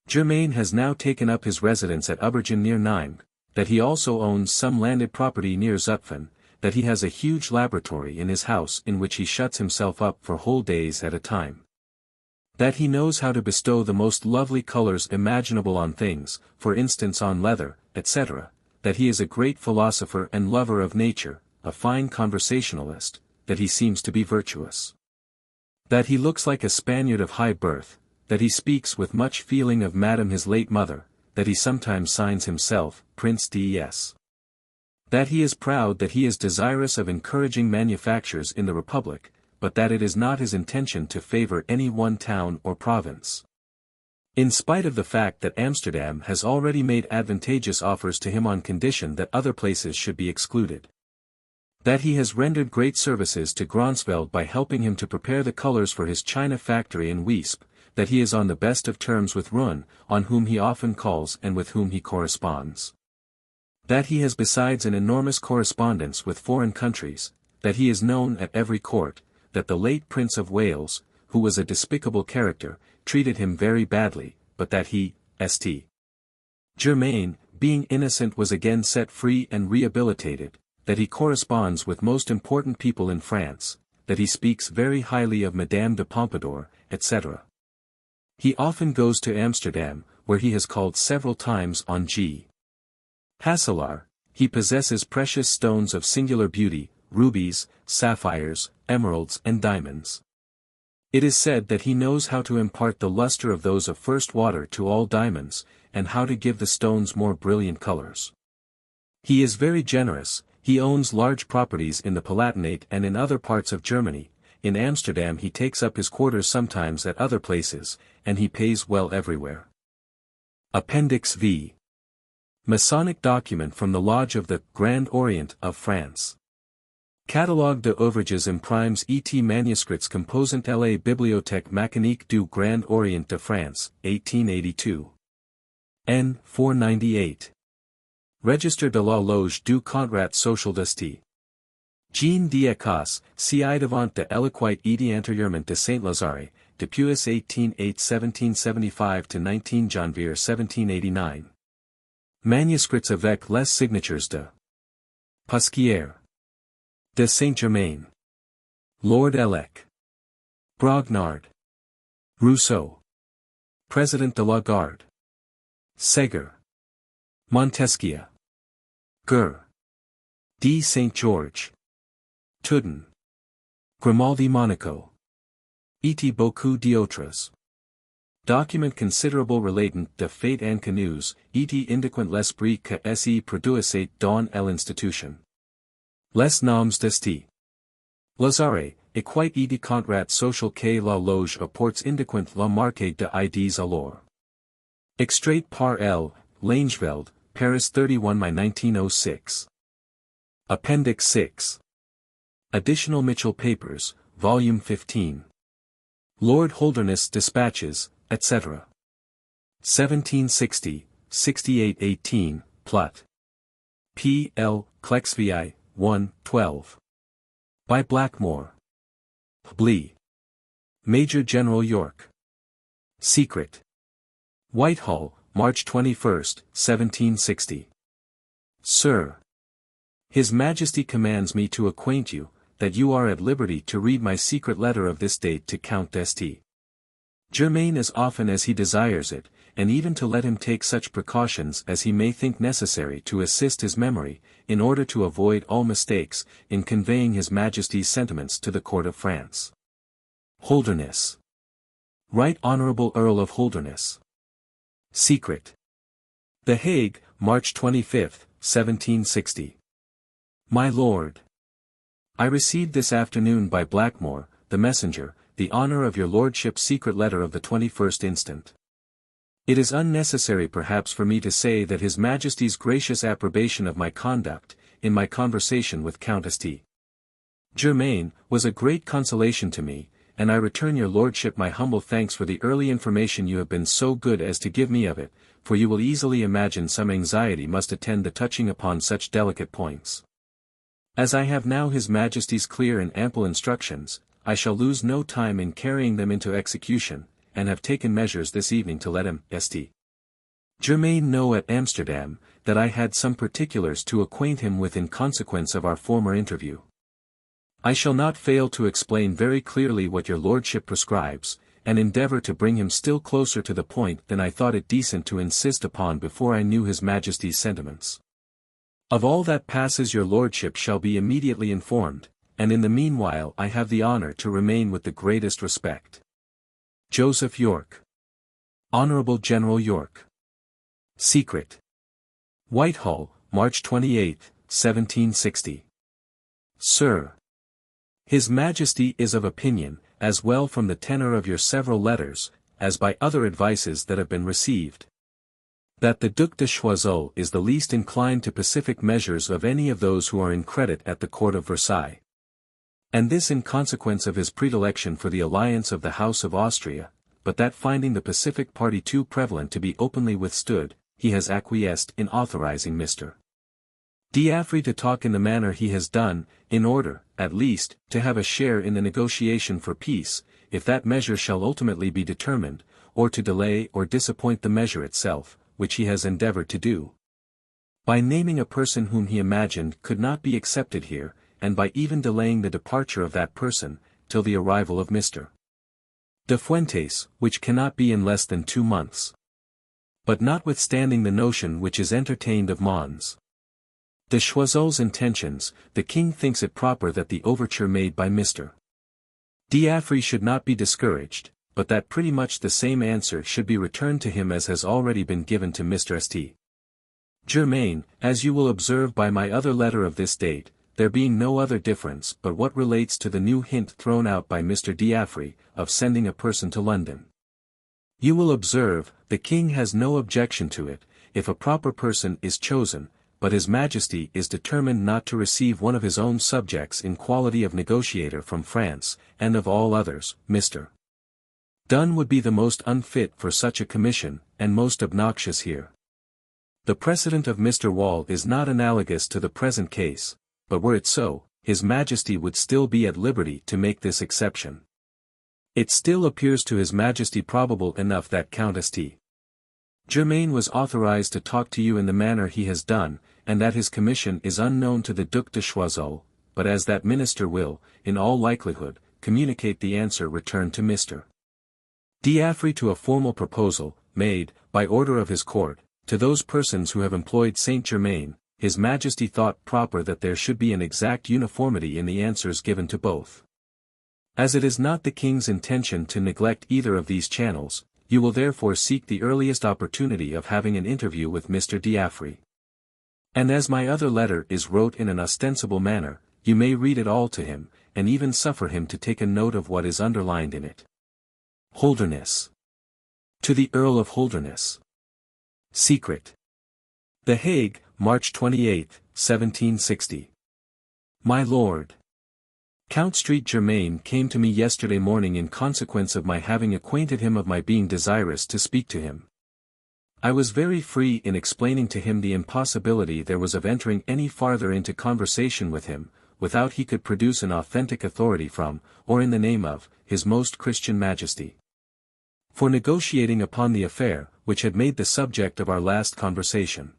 Germain has now taken up his residence at Ubergen near Nîmes, that he also owns some landed property near Zutphen, that he has a huge laboratory in his house in which he shuts himself up for whole days at a time, that he knows how to bestow the most lovely colors imaginable on things, for instance on leather, etc., that he is a great philosopher and lover of nature, a fine conversationalist, that he seems to be virtuous, that he looks like a Spaniard of high birth, that he speaks with much feeling of Madame his late mother, that he sometimes signs himself, Prince D.S. That he is proud, that he is desirous of encouraging manufactures in the Republic, but that it is not his intention to favor any one town or province, in spite of the fact that Amsterdam has already made advantageous offers to him on condition that other places should be excluded. That he has rendered great services to Gronsveld by helping him to prepare the colors for his China factory in Weesp, that he is on the best of terms with Run, on whom he often calls and with whom he corresponds. That he has besides an enormous correspondence with foreign countries, that he is known at every court, that the late Prince of Wales, who was a despicable character, treated him very badly, but that he, St. Germain, being innocent was again set free and rehabilitated, that he corresponds with most important people in France, that he speaks very highly of Madame de Pompadour, etc. He often goes to Amsterdam, where he has called several times on G. Hasselaar. He possesses precious stones of singular beauty, rubies, sapphires, emeralds and diamonds. It is said that he knows how to impart the luster of those of first water to all diamonds, and how to give the stones more brilliant colors. He is very generous, he owns large properties in the Palatinate and in other parts of Germany. In Amsterdam he takes up his quarters sometimes at other places, and he pays well everywhere. Appendix V. Masonic document from the Lodge of the Grand Orient of France. Catalogue de ouvrages imprimes et manuscrits composant la Bibliothèque Mécanique du Grand Orient de France, 1882. N. 498. Registre de la Loge du Contrat Social d'Esti. Jean d'Écosse, ci-devant de l'éloquent et antérieurement de Saint-Lazare, depuis 18-8-1775 to 19 janvier 1789. Manuscrits avec les signatures de Pasquier, de Saint-Germain, Lord Elec, Brognard, Rousseau, President de la Garde, Segur, Montesquieu, Gur, D. St. George, Tudun, Grimaldi Monaco, et beaucoup d'autres. Document considerable relatant de fait and canoes, et indiquant l'esprit que se produisait dans l'institution. Les noms d'esti. Lazare, equite et contrat social que la loge apports indiquant la marque de ids alors. Extrait par L. Langeveld, Paris 31 May 1906. Appendix 6. Additional Mitchell Papers, Volume 15. Lord Holderness Dispatches, etc. 1760, 6818, Plot. P. L. Klexvi, 1, 12. By Blackmore. Blee. Major General York. Secret. Whitehall, March 21, 1760. Sir. His Majesty commands me to acquaint you, that you are at liberty to read my secret letter of this date to Count d'Esti. Germain as often as he desires it, and even to let him take such precautions as he may think necessary to assist his memory, in order to avoid all mistakes, in conveying his Majesty's sentiments to the Court of France. Holderness. Right Honourable Earl of Holderness. Secret. The Hague, March 25, 1760. My Lord. I received this afternoon by Blackmore, the messenger, the honour of your lordship's secret letter of the 21st instant. It is unnecessary perhaps for me to say that His Majesty's gracious approbation of my conduct, in my conversation with Countess T. Germain, was a great consolation to me, and I return your lordship my humble thanks for the early information you have been so good as to give me of it, for you will easily imagine some anxiety must attend the touching upon such delicate points. As I have now His Majesty's clear and ample instructions, I shall lose no time in carrying them into execution, and have taken measures this evening to let him, St. Germain know at Amsterdam, that I had some particulars to acquaint him with in consequence of our former interview. I shall not fail to explain very clearly what your lordship prescribes, and endeavour to bring him still closer to the point than I thought it decent to insist upon before I knew His Majesty's sentiments. Of all that passes your lordship shall be immediately informed, and in the meanwhile I have the honour to remain with the greatest respect. Joseph York. Honourable General York. Secret. Whitehall, March 28, 1760. Sir. His Majesty is of opinion, as well from the tenor of your several letters, as by other advices that have been received, that the Duc de Choiseul is the least inclined to pacific measures of any of those who are in credit at the court of Versailles. And this in consequence of his predilection for the alliance of the House of Austria, but that finding the pacific party too prevalent to be openly withstood, he has acquiesced in authorizing Mr. D'Affry to talk in the manner he has done, in order, at least, to have a share in the negotiation for peace, if that measure shall ultimately be determined, or to delay or disappoint the measure itself, which he has endeavoured to do. By naming a person whom he imagined could not be accepted here, and by even delaying the departure of that person, till the arrival of Mr. de Fuentes, which cannot be in less than 2 months. But notwithstanding the notion which is entertained of Mons. De Choiseul's intentions, the king thinks it proper that the overture made by Mr. D'Affry should not be discouraged, but that pretty much the same answer should be returned to him as has already been given to Mr. St. Germain, as you will observe by my other letter of this date, there being no other difference but what relates to the new hint thrown out by Mr. D'Affry, of sending a person to London. You will observe, the king has no objection to it, if a proper person is chosen, but his majesty is determined not to receive one of his own subjects in quality of negotiator from France, and of all others, Mr. Dunn would be the most unfit for such a commission, and most obnoxious here. The precedent of Mr. Wall is not analogous to the present case, but were it so, his majesty would still be at liberty to make this exception. It still appears to his majesty probable enough that Count St. Germain was authorized to talk to you in the manner he has done, and that his commission is unknown to the Duc de Choiseul, but as that minister will, in all likelihood, communicate the answer returned to Mr. D'Affry to a formal proposal, made, by order of his court, to those persons who have employed Saint Germain, his majesty thought proper that there should be an exact uniformity in the answers given to both. As it is not the king's intention to neglect either of these channels, you will therefore seek the earliest opportunity of having an interview with Mr. D'Affry. And as my other letter is wrote in an ostensible manner, you may read it all to him, and even suffer him to take a note of what is underlined in it. Holderness. To the Earl of Holderness. Secret. The Hague, March 28, 1760. My Lord. Count St. Germain came to me yesterday morning in consequence of my having acquainted him of my being desirous to speak to him. I was very free in explaining to him the impossibility there was of entering any farther into conversation with him, without he could produce an authentic authority from, or in the name of, his most Christian Majesty. For negotiating upon the affair, which had made the subject of our last conversation.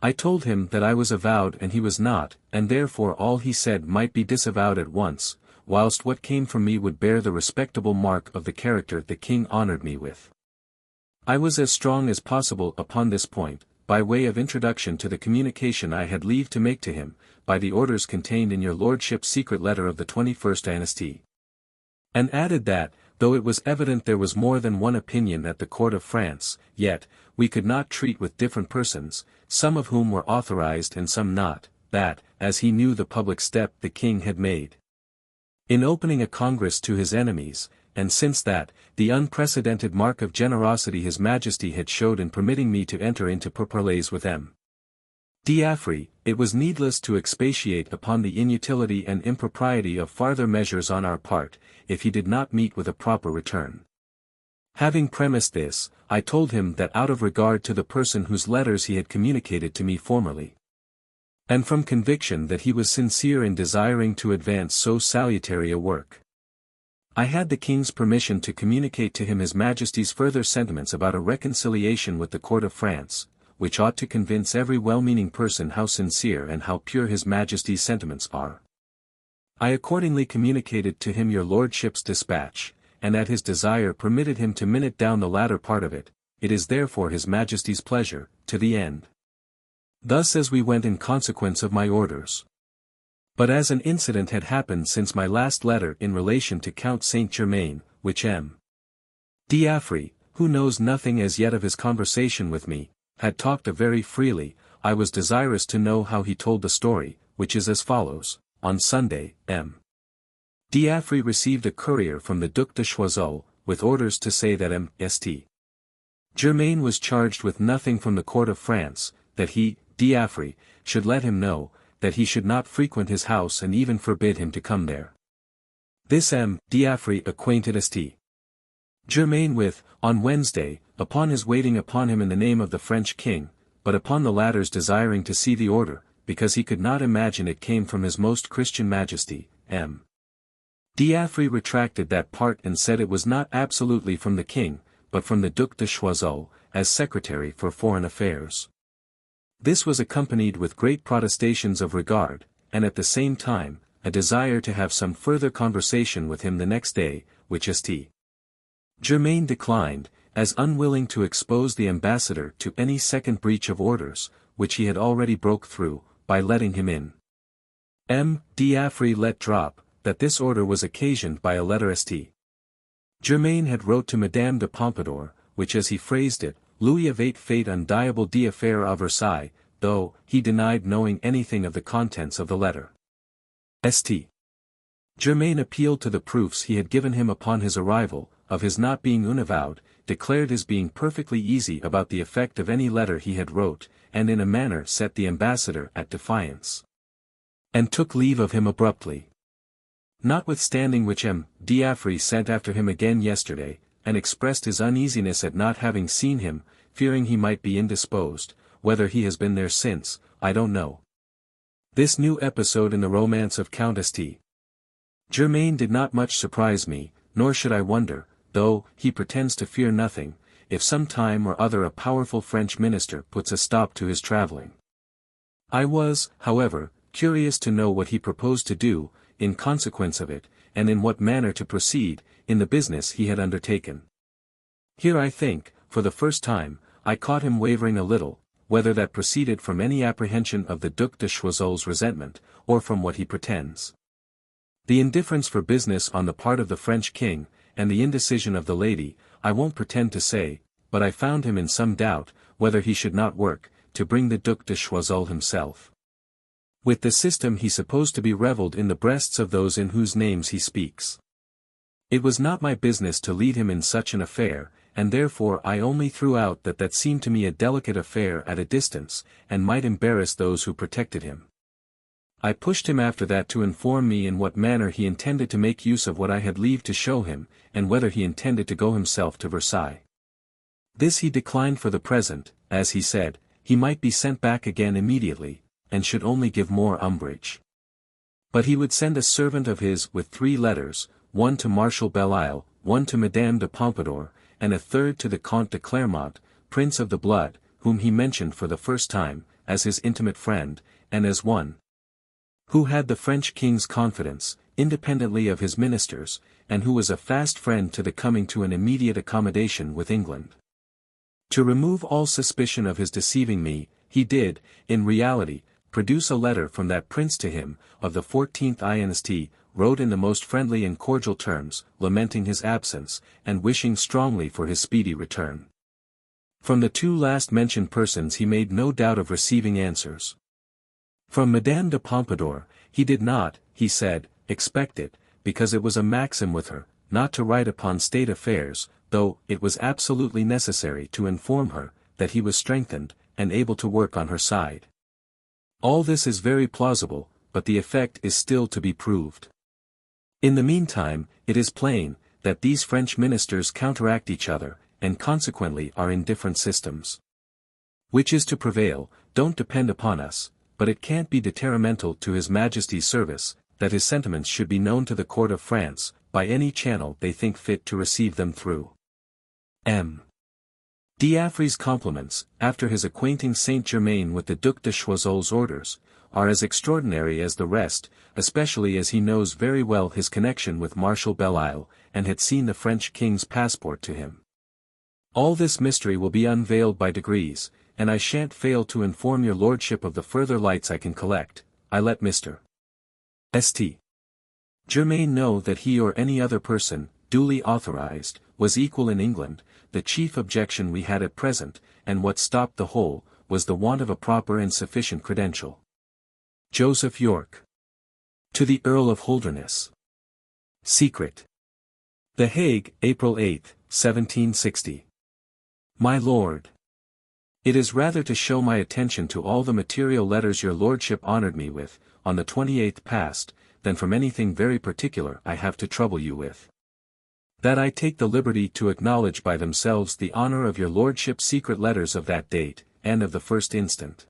I told him that I was avowed and he was not, and therefore all he said might be disavowed at once, whilst what came from me would bear the respectable mark of the character the king honoured me with. I was as strong as possible upon this point, by way of introduction to the communication I had leave to make to him, by the orders contained in your lordship's secret letter of the 21st Inst. And added that, though it was evident there was more than one opinion at the court of France, yet, we could not treat with different persons, some of whom were authorized and some not, that, as he knew the public step the king had made in opening a congress to his enemies, and since that, the unprecedented mark of generosity his majesty had showed in permitting me to enter into parleys with M. D'Affry, it was needless to expatiate upon the inutility and impropriety of farther measures on our part, if he did not meet with a proper return. Having premised this, I told him that out of regard to the person whose letters he had communicated to me formerly, and from conviction that he was sincere in desiring to advance so salutary a work, I had the king's permission to communicate to him his majesty's further sentiments about a reconciliation with the court of France, which ought to convince every well-meaning person how sincere and how pure his majesty's sentiments are. I accordingly communicated to him your lordship's dispatch, and at his desire permitted him to minute down the latter part of it. It is therefore his majesty's pleasure, to the end. Thus as we went in consequence of my orders. But as an incident had happened since my last letter in relation to Count St. Germain, which M. D'Affry, who knows nothing as yet of his conversation with me, had talked of very freely, I was desirous to know how he told the story, which is as follows. On Sunday, M. D'Affry received a courier from the Duc de Choiseul, with orders to say that M. St. Germain was charged with nothing from the court of France, that he, D'Affry, should let him know, that he should not frequent his house and even forbid him to come there. This M. D'Affry acquainted St. Germain with, on Wednesday, upon his waiting upon him in the name of the French king, but upon the latter's desiring to see the order, because he could not imagine it came from his most Christian Majesty, M. D'Affry retracted that part and said it was not absolutely from the king, but from the Duc de Choiseul, as Secretary for Foreign Affairs. This was accompanied with great protestations of regard, and at the same time, a desire to have some further conversation with him the next day, which St. Germain declined, as unwilling to expose the ambassador to any second breach of orders, which he had already broke through, by letting him in. M. D'Affry let drop, that this order was occasioned by a letter St. Germain had wrote to Madame de Pompadour, which as he phrased it, Louis avait fait un diable d'affaire à Versailles, though he denied knowing anything of the contents of the letter. St. Germain appealed to the proofs he had given him upon his arrival, of his not being unavowed, declared his being perfectly easy about the effect of any letter he had wrote, and in a manner set the ambassador at defiance. And took leave of him abruptly. Notwithstanding which D'Affry sent after him again yesterday, and expressed his uneasiness at not having seen him, fearing he might be indisposed. Whether he has been there since, I don't know. This new episode in the romance of Count St. Germain did not much surprise me, nor should I wonder, though he pretends to fear nothing, if some time or other a powerful French minister puts a stop to his travelling. I was, however, curious to know what he proposed to do, in consequence of it, and in what manner to proceed, in the business he had undertaken. Here I think, for the first time, I caught him wavering a little, whether that proceeded from any apprehension of the Duc de Choiseul's resentment, or from what he pretends. The indifference for business on the part of the French king, and the indecision of the lady, I won't pretend to say, but I found him in some doubt, whether he should not work, to bring the Duc de Choiseul himself. With the system he supposed to be revelled in the breasts of those in whose names he speaks. It was not my business to lead him in such an affair, and therefore I only threw out that seemed to me a delicate affair at a distance, and might embarrass those who protected him. I pushed him after that to inform me in what manner he intended to make use of what I had leave to show him, and whether he intended to go himself to Versailles. This he declined for the present, as he said, he might be sent back again immediately, and should only give more umbrage. But he would send a servant of his with 3 letters, one to Marshal Belle-Isle, one to Madame de Pompadour, and a third to the Comte de Clermont, Prince of the Blood, whom he mentioned for the first time, as his intimate friend, and as one who had the French king's confidence, independently of his ministers, and who was a fast friend to the coming to an immediate accommodation with England. To remove all suspicion of his deceiving me, he did, in reality, produce a letter from that prince to him, of the 14th inst., wrote in the most friendly and cordial terms, lamenting his absence, and wishing strongly for his speedy return. From the 2 last mentioned persons he made no doubt of receiving answers. From Madame de Pompadour, he did not, he said, expect it, because it was a maxim with her, not to write upon state affairs, though it was absolutely necessary to inform her, that he was strengthened, and able to work on her side. All this is very plausible, but the effect is still to be proved. In the meantime, it is plain, that these French ministers counteract each other, and consequently are in different systems. Which is to prevail, don't depend upon us, but it can't be detrimental to His Majesty's service, that his sentiments should be known to the court of France, by any channel they think fit to receive them through. M. D'Affry's compliments, after his acquainting Saint Germain with the Duc de Choiseul's orders, are as extraordinary as the rest, especially as he knows very well his connection with Marshal Belle-Isle, and had seen the French king's passport to him. All this mystery will be unveiled by degrees, and I shan't fail to inform your lordship of the further lights I can collect. I let Mr. St. Germain know that he or any other person, duly authorized, was equal in England. The chief objection we had at present, and what stopped the whole, was the want of a proper and sufficient credential. Joseph Yorke. To the Earl of Holderness. Secret. The Hague, April 8, 1760. My Lord. It is rather to show my attention to all the material letters your lordship honoured me with, on the 28th past, than from anything very particular I have to trouble you with. That I take the liberty to acknowledge by themselves the honour of your lordship's secret letters of that date, and of the 1st instant.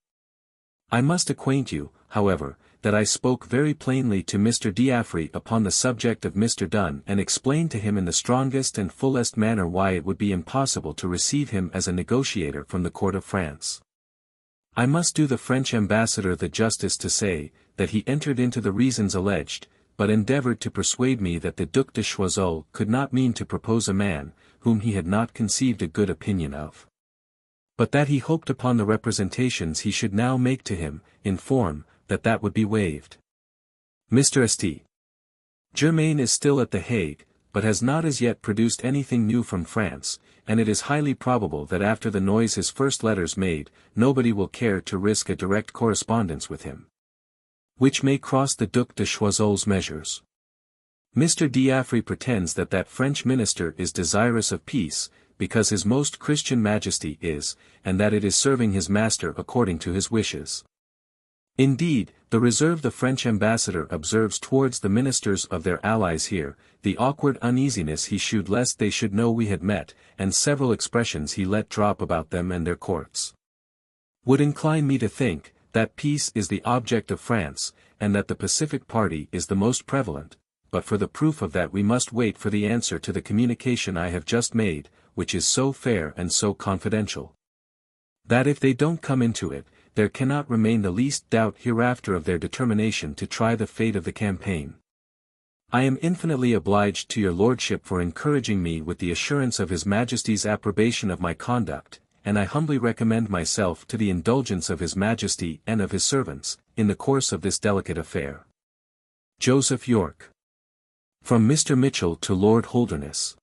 I must acquaint you, however, that I spoke very plainly to Mr. D'Affry upon the subject of Mr. Dunn, and explained to him in the strongest and fullest manner why it would be impossible to receive him as a negotiator from the court of France. I must do the French ambassador the justice to say, that he entered into the reasons alleged, but endeavoured to persuade me that the Duc de Choiseul could not mean to propose a man, whom he had not conceived a good opinion of. But that he hoped upon the representations he should now make to him, in form, that would be waived. Mr. St. Germain is still at The Hague, but has not as yet produced anything new from France, and it is highly probable that after the noise his first letters made, nobody will care to risk a direct correspondence with him, which may cross the Duc de Choiseul's measures. Mr. D'Affry pretends that that French minister is desirous of peace, because his most Christian Majesty is, and that it is serving his master according to his wishes. Indeed, the reserve the French ambassador observes towards the ministers of their allies here, the awkward uneasiness he shewed lest they should know we had met, and several expressions he let drop about them and their courts, would incline me to think, that peace is the object of France, and that the pacific party is the most prevalent, but for the proof of that we must wait for the answer to the communication I have just made, which is so fair and so confidential, that if they don't come into it, there cannot remain the least doubt hereafter of their determination to try the fate of the campaign. I am infinitely obliged to your lordship for encouraging me with the assurance of His Majesty's approbation of my conduct, and I humbly recommend myself to the indulgence of His Majesty and of his servants, in the course of this delicate affair. Joseph Yorke. From Mr. Mitchell to Lord Holderness.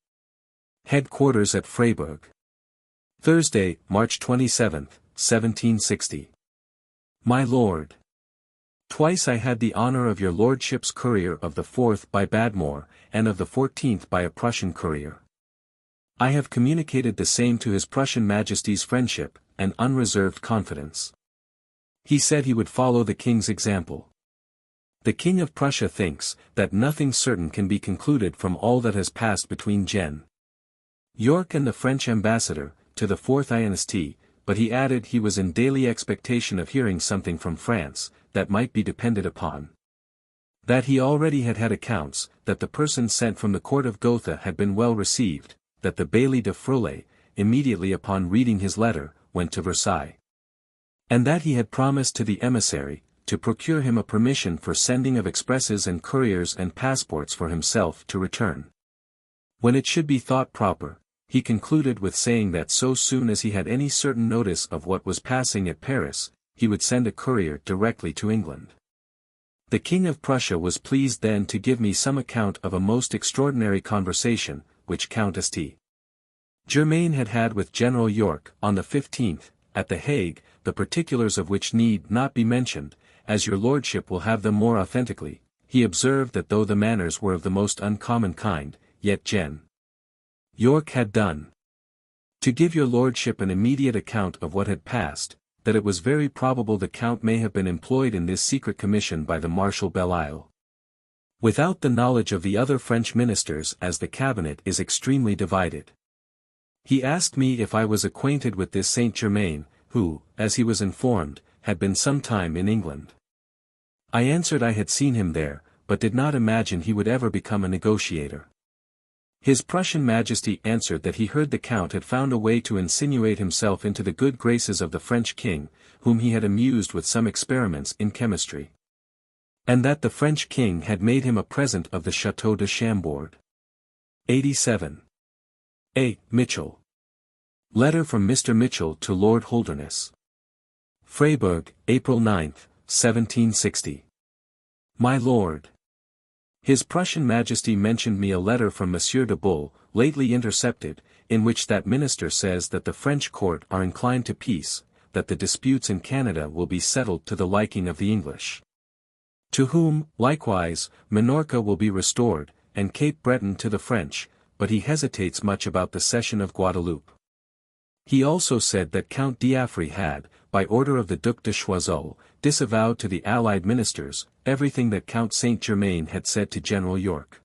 Headquarters at Freiburg. Thursday, March 27, 1760. My Lord. Twice I had the honor of your lordship's courier of the 4th by Badmore, and of the 14th by a Prussian courier. I have communicated the same to His Prussian Majesty's friendship, and unreserved confidence. He said he would follow the King's example. The King of Prussia thinks, that nothing certain can be concluded from all that has passed between Gen. Yorke and the French ambassador, to the 4th Inst., but he added he was in daily expectation of hearing something from France, that might be depended upon. That he already had had accounts, that the person sent from the court of Gotha had been well received, that the Bailly de Froulay, immediately upon reading his letter, went to Versailles. And that he had promised to the emissary, to procure him a permission for sending of expresses and couriers and passports for himself to return, when it should be thought proper. He concluded with saying that so soon as he had any certain notice of what was passing at Paris, he would send a courier directly to England. The King of Prussia was pleased then to give me some account of a most extraordinary conversation, which Count St. Germain had had with General Yorke, on the 15th, at The Hague, the particulars of which need not be mentioned, as your lordship will have them more authentically. He observed that though the manners were of the most uncommon kind, yet Gen. Yorke had done to give your lordship an immediate account of what had passed, that it was very probable the Count may have been employed in this secret commission by the Marshal Belle-Isle, without the knowledge of the other French ministers, as the cabinet is extremely divided. He asked me if I was acquainted with this Saint Germain, who, as he was informed, had been some time in England. I answered I had seen him there, but did not imagine he would ever become a negotiator. His Prussian Majesty answered that he heard the Count had found a way to insinuate himself into the good graces of the French king, whom he had amused with some experiments in chemistry, and that the French king had made him a present of the Château de Chambord. 87. A. Mitchell. Letter from Mr. Mitchell to Lord Holderness. Freiburg, April 9, 1760. My Lord. His Prussian Majesty mentioned me a letter from Monsieur de Bull, lately intercepted, in which that minister says that the French court are inclined to peace, that the disputes in Canada will be settled to the liking of the English, to whom, likewise, Minorca will be restored, and Cape Breton to the French, but he hesitates much about the cession of Guadeloupe. He also said that Count D'Affry had, by order of the Duc de Choiseul, disavowed to the allied ministers, everything that Count Saint-Germain had said to General Yorke,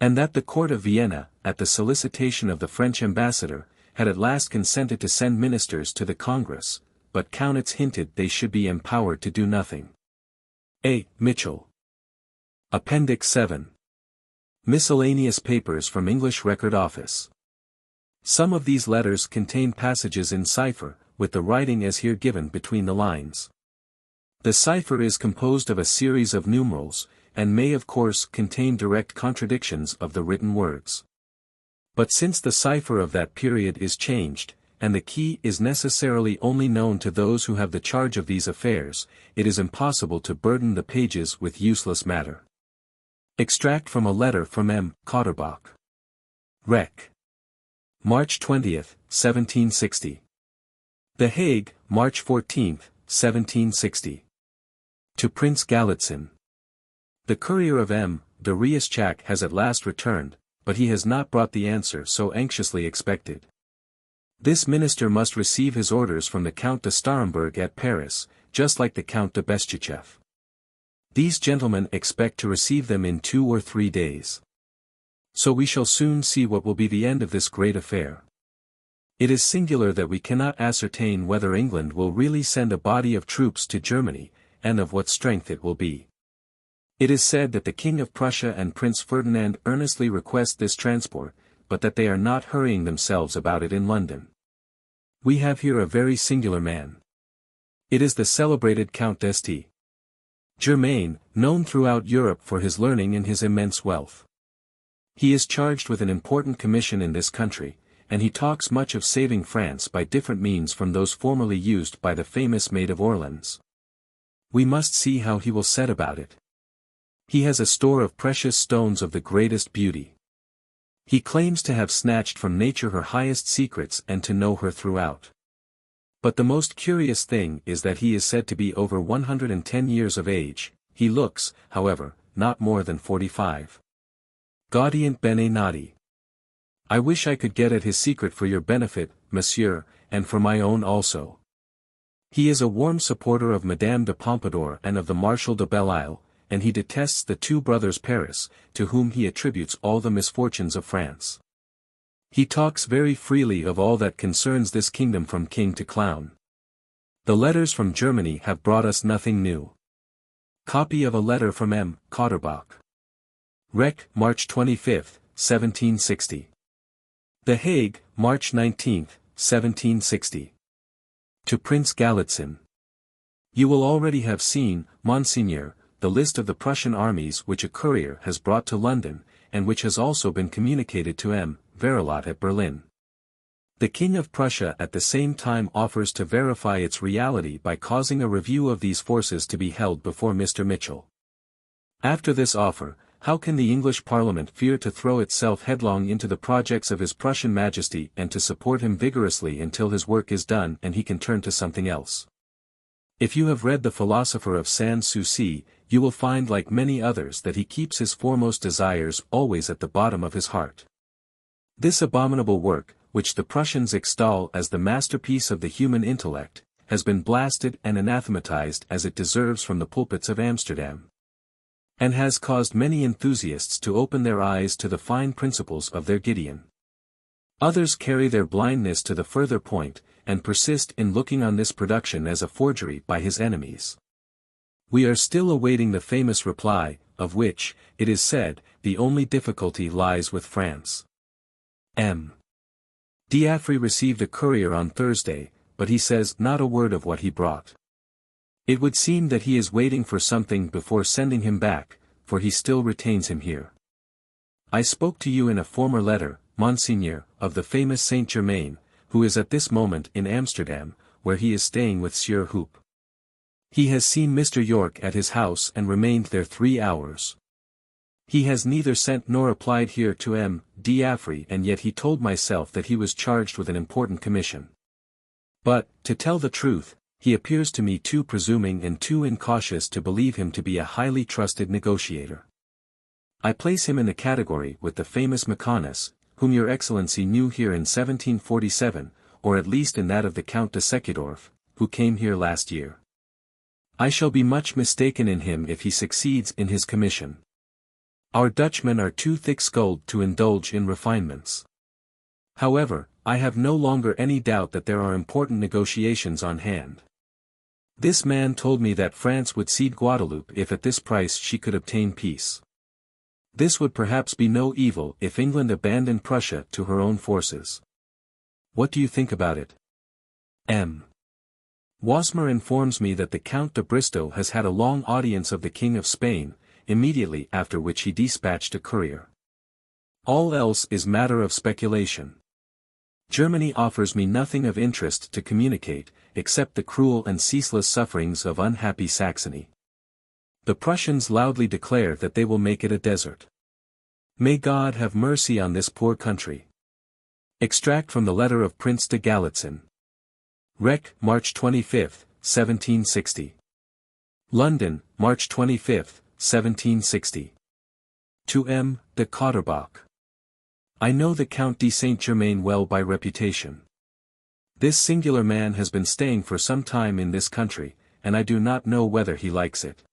and that the court of Vienna, at the solicitation of the French ambassador, had at last consented to send ministers to the Congress, but Kaunitz hinted they should be empowered to do nothing. A. Mitchell. Appendix 7. Miscellaneous papers from English Record Office. Some of these letters contain passages in cipher, with the writing as here given between the lines. The cipher is composed of a series of numerals, and may of course contain direct contradictions of the written words. But since the cipher of that period is changed, and the key is necessarily only known to those who have the charge of these affairs, it is impossible to burden the pages with useless matter. Extract from a letter from M. Katterbach. Rec. March 20, 1760. The Hague, March 14, 1760. To Prince Galitzin. The courier of M. de Rieuschach has at last returned, but he has not brought the answer so anxiously expected. This minister must receive his orders from the Count de Staremberg at Paris, just like the Count de Bestuchev. These gentlemen expect to receive them in 2 or 3 days. So we shall soon see what will be the end of this great affair. It is singular that we cannot ascertain whether England will really send a body of troops to Germany, and of what strength it will be. It is said that the King of Prussia and Prince Ferdinand earnestly request this transport, but that they are not hurrying themselves about it in London. We have here a very singular man. It is the celebrated Count d'Este. Germain, known throughout Europe for his learning and his immense wealth. He is charged with an important commission in this country, and he talks much of saving France by different means from those formerly used by the famous Maid of Orleans. We must see how he will set about it. He has a store of precious stones of the greatest beauty. He claims to have snatched from nature her highest secrets and to know her throughout. But the most curious thing is that he is said to be over 110 years of age. He looks, however, not more than 45. Gaudiant bene nati. I wish I could get at his secret for your benefit, monsieur, and for my own also. He is a warm supporter of Madame de Pompadour and of the Marshal de Belle-Isle, and he detests the 2 brothers Paris, to whom he attributes all the misfortunes of France. He talks very freely of all that concerns this kingdom from king to clown. The letters from Germany have brought us nothing new. Copy of a letter from M. Katterbach. Rec. March 25, 1760. The Hague, March 19, 1760. To Prince Galitzin. You will already have seen, Monseigneur, the list of the Prussian armies which a courier has brought to London, and which has also been communicated to M. Verilot at Berlin. The King of Prussia at the same time offers to verify its reality by causing a review of these forces to be held before Mr. Mitchell. After this offer, how can the English Parliament fear to throw itself headlong into the projects of His Prussian Majesty and to support him vigorously until his work is done and he can turn to something else? If you have read The Philosopher of Sans Souci, you will find like many others that he keeps his foremost desires always at the bottom of his heart. This abominable work, which the Prussians extol as the masterpiece of the human intellect, has been blasted and anathematized as it deserves from the pulpits of Amsterdam, and has caused many enthusiasts to open their eyes to the fine principles of their Gideon. Others carry their blindness to the further point, and persist in looking on this production as a forgery by his enemies. We are still awaiting the famous reply, of which, it is said, the only difficulty lies with France. M. D'Affry received a courier on Thursday, but he says not a word of what he brought. It would seem that he is waiting for something before sending him back, for he still retains him here. I spoke to you in a former letter, Monseigneur, of the famous Saint Germain, who is at this moment in Amsterdam, where he is staying with Sieur Hoop. He has seen Mr. York at his house and remained there 3 hours. He has neither sent nor applied here to M. D'Affry, and yet he told myself that he was charged with an important commission. But, to tell the truth, he appears to me too presuming and too incautious to believe him to be a highly trusted negotiator. I place him in the category with the famous Mecaenas, whom your Excellency knew here in 1747, or at least in that of the Count de Seckendorf, who came here last year. I shall be much mistaken in him if he succeeds in his commission. Our Dutchmen are too thick-skulled to indulge in refinements. However, I have no longer any doubt that there are important negotiations on hand. This man told me that France would cede Guadeloupe if at this price she could obtain peace. This would perhaps be no evil if England abandoned Prussia to her own forces. What do you think about it? M. Wasmer informs me that the Count de Bristow has had a long audience of the King of Spain, immediately after which he dispatched a courier. All else is matter of speculation. Germany offers me nothing of interest to communicate, except the cruel and ceaseless sufferings of unhappy Saxony. The Prussians loudly declare that they will make it a desert. May God have mercy on this poor country. Extract from the letter of Prince de Galitzin. Rec, March 25, 1760. London, March 25, 1760. To M. de Cotterbach. I know the Count de Saint-Germain well by reputation. This singular man has been staying for some time in this country, and I do not know whether he likes it.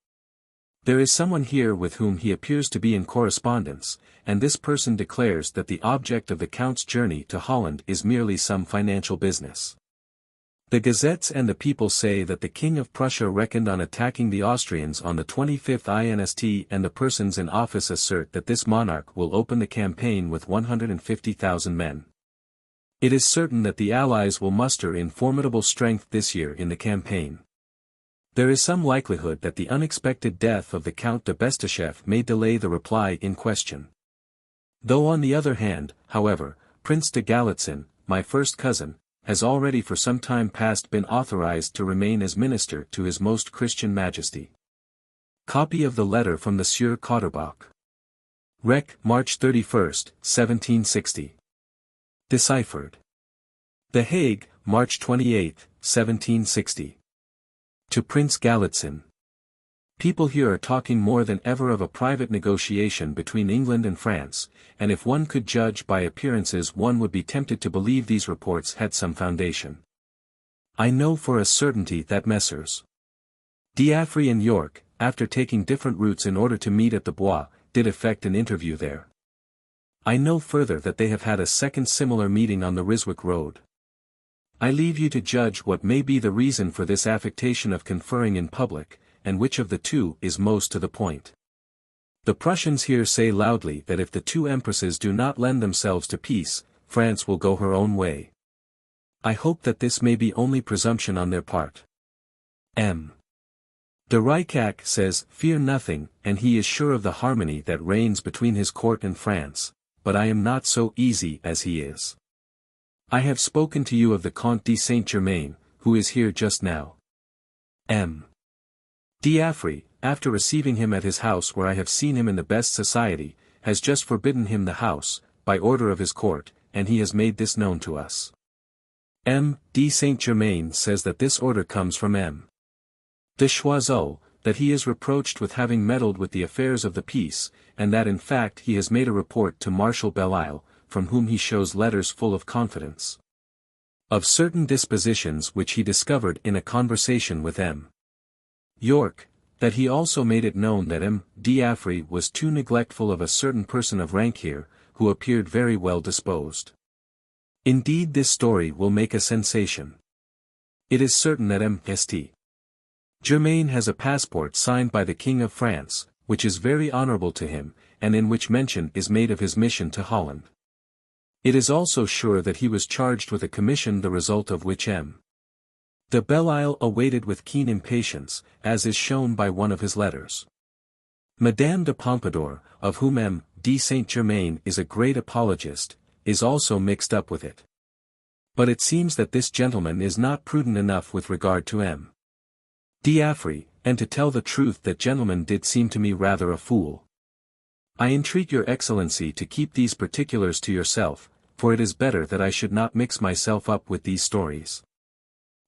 There is someone here with whom he appears to be in correspondence, and this person declares that the object of the Count's journey to Holland is merely some financial business. The gazettes and the people say that the King of Prussia reckoned on attacking the Austrians on the 25th inst, and the persons in office assert that this monarch will open the campaign with 150,000 men. It is certain that the Allies will muster in formidable strength this year in the campaign. There is some likelihood that the unexpected death of the Count de Bestucheff may delay the reply in question. Though on the other hand, however, Prince de Galitzin, my first cousin, has already for some time past been authorized to remain as minister to His Most Christian Majesty. Copy of the letter from the Sieur Cotterbach. Rec, March 31, 1760. Deciphered. The Hague, March 28, 1760. To Prince Galitzin. People here are talking more than ever of a private negotiation between England and France, and if one could judge by appearances one would be tempted to believe these reports had some foundation. I know for a certainty that Messrs. D'Affry and York, after taking different routes in order to meet at the Bois, did effect an interview there. I know further that they have had a second similar meeting on the Ryswick road. I leave you to judge what may be the reason for this affectation of conferring in public, and which of the two is most to the point. The Prussians here say loudly that if the two empresses do not lend themselves to peace, France will go her own way. I hope that this may be only presumption on their part. M. De Rijkac says, "Fear nothing," and he is sure of the harmony that reigns between his court and France, but I am not so easy as he is. I have spoken to you of the Comte de Saint-Germain, who is here just now. M. D'Affry, after receiving him at his house where I have seen him in the best society, has just forbidden him the house, by order of his court, and he has made this known to us. M. de Saint-Germain says that this order comes from M. de Choiseul, that he is reproached with having meddled with the affairs of the peace, and that in fact he has made a report to Marshal Belle-Isle, from whom he shows letters full of confidence. Of certain dispositions which he discovered in a conversation with M. York, that he also made it known that M. D'Affry was too neglectful of a certain person of rank here, who appeared very well disposed. Indeed this story will make a sensation. It is certain that M. St. Germain has a passport signed by the King of France, which is very honorable to him, and in which mention is made of his mission to Holland. It is also sure that he was charged with a commission the result of which M. de Belle-Isle awaited with keen impatience, as is shown by one of his letters. Madame de Pompadour, of whom M. de Saint-Germain is a great apologist, is also mixed up with it. But it seems that this gentleman is not prudent enough with regard to M. D'Affry, and to tell the truth that gentleman did seem to me rather a fool. I entreat your Excellency to keep these particulars to yourself, for it is better that I should not mix myself up with these stories.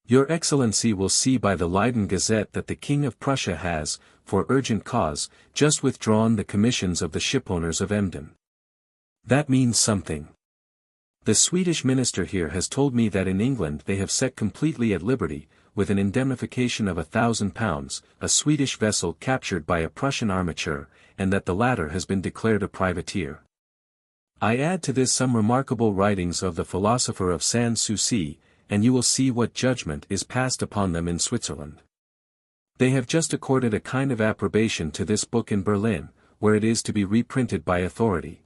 Your Excellency will see by the Leyden Gazette that the King of Prussia has, for urgent cause, just withdrawn the commissions of the shipowners of Emden. That means something. The Swedish minister here has told me that in England they have set completely at liberty, with an indemnification of £1,000, a Swedish vessel captured by a Prussian armature, and that the latter has been declared a privateer. I add to this some remarkable writings of the philosopher of Sans Souci, and you will see what judgment is passed upon them in Switzerland. They have just accorded a kind of approbation to this book in Berlin, where it is to be reprinted by authority.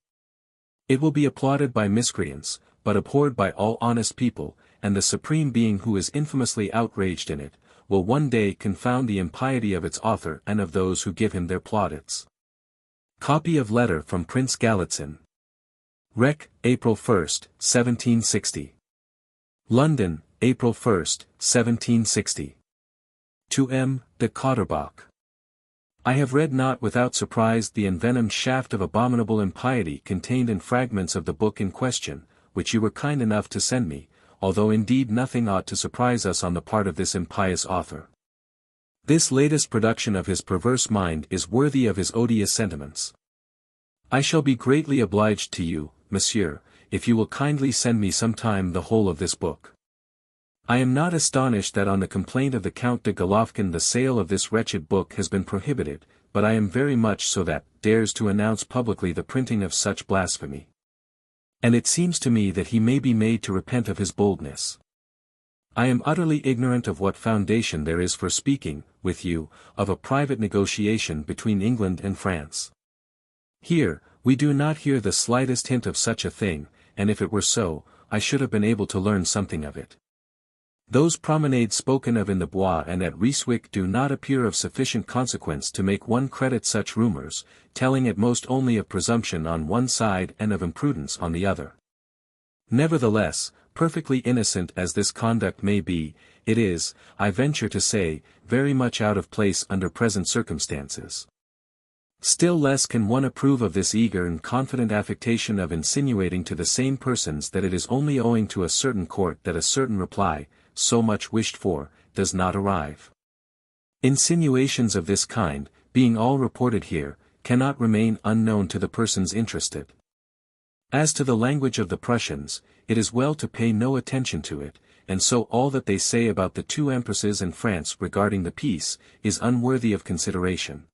It will be applauded by miscreants, but abhorred by all honest people, and the Supreme Being who is infamously outraged in it, will one day confound the impiety of its author and of those who give him their plaudits. Copy of letter from Prince Galitzin. Rec, April 1, 1760. London, April 1, 1760. To M. de Cotterbach. I have read not without surprise the envenomed shaft of abominable impiety contained in fragments of the book in question, which you were kind enough to send me, although indeed nothing ought to surprise us on the part of this impious author. This latest production of his perverse mind is worthy of his odious sentiments. I shall be greatly obliged to you, monsieur, if you will kindly send me some time the whole of this book. I am not astonished that on the complaint of the Count de Golovkin the sale of this wretched book has been prohibited, but I am very much so that dares to announce publicly the printing of such blasphemy. And it seems to me that he may be made to repent of his boldness. I am utterly ignorant of what foundation there is for speaking, with you, of a private negotiation between England and France. Here, we do not hear the slightest hint of such a thing, and if it were so, I should have been able to learn something of it. Those promenades spoken of in the Bois and at Ryswick do not appear of sufficient consequence to make one credit such rumors, telling at most only of presumption on one side and of imprudence on the other. Nevertheless, perfectly innocent as this conduct may be, it is, I venture to say, very much out of place under present circumstances. Still less can one approve of this eager and confident affectation of insinuating to the same persons that it is only owing to a certain court that a certain reply, so much wished for, does not arrive. Insinuations of this kind, being all reported here, cannot remain unknown to the persons interested. As to the language of the Prussians, it is well to pay no attention to it, and so all that they say about the two empresses and France regarding the peace, is unworthy of consideration.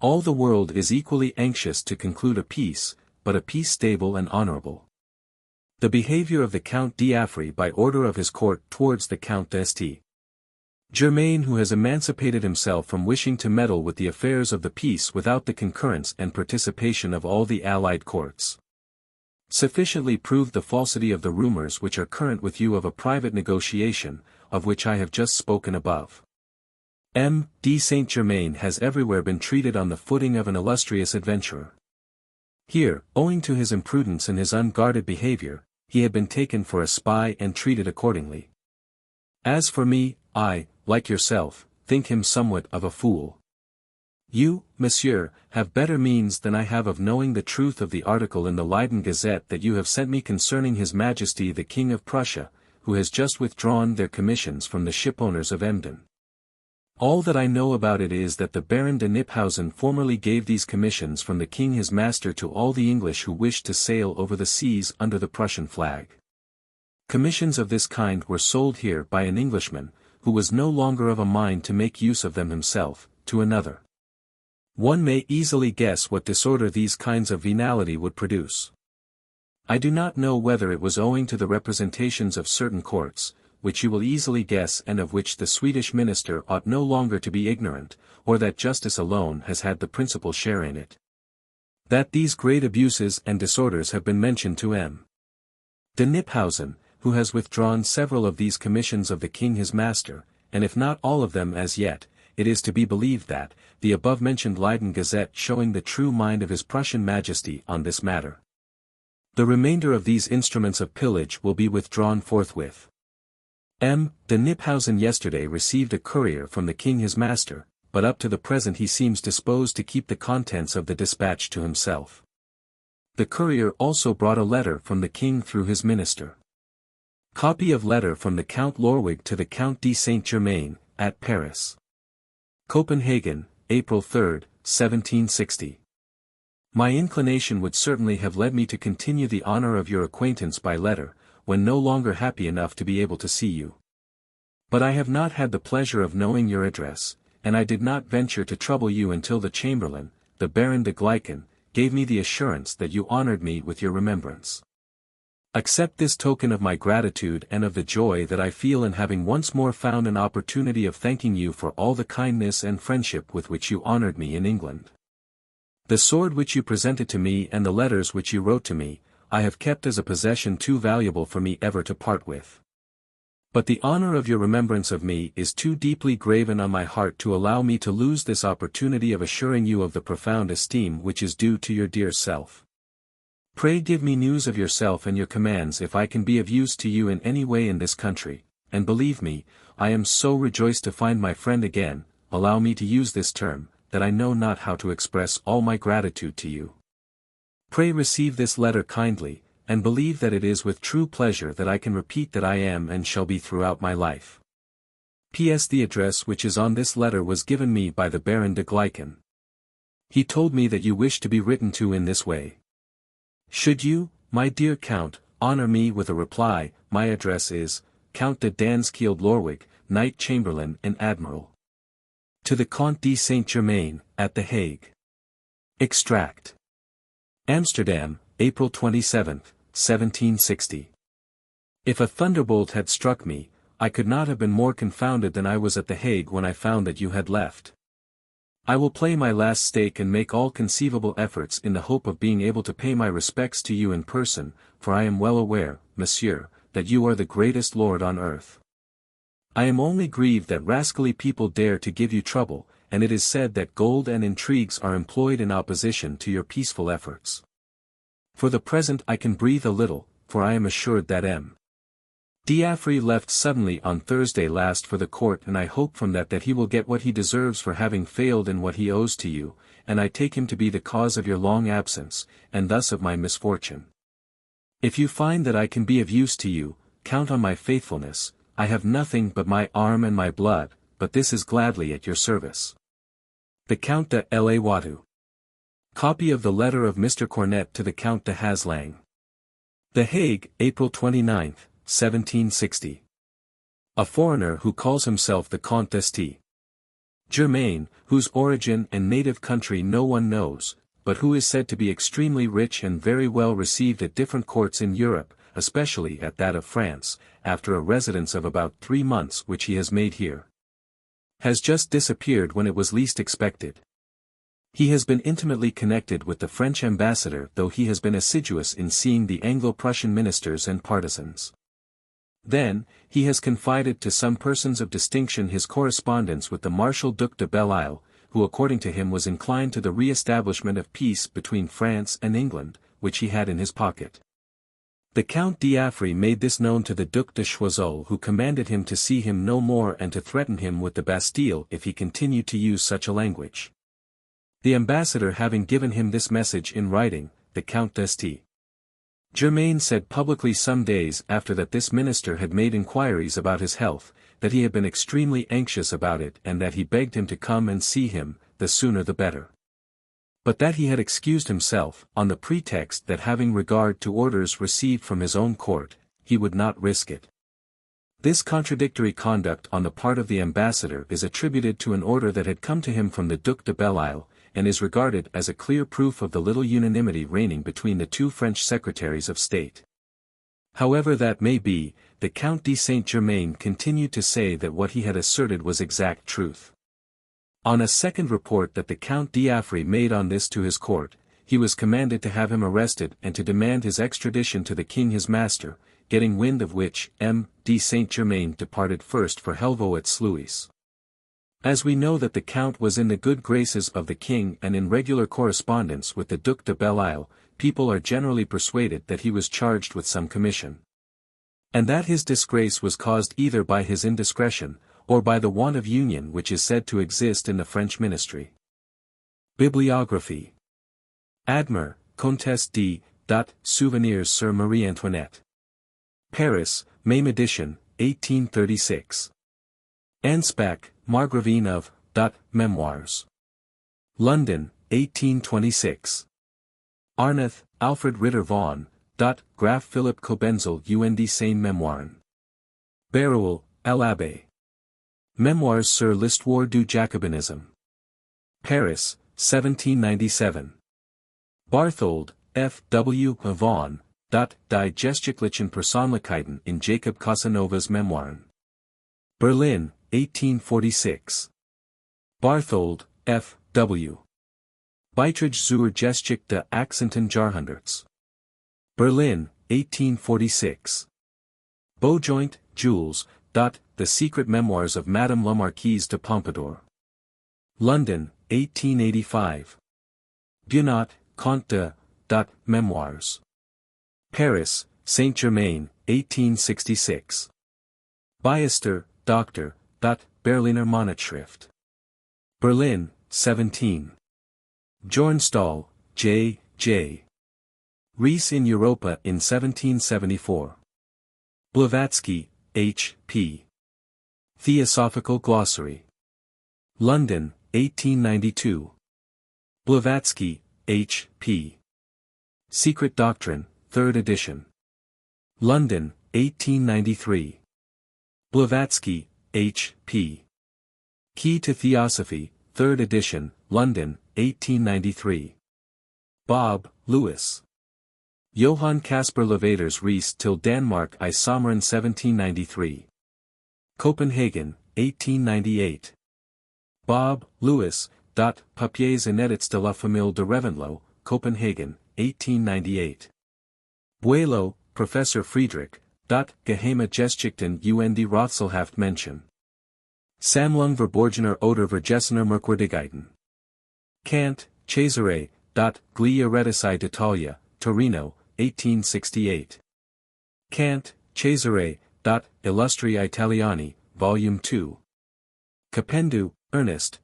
All the world is equally anxious to conclude a peace, but a peace stable and honorable. The behavior of the Count d'Affry by order of his court towards the Count d'Este Germain, who has emancipated himself from wishing to meddle with the affairs of the peace without the concurrence and participation of all the allied courts, sufficiently proved the falsity of the rumors which are current with you of a private negotiation, of which I have just spoken above. M. de Saint-Germain has everywhere been treated on the footing of an illustrious adventurer. Here, owing to his imprudence and his unguarded behavior, he had been taken for a spy and treated accordingly. As for me, I, like yourself, think him somewhat of a fool. You, monsieur, have better means than I have of knowing the truth of the article in the Leyden Gazette that you have sent me concerning His Majesty the King of Prussia, who has just withdrawn their commissions from the shipowners of Emden. All that I know about it is that the Baron de Nipphausen formerly gave these commissions from the king his master to all the English who wished to sail over the seas under the Prussian flag. Commissions of this kind were sold here by an Englishman, who was no longer of a mind to make use of them himself, to another. One may easily guess what disorder these kinds of venality would produce. I do not know whether it was owing to the representations of certain courts, which you will easily guess and of which the Swedish minister ought no longer to be ignorant, or that justice alone has had the principal share in it. That these great abuses and disorders have been mentioned to M. de Nipphausen, who has withdrawn several of these commissions of the king his master, and if not all of them as yet, it is to be believed that, the above-mentioned Leyden Gazette showing the true mind of his Prussian Majesty on this matter. The remainder of these instruments of pillage will be withdrawn forthwith. M. de Nipphausen yesterday received a courier from the king his master, but up to the present he seems disposed to keep the contents of the dispatch to himself. The courier also brought a letter from the king through his minister. Copy of letter from the Count Lorwig to the Count de Saint-Germain, at Paris. Copenhagen, April 3, 1760. My inclination would certainly have led me to continue the honor of your acquaintance by letter, when no longer happy enough to be able to see you. But I have not had the pleasure of knowing your address, and I did not venture to trouble you until the Chamberlain, the Baron de Gleichen, gave me the assurance that you honored me with your remembrance. Accept this token of my gratitude and of the joy that I feel in having once more found an opportunity of thanking you for all the kindness and friendship with which you honored me in England. The sword which you presented to me and the letters which you wrote to me, I have kept as a possession too valuable for me ever to part with. But the honor of your remembrance of me is too deeply graven on my heart to allow me to lose this opportunity of assuring you of the profound esteem which is due to your dear self. Pray give me news of yourself and your commands if I can be of use to you in any way in this country, and believe me, I am so rejoiced to find my friend again, allow me to use this term, that I know not how to express all my gratitude to you. Pray receive this letter kindly, and believe that it is with true pleasure that I can repeat that I am and shall be throughout my life. P.S. The address which is on this letter was given me by the Baron de Gleichen. He told me that you wish to be written to in this way. Should you, my dear Count, honor me with a reply, my address is, Count de Danskjöld Lorwig, Knight Chamberlain and Admiral. To the Comte de Saint-Germain, at The Hague. Extract. Amsterdam, April 27, 1760. If a thunderbolt had struck me, I could not have been more confounded than I was at The Hague when I found that you had left. I will play my last stake and make all conceivable efforts in the hope of being able to pay my respects to you in person, for I am well aware, monsieur, that you are the greatest lord on earth. I am only grieved that rascally people dare to give you trouble, and it is said that gold and intrigues are employed in opposition to your peaceful efforts. For the present I can breathe a little, for I am assured that M. D'Affry left suddenly on Thursday last for the court, and I hope from that he will get what he deserves for having failed in what he owes to you, and I take him to be the cause of your long absence, and thus of my misfortune. If you find that I can be of use to you, count on my faithfulness. I have nothing but my arm and my blood, but this is gladly at your service. The Count de La Watteau. Copy of the letter of Mr. Cornet to the Count de Haslang. The Hague, April 29, 1760. A foreigner who calls himself the Comte d'St. Germain, whose origin and native country no one knows, but who is said to be extremely rich and very well received at different courts in Europe, especially at that of France, after a residence of about 3 months which he has made here, has just disappeared when it was least expected. He has been intimately connected with the French ambassador, though he has been assiduous in seeing the Anglo-Prussian ministers and partisans. Then, he has confided to some persons of distinction his correspondence with the Marshal Duc de Belle-Isle, who according to him was inclined to the re-establishment of peace between France and England, which he had in his pocket. The Count d'Affry made this known to the Duc de Choiseul, who commanded him to see him no more and to threaten him with the Bastille if he continued to use such a language. The ambassador having given him this message in writing, the Count d'St. Germain said publicly some days after that this minister had made inquiries about his health, that he had been extremely anxious about it and that he begged him to come and see him, the sooner the better. But that he had excused himself, on the pretext that having regard to orders received from his own court, he would not risk it. This contradictory conduct on the part of the ambassador is attributed to an order that had come to him from the Duc de Belle-Isle, and is regarded as a clear proof of the little unanimity reigning between the 2 French secretaries of state. However that may be, the Count de Saint-Germain continued to say that what he had asserted was exact truth. On a second report that the Count d'Affry made on this to his court, he was commanded to have him arrested and to demand his extradition to the king his master, getting wind of which M. de Saint-Germain departed first for Helvoet-Sluis. As we know that the Count was in the good graces of the king and in regular correspondence with the Duc de Belle-Isle, people are generally persuaded that he was charged with some commission, and that his disgrace was caused either by his indiscretion, or by the want of union which is said to exist in the French ministry. Bibliography. Admer, Comtesse d. Souvenirs sur Marie Antoinette. Paris, Mame edition, 1836. Anspach, Margravine of, Memoirs. London, 1826. Arnath, Alfred Ritter von, Graf Philipp Cobenzl und seine Memoiren. Beruel, l'Abbé. Memoirs sur l'histoire du Jacobinisme. Paris, 1797. Barthold, F. W. von, Die Geschichtlichen Persönlichkeiten in Jacob Casanova's Memoiren. Berlin, 1846. Barthold, F. W. Beiträge zur Geschichte der 18. Jahrhunderts. Berlin, 1846. Beaujoint, Jules, The Secret Memoirs of Madame la Marquise de Pompadour. London, 1885. Bunot, Comte de, Memoirs. Paris, Saint-Germain, 1866. Biester, Dr. Berliner Monatschrift. Berlin, 17. Bjornstall, J. J. Rees in Europa in 1774. Blavatsky, H. P. Theosophical Glossary. London, 1892. Blavatsky, H. P. Secret Doctrine, 3rd edition. London, 1893. Blavatsky, H. P. Key to Theosophy, 3rd edition, London, 1893. Bob, Louis. Johann Caspar Levaters Rees till Danmark I Sommeren 1793. Copenhagen, 1898. Bob, Louis, Papiers inédits de la famille de Reventlow, Copenhagen, 1898. Buelo, Professor Friedrich, Geheime Geschichten und Rothselhaft Menschen. Sammlung Verborgener oder Vergessener Merkwürdigkeiten. Kant, Cesare, Glia Reticei d'Italia, Torino, 1868. Kant, Cesare, Illustri Italiani, Volume 2. Capendu, Ernest,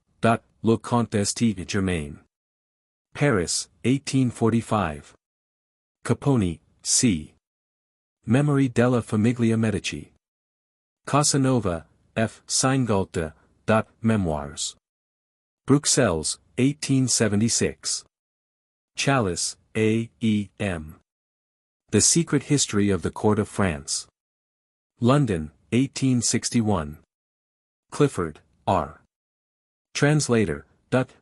Le Comte d'Este Germain. Paris, 1845. Caponi, C. Memory della Famiglia Medici. Casanova, F. Seingalte, Memoirs. Bruxelles, 1876. Chalice, A. E. M. The Secret History of the Court of France. London, 1861. Clifford, R. Translator,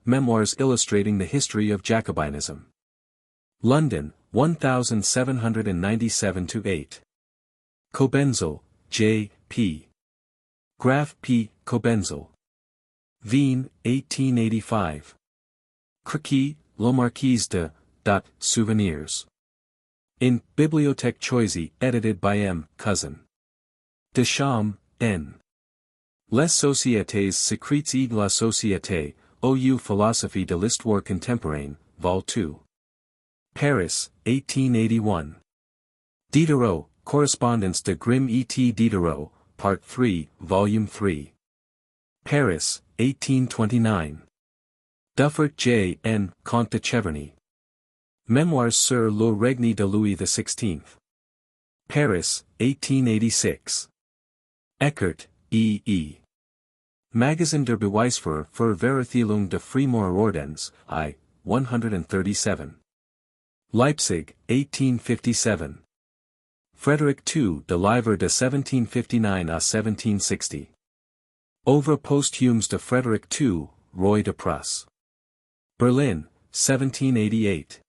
Memoirs illustrating the history of Jacobinism. London, 1797-8. Cobenzel, J. P. Graf P. Cobenzel. Wien, 1885. Croquis, Le Marquise de, Souvenirs. In Bibliothèque Choisy, edited by M. Cousin. Deschamps, N. Les Sociétés Secrètes et la Société, OU Philosophie de l'Histoire Contemporaine, Vol. 2. Paris, 1881. Diderot, Correspondence de Grimm et Diderot, Part 3, Volume 3. Paris, 1829. Duffert J. N. Comte de Cheverny. Memoirs sur le règne de Louis XVI. Paris, 1886. Eckert, E. E. Magazin der Beweisführer für Verithilung de Freimorer Ordens, I. 137. Leipzig, 1857. Frederick II de Livre de 1759 à 1760. Œuvres posthumes de Frederick II, Roi de Prusse. Berlin, 1788.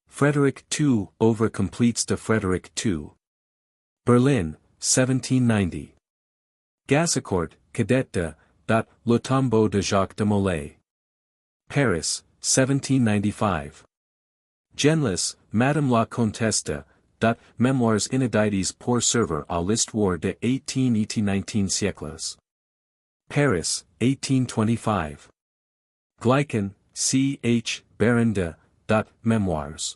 Frederick II Œuvres complètes de Frederick II. Berlin, 1790. Gassecourt, Cadet de, Le Tombeau de Jacques de Molay. Paris, 1795. Genlis, Madame la Comtesse de, Memoires inédites pour servir à l'histoire de 18 et 19 siècles. Paris, 1825. Gleichen, C. H. Baron de, Memoirs.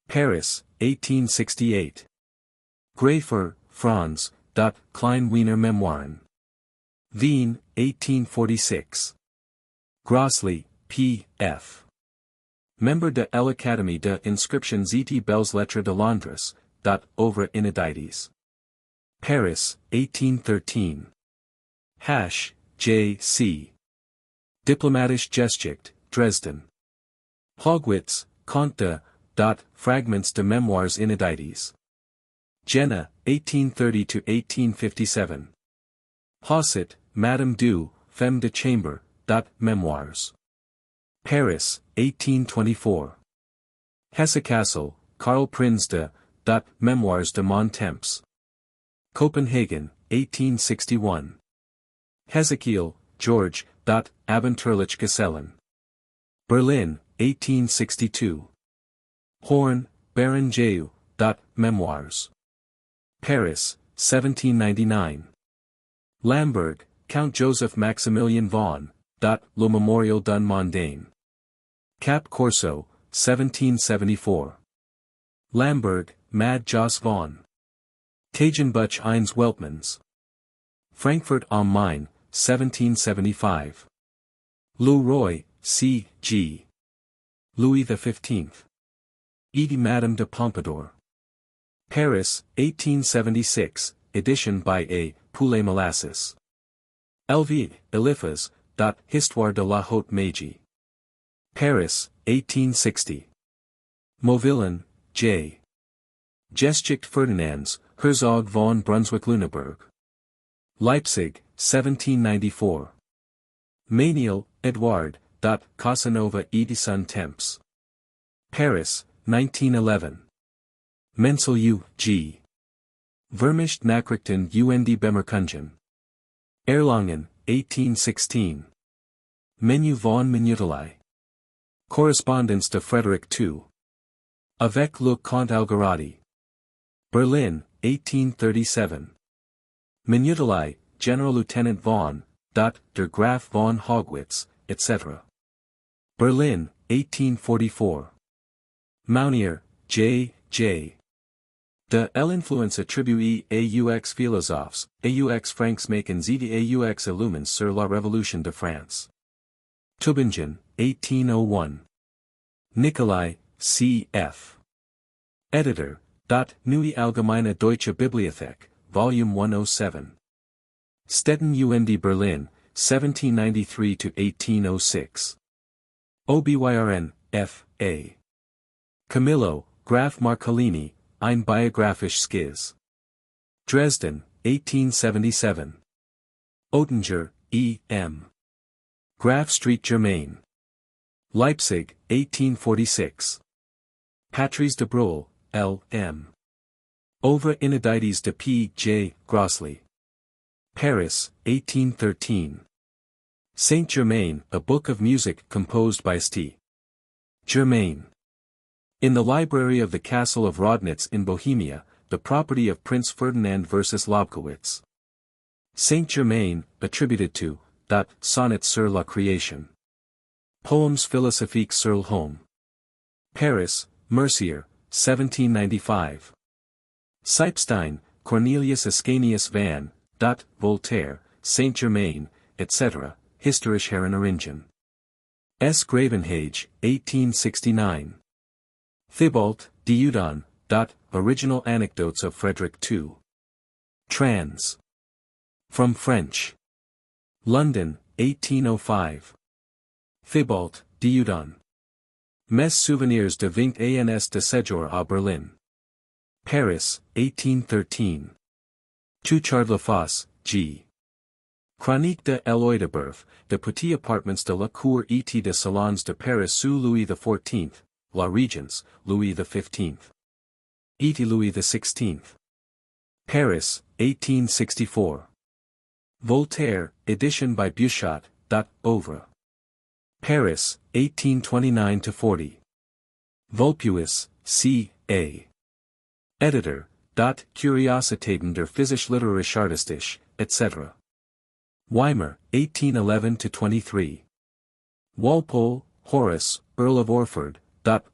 Paris, 1868. Graefer, Franz, Klein Wiener Memoiren. Wien, 1846. Grossley, P. F. Member de l'Académie de Inscriptions et Belles Lettres de Londres, Œuvres inédites. Paris, 1813. Hash, J. C. Diplomatische Geschichte, Dresden. Hogwitz, Comte de, Fragments de Memoirs inédites. Jena, 1830-1857. Haussett, Madame du, Femme de Chambre, Memoirs. Paris, 1824. Hesse-Kassel, Karl Prinz de, Memoirs de mon temps. Copenhagen, 1861. Hezekiel, George, Abenteuerliche Gesellen. Berlin, 1862. Horn, Baron J. Memoirs. Paris, 1799. Lamberg, Count Joseph Maximilian von, Le Memorial d'un Mondaine. Cap Corso, 1774. Lamberg, Mad Jos von. Tagenbuch eins Weltmanns. Frankfurt am Main, 1775. Leroy, C. G. Louis XV. Edie Madame de Pompadour. Paris, 1876, edition by A. Poulet Molasses. Elvie, Eliphas, Histoire de la Haute Magie. Paris, 1860. Mauvillain, J. Geschichte Ferdinands, Herzog von Brunswick-Lüneburg. Leipzig, 1794. Méniel, Edouard, Casanova Edison Temps. Paris, 1911. Menzel U. G. Vermischt Nachrichten und Bemerkungen. Erlangen, 1816. Menu von Minutelei. Correspondence to Frederick II. Avec le Comte Algarotti. Berlin, 1837. Minutelei, General Lieutenant von, der Graf von Haugwitz, etc. Berlin, 1844. Mounier, J. J. De l'influence attribuée aux philosophes, aux francs makens et aux illumines sur la Révolution de France. Tübingen, 1801. Nicolai, C. F. Editor. Neue Allgemeine Deutsche Bibliothek, Volume 107. Stetten und Berlin, 1793–1806. OBYRN, F. A. Camillo, Graf Marcolini, Ein biographisch Skiz. Dresden, 1877. Oettinger, E. M. Graf Street Germain. Leipzig, 1846. Patrice de Broglie, L. M. Œuvres inédites de P. J. Grossley. Paris, 1813. Saint-Germain, a book of music composed by St. Germain. In the library of the castle of Rodnitz in Bohemia, the property of Prince Ferdinand versus Lobkowitz. Saint-Germain, attributed to, Sonnet sur la création. Poems philosophiques sur l'homme. Paris, Mercier, 1795. Sipstein, Cornelius Ascanius van, Voltaire, Saint-Germain, etc., Historische Herinnerungen. S. Gravenhage, 1869. Thibault, Dieudonné, Original Anecdotes of Frederick II. Trans. From French. London, 1805. Thibault, Dieudonné. Mes souvenirs de 20 ans de séjour à Berlin. Paris, 1813. Touchard Lafosse, G. Chronique de l'Oedeberf, de petits appartements de la cour et de salons de Paris sous Louis XIV, La Régence, Louis XV. Et Louis XVI. Paris, 1864. Voltaire, edition by Buchat, Ovre. Paris, 1829–40. Vulpius, C. A. Editor, Curiositäten der Physisch-Literarisch-Artistisch, etc. Weimar, 1811–23. Walpole, Horace, Earl of Orford,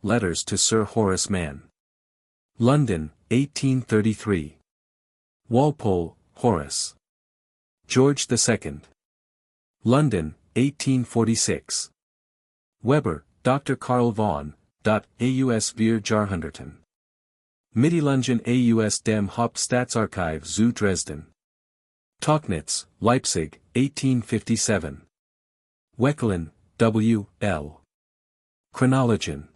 Letters to Sir Horace Mann. London, 1833. Walpole, Horace. George II. London, 1846. Weber, Dr. Karl von, Aus wir Jahrhunderten. Mitteilungen aus dem Hauptstaatsarchiv zu Dresden. Tauchnitz, Leipzig, 1857. Wekelin, W. L. Chronologien.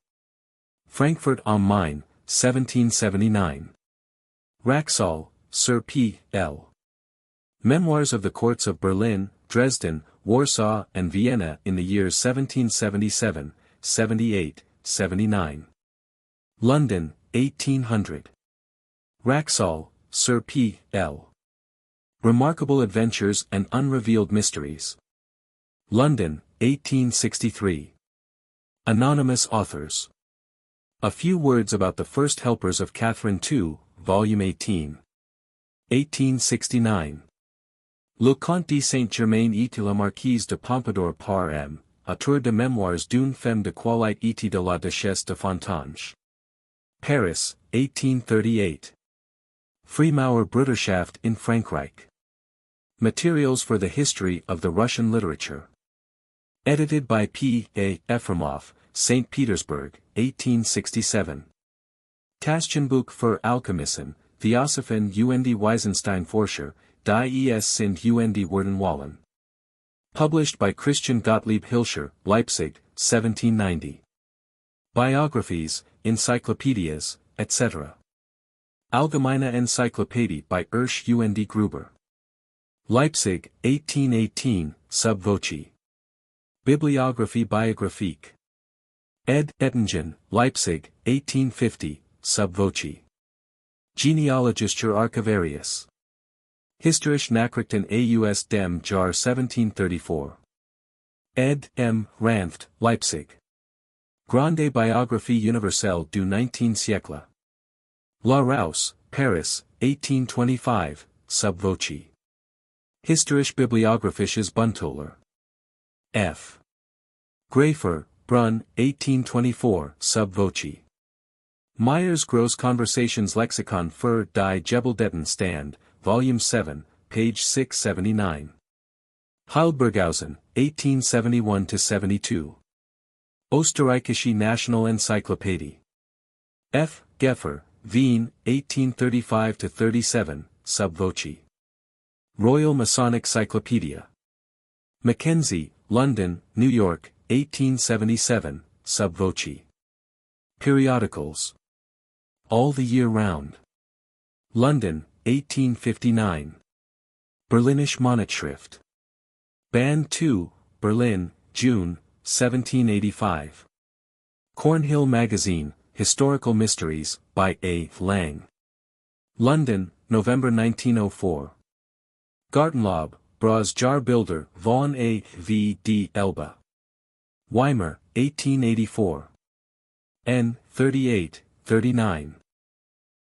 Frankfurt am Main, 1779. Wraxall, Sir P. L. Memoirs of the Courts of Berlin, Dresden, Warsaw and Vienna in the years 1777, 78, 79. London, 1800. Wraxall, Sir P. L. Remarkable Adventures and Unrevealed Mysteries. London, 1863. Anonymous Authors. A Few Words About the First Helpers of Catherine II, Volume 18. 1869. Le Comte de Saint-Germain et la Marquise de Pompadour par M. Auteur de Mémoires d'une femme de qualité et de la Duchesse de Fontanges. Paris, 1838. Freimaurer Bruderschaft in Frankreich. Materials for the History of the Russian Literature. Edited by P. A. Efremov, St. Petersburg, 1867. Taschenbuch für Alchemissen, Theosophen und Weisensteinforscher, die es sind und werden wollen. Published by Christian Gottlieb Hilscher, Leipzig, 1790. Biographies, Encyclopedias, etc. Allgemeine Enzyklopädie by Ersch und Gruber. Leipzig, 1818, sub voce. Bibliographie biographique. Ed. Ettingen, Leipzig, 1850, sub voce. Genealogischer Archivarius. Historische Nachrichten aus dem Jahr 1734. Ed. M. Ranft, Leipzig. Grande Biographie Universelle du 19e siècle. La Rouse, Paris, 1825, sub voce. Historisch Bibliographisches Buntoler. F. Graefer, Brunn, 1824, sub voce. Myers Gross Conversations Lexikon für die Gebildeten Stand, Volume 7, page 679. Heilberghausen, 1871-72. Österreichische National Encyclopädie. F. Geffer, Wien, 1835-37, sub voce. Royal Masonic Cyclopedia. Mackenzie, London, New York, 1877, sub voce. Periodicals. All the Year Round. London, 1859. Berlinische Monatschrift. Band 2, Berlin, June, 1785. Cornhill Magazine, Historical Mysteries, by A. Lang. London, November 1904. Gartenlaub, Bras Jahrbilder von A. V. D. Elba. Weimar, 1884. N. 38, 39.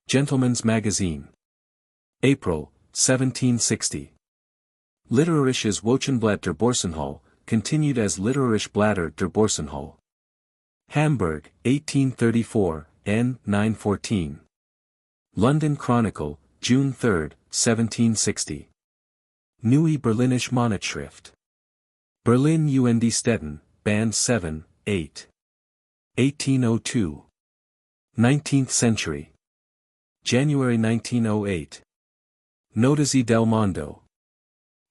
Gentleman's Magazine. April, 1760. Literarisches Wochenblatt der Borsenhall, continued as Literarische Blätter der Borsenhall. Hamburg, 1834, N. 914. London Chronicle, June 3, 1760. Neue Berlinische Monatschrift. Berlin und Stetten, Band 7, 8. 1802. 19th Century. January 1908. Notizie del Mondo.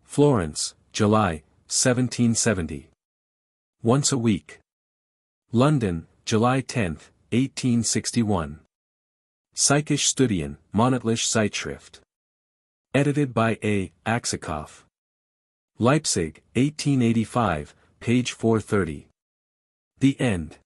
Florence, July, 1770. Once a Week. London, July 10, 1861. Psychisch Studien, Monatliche Zeitschrift. Edited by A. Aksakoff. Leipzig, 1885, page 430. The End.